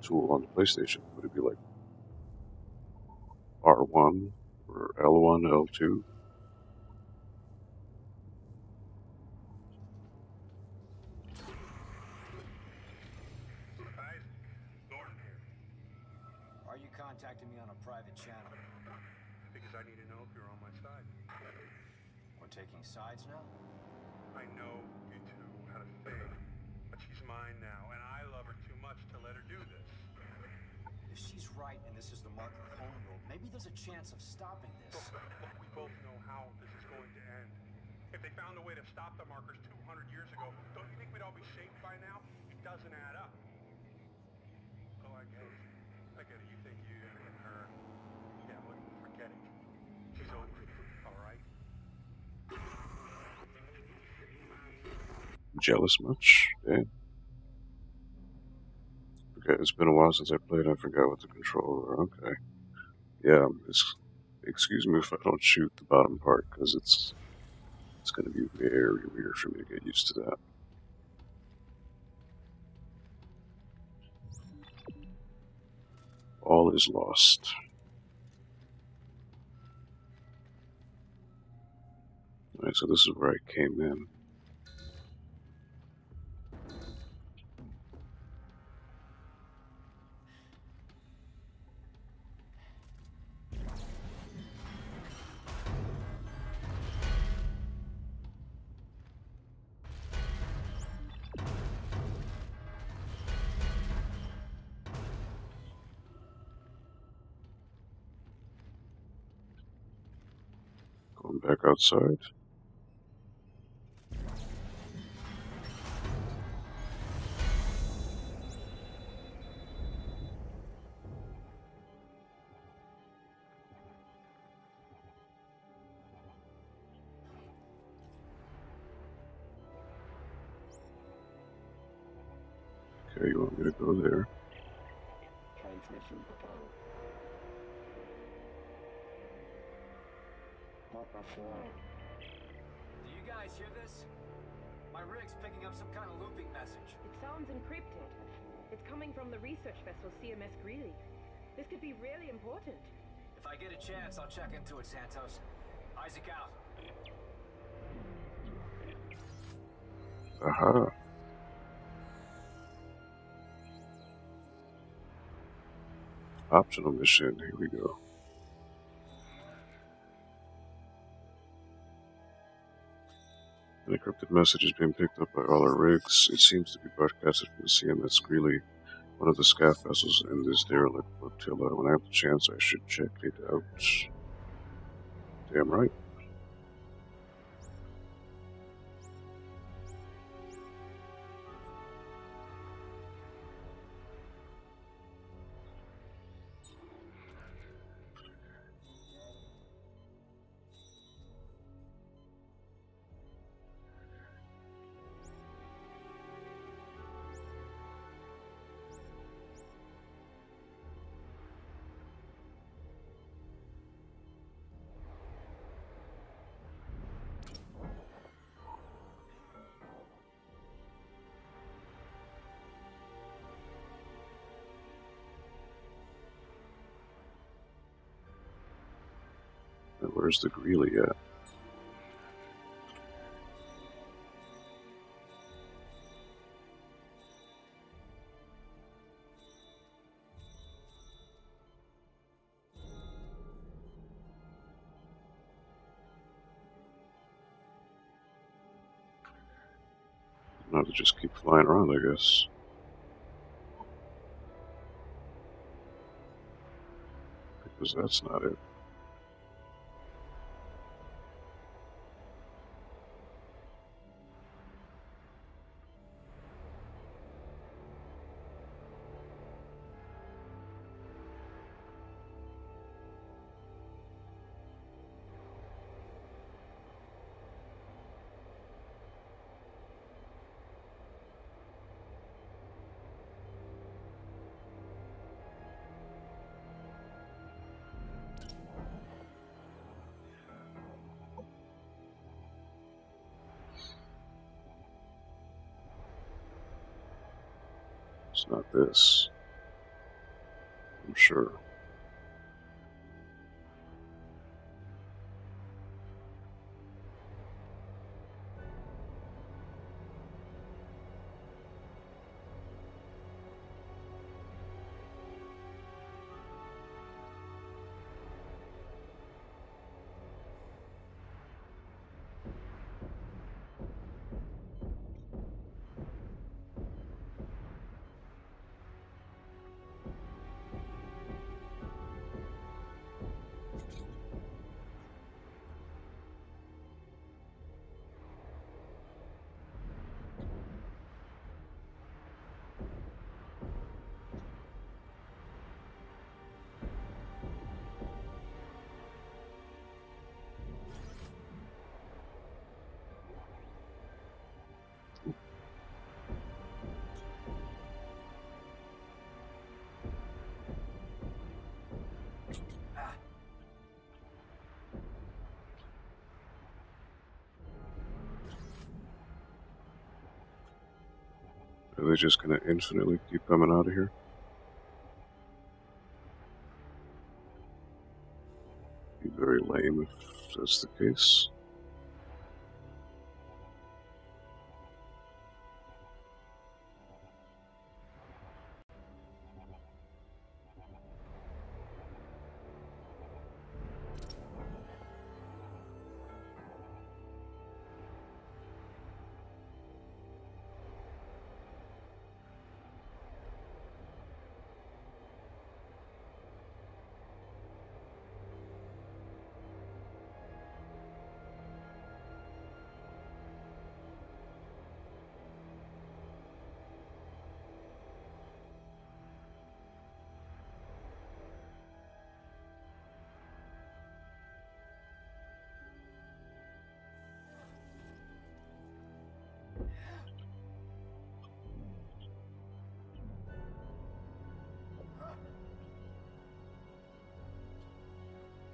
tool on the PlayStation? Would it be like R1 or L1, L2? Are you contacting me on a private channel? Because I need to know if you're on my side. We're taking sides now? I know you two had a thing, but she's mine now, and I love her too much to let her do this. If she's right and this is the Marker homeworld, maybe there's a chance of stopping this. Look, we both know how this is going to end. If they found a way to stop the Markers 200 years ago, don't you think we'd all be safe by now? It doesn't add up. Oh, I get it. I get it. You think you and her... Yeah, but forget it. She's over it, all right? Jealous much? Yeah. Okay, it's been a while since I played. I forgot what the controller. Okay. Yeah, excuse me if I don't shoot the bottom part, because it's going to be very weird for me to get used to that. All is lost. Alright, so this is where I came in. Going back outside. Okay, you want me to go there? Transmission proposed. Marker 4. Do you guys hear this? My rig's picking up some kind of looping message. It sounds encrypted. It's coming from the research vessel CMS Greeley. This could be really important. If I get a chance, I'll check into it, Santos. Isaac out. Aha. Optional mission, here we go. An encrypted message is being picked up by all our rigs. It seems to be broadcasted from the CMS Greeley, one of the SCAF vessels in this derelict flotilla. When I have the chance, I should check it out. Damn right. And where's the Greeley at? I'll have to just keep flying around, I guess. Because that's not it. It's not this. I'm sure. Are they just gonna infinitely keep coming out of here? Be very lame if that's the case.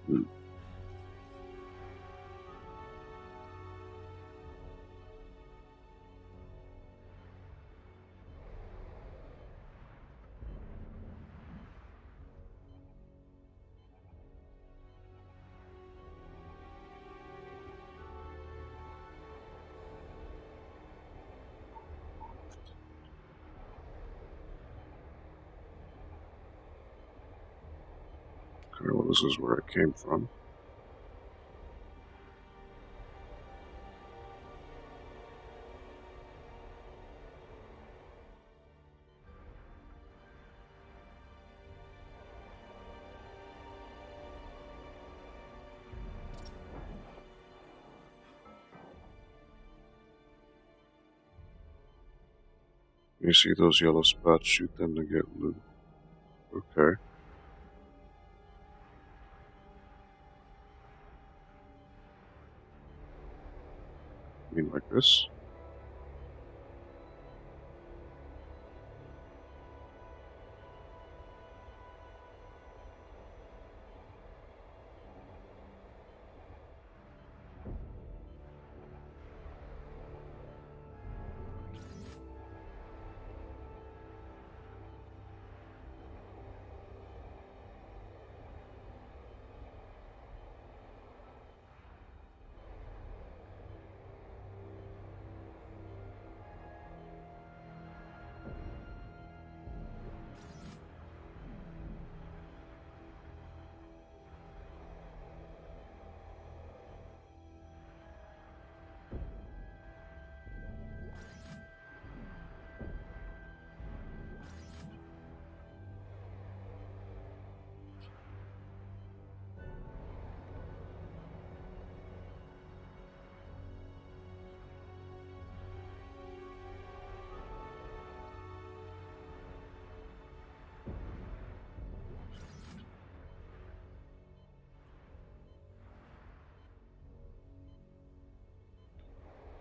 Hmm. Okay, well, this is where I came from. You see those yellow spots? Shoot them to get loot. Okay. You mean like this?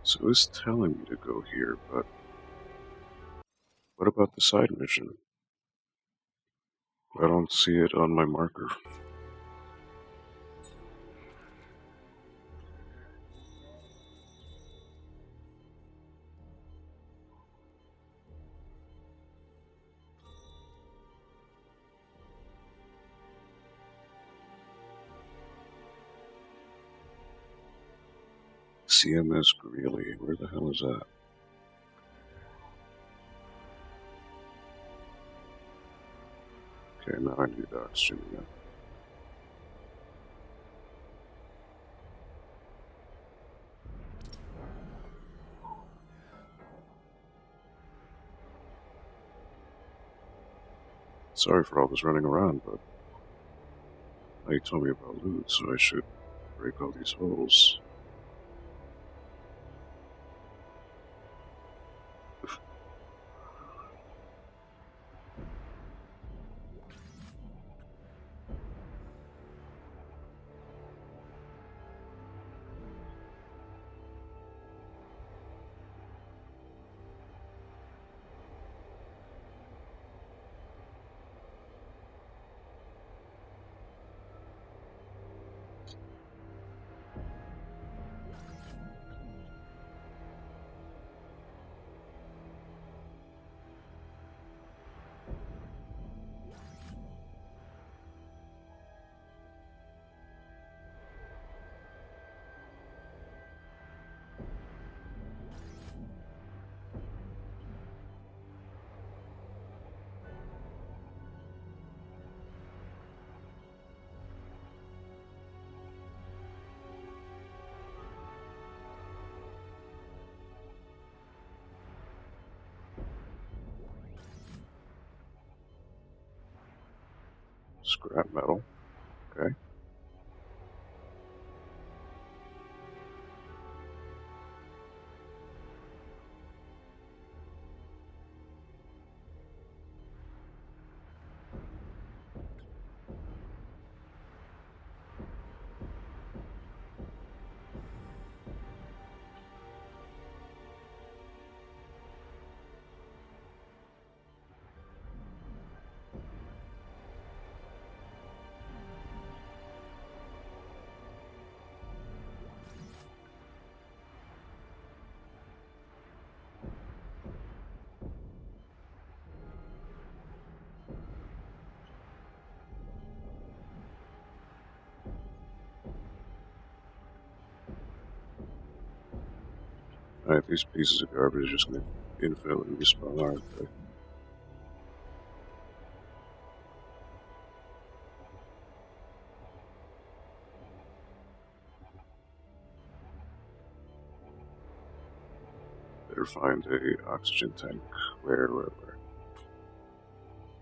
So it's telling me to go here, but what about the side mission? I don't see it on my marker. CMS Greeley, where the hell is that? Okay, now I need oxygen again. Sorry for all this running around, but now you told me about loot, so I should break all these holes. Scrap metal. Okay. Alright, these pieces of garbage are just gonna infinitely respawn, aren't they? Better find a oxygen tank. Where?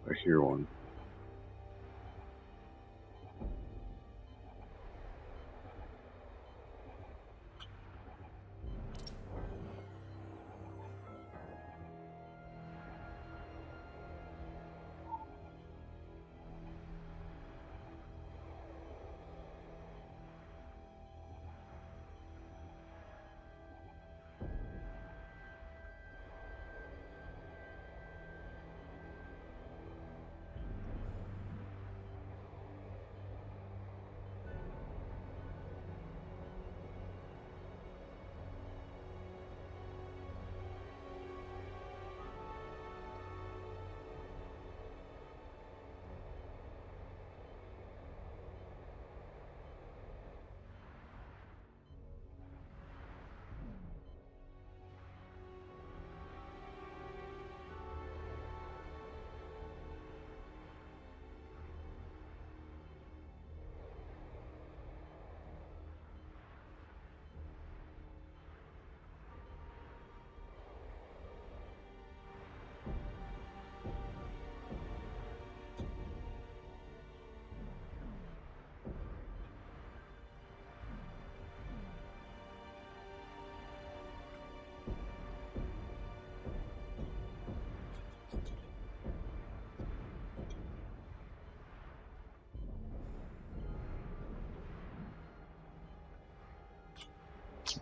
I hear one.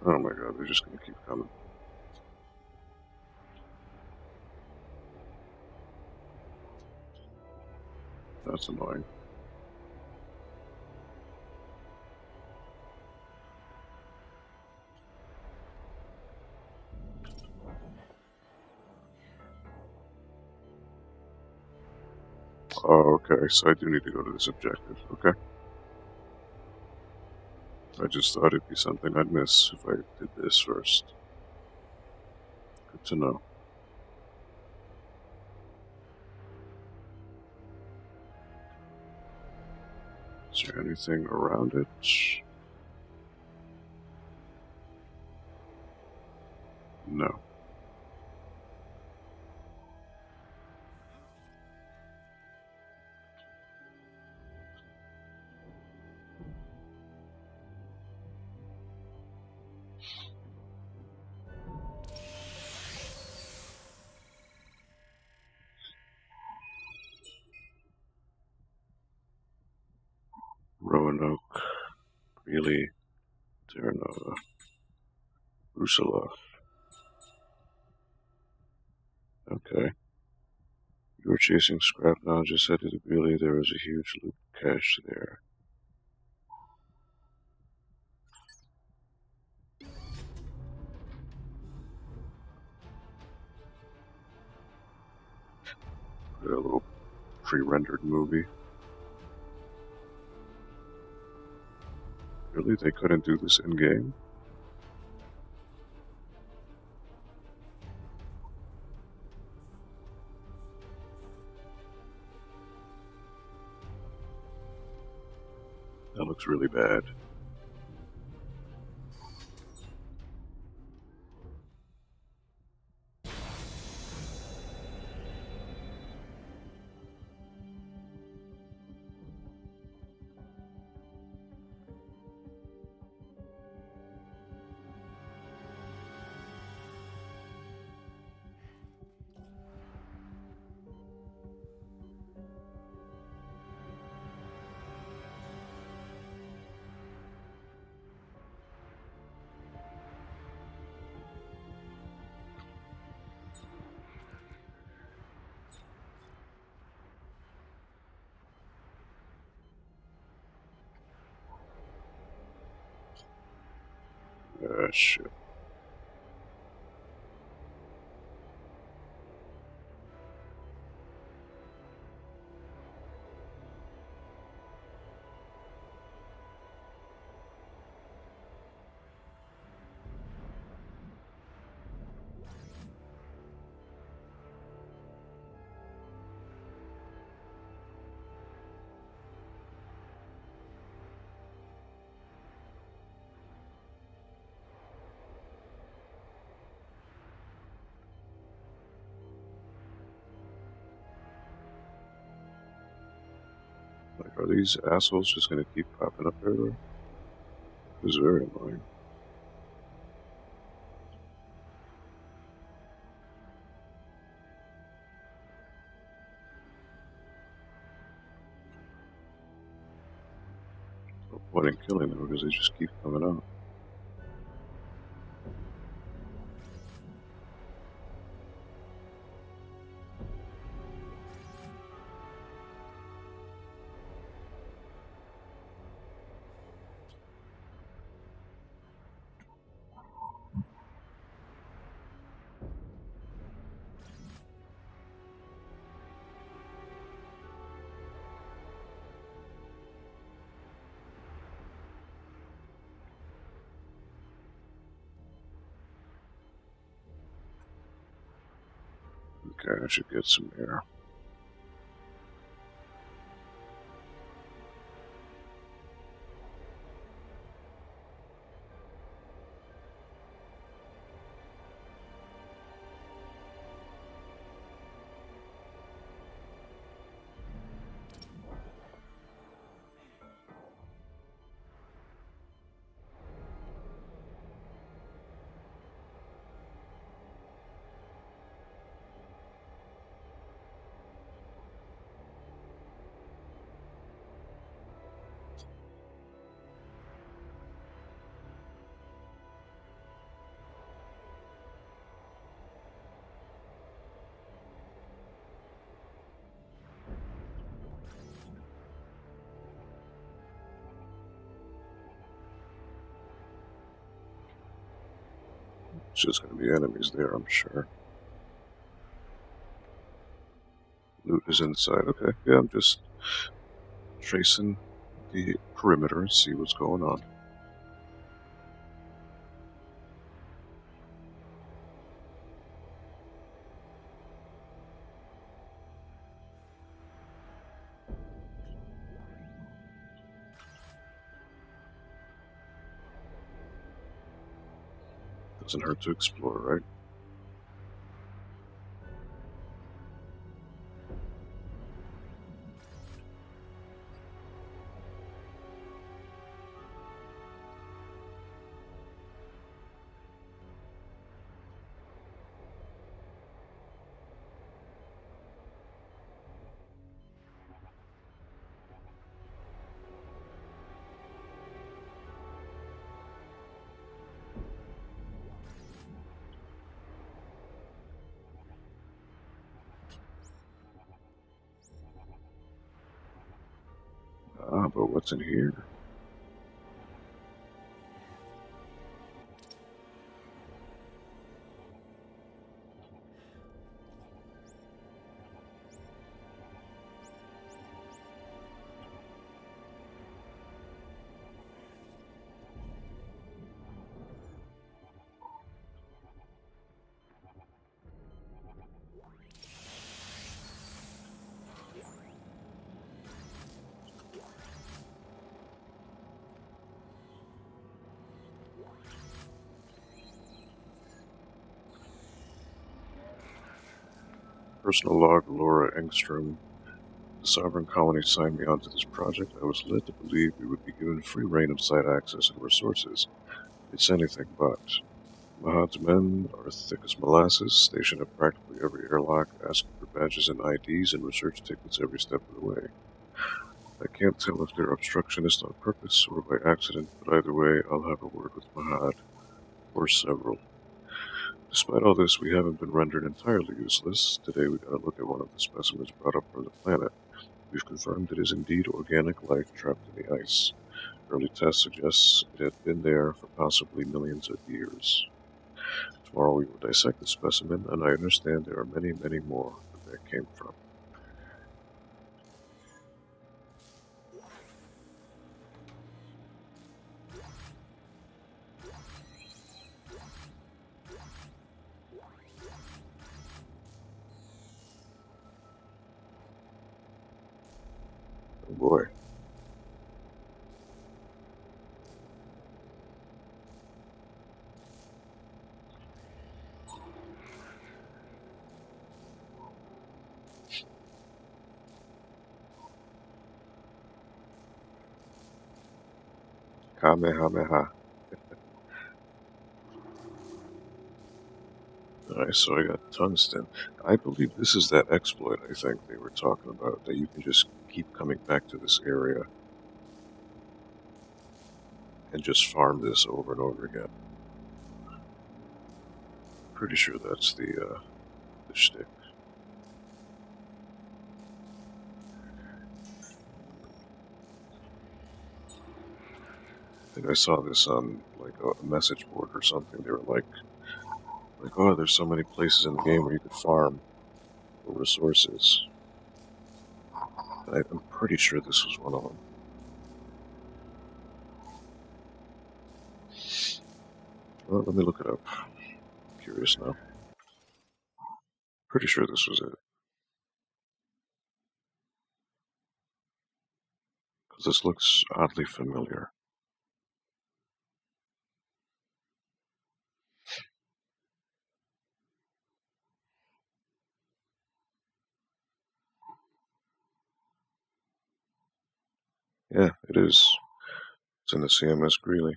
Oh my god, they're just gonna keep coming. That's annoying. Oh, okay, so I do need to go to this objective. Okay. I just thought it'd be something I'd miss if I did this first. Good to know. Is there anything around it? No. Roanoke, Greeley, Terranova, Brusilov. Okay. You were chasing scrap now, just said to the Greeley there was a huge loot cache there. A little pre-rendered movie. Really? They couldn't do this in-game? That looks really bad. Ah, shit. Like, are these assholes just gonna keep popping up everywhere? This is very annoying. No point in killing them because they just keep coming out. Okay, I should get some air. It's just gonna be enemies there, I'm sure. Loot is inside. Okay, yeah, I'm just tracing the perimeter and see what's going on. Doesn't hurt to explore, right? Ah, but what's in here? Personal log, Laura Engstrom. The Sovereign Colony signed me onto this project. I was led to believe we would be given free reign of site access and resources. It's anything but. Mahad's men are thick as molasses, stationed at practically every airlock, asking for badges and IDs and research tickets every step of the way. I can't tell if they're obstructionists on purpose or by accident, but either way, I'll have a word with Mahad. Or several. Despite all this, we haven't been rendered entirely useless. Today we got a look at one of the specimens brought up from the planet. We've confirmed it is indeed organic life trapped in the ice. Early tests suggest it had been there for possibly millions of years. Tomorrow we will dissect the specimen, and I understand there are many, many more where that came from. Oh boy. Kamehameha. Alright, so I got tungsten. I believe this is that exploit I think they were talking about, that you can just keep coming back to this area and just farm this over and over again. Pretty sure that's the shtick. I think I saw this on like a message board or something. They were like, oh, there's so many places in the game where you could farm for resources. I'm pretty sure this was one of them. Well, let me look it up. I'm curious now. Pretty sure this was it. Because this looks oddly familiar. Yeah, it is. It's in the CMS Greeley.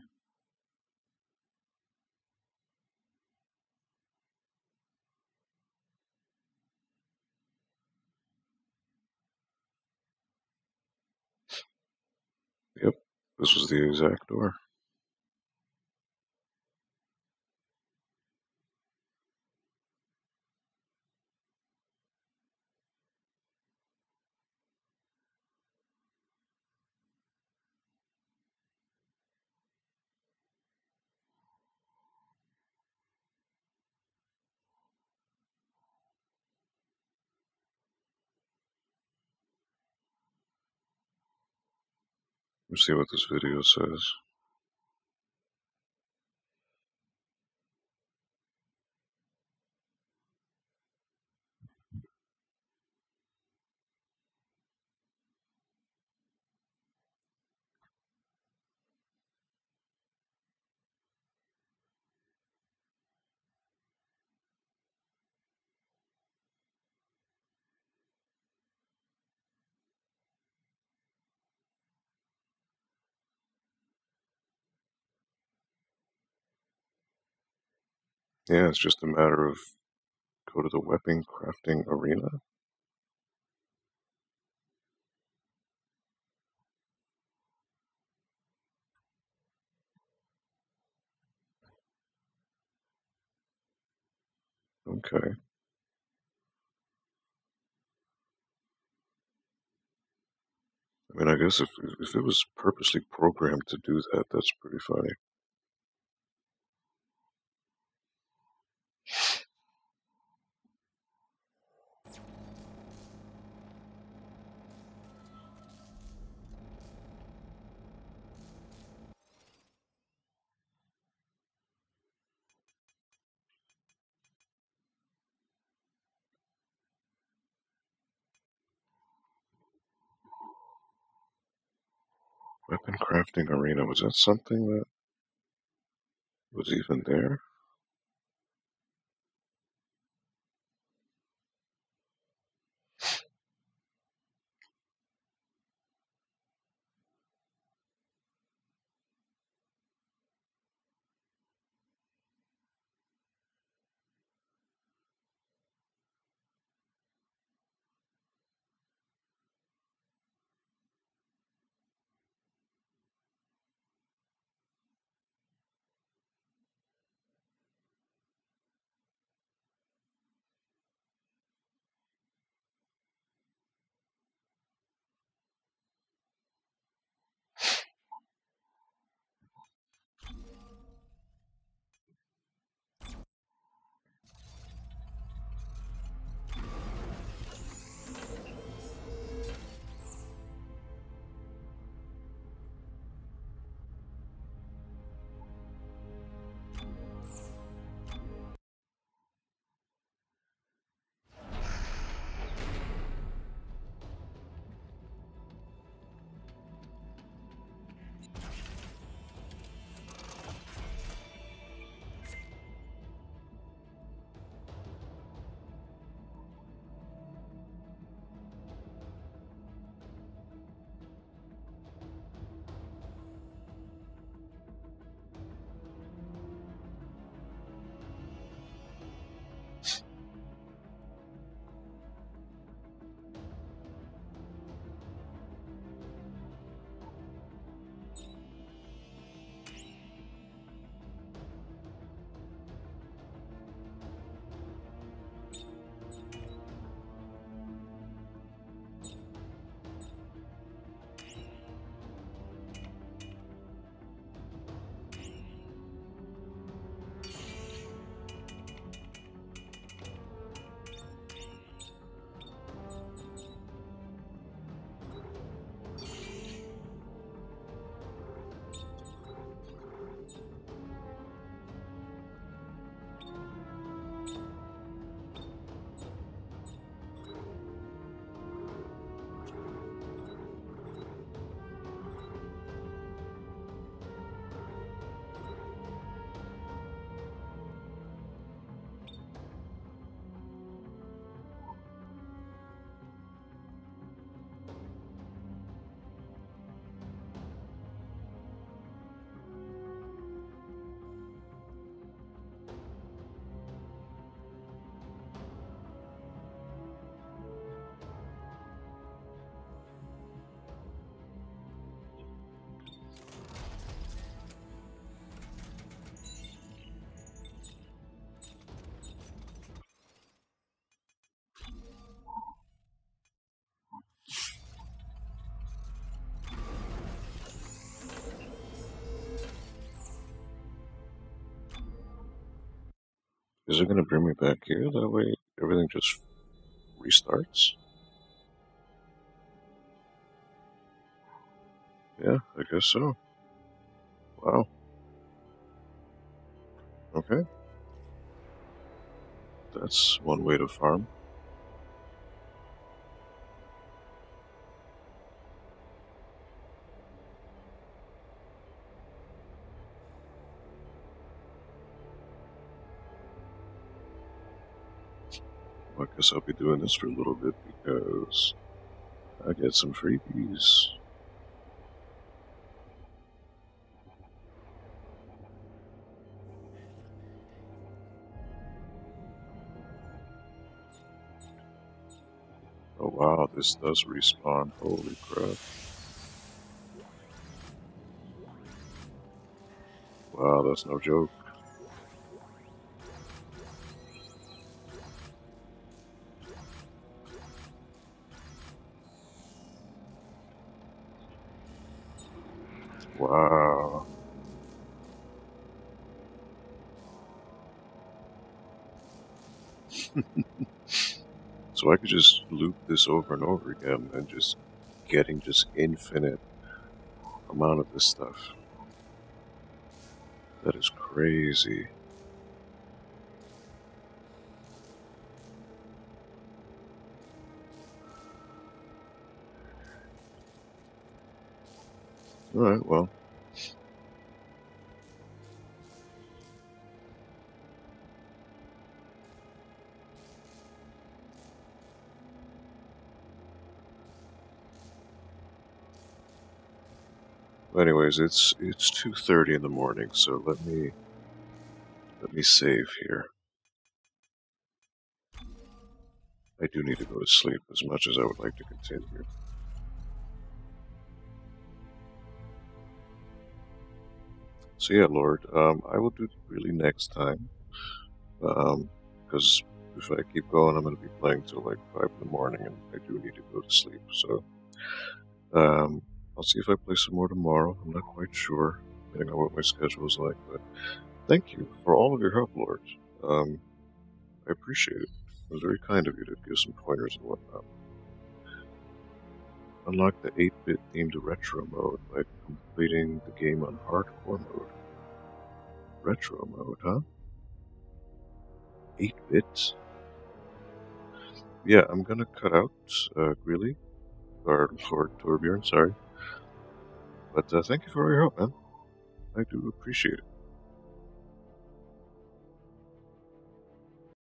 Yep, this was the exact door. Let's see what this video says. Yeah, it's just a matter of go to the weapon crafting arena. Okay. I mean, I guess if it was purposely programmed to do that, that's pretty funny. Weapon crafting arena, was that something that was even there? Is it gonna bring me back here? That way everything just restarts? Yeah, I guess so. Wow. Okay. That's one way to farm. I guess I'll be doing this for a little bit because I get some freebies. Oh wow, this does respawn. Holy crap. Wow, that's no joke. Wow. So I could just loop this over and over again and just getting just infinite amount of this stuff. That is crazy. Alright, well. Anyways, it's 2:30 in the morning, so let me save here. I do need to go to sleep as much as I would like to continue. So yeah, Lord, I will do it really next time. Because if I keep going, I'm going to be playing till like 5 in the morning, and I do need to go to sleep. So, I'll see if I play some more tomorrow. I'm not quite sure, depending on what my schedule is like. But thank you for all of your help, Lord. I appreciate it. It was very kind of you to give some pointers and whatnot. Unlock the 8-bit themed retro mode by completing the game on hardcore mode. Retro mode, huh? 8-bit? Yeah, I'm gonna cut out Greeley, or Lord Torbjorn, sorry. But thank you for all your help, man. I do appreciate it.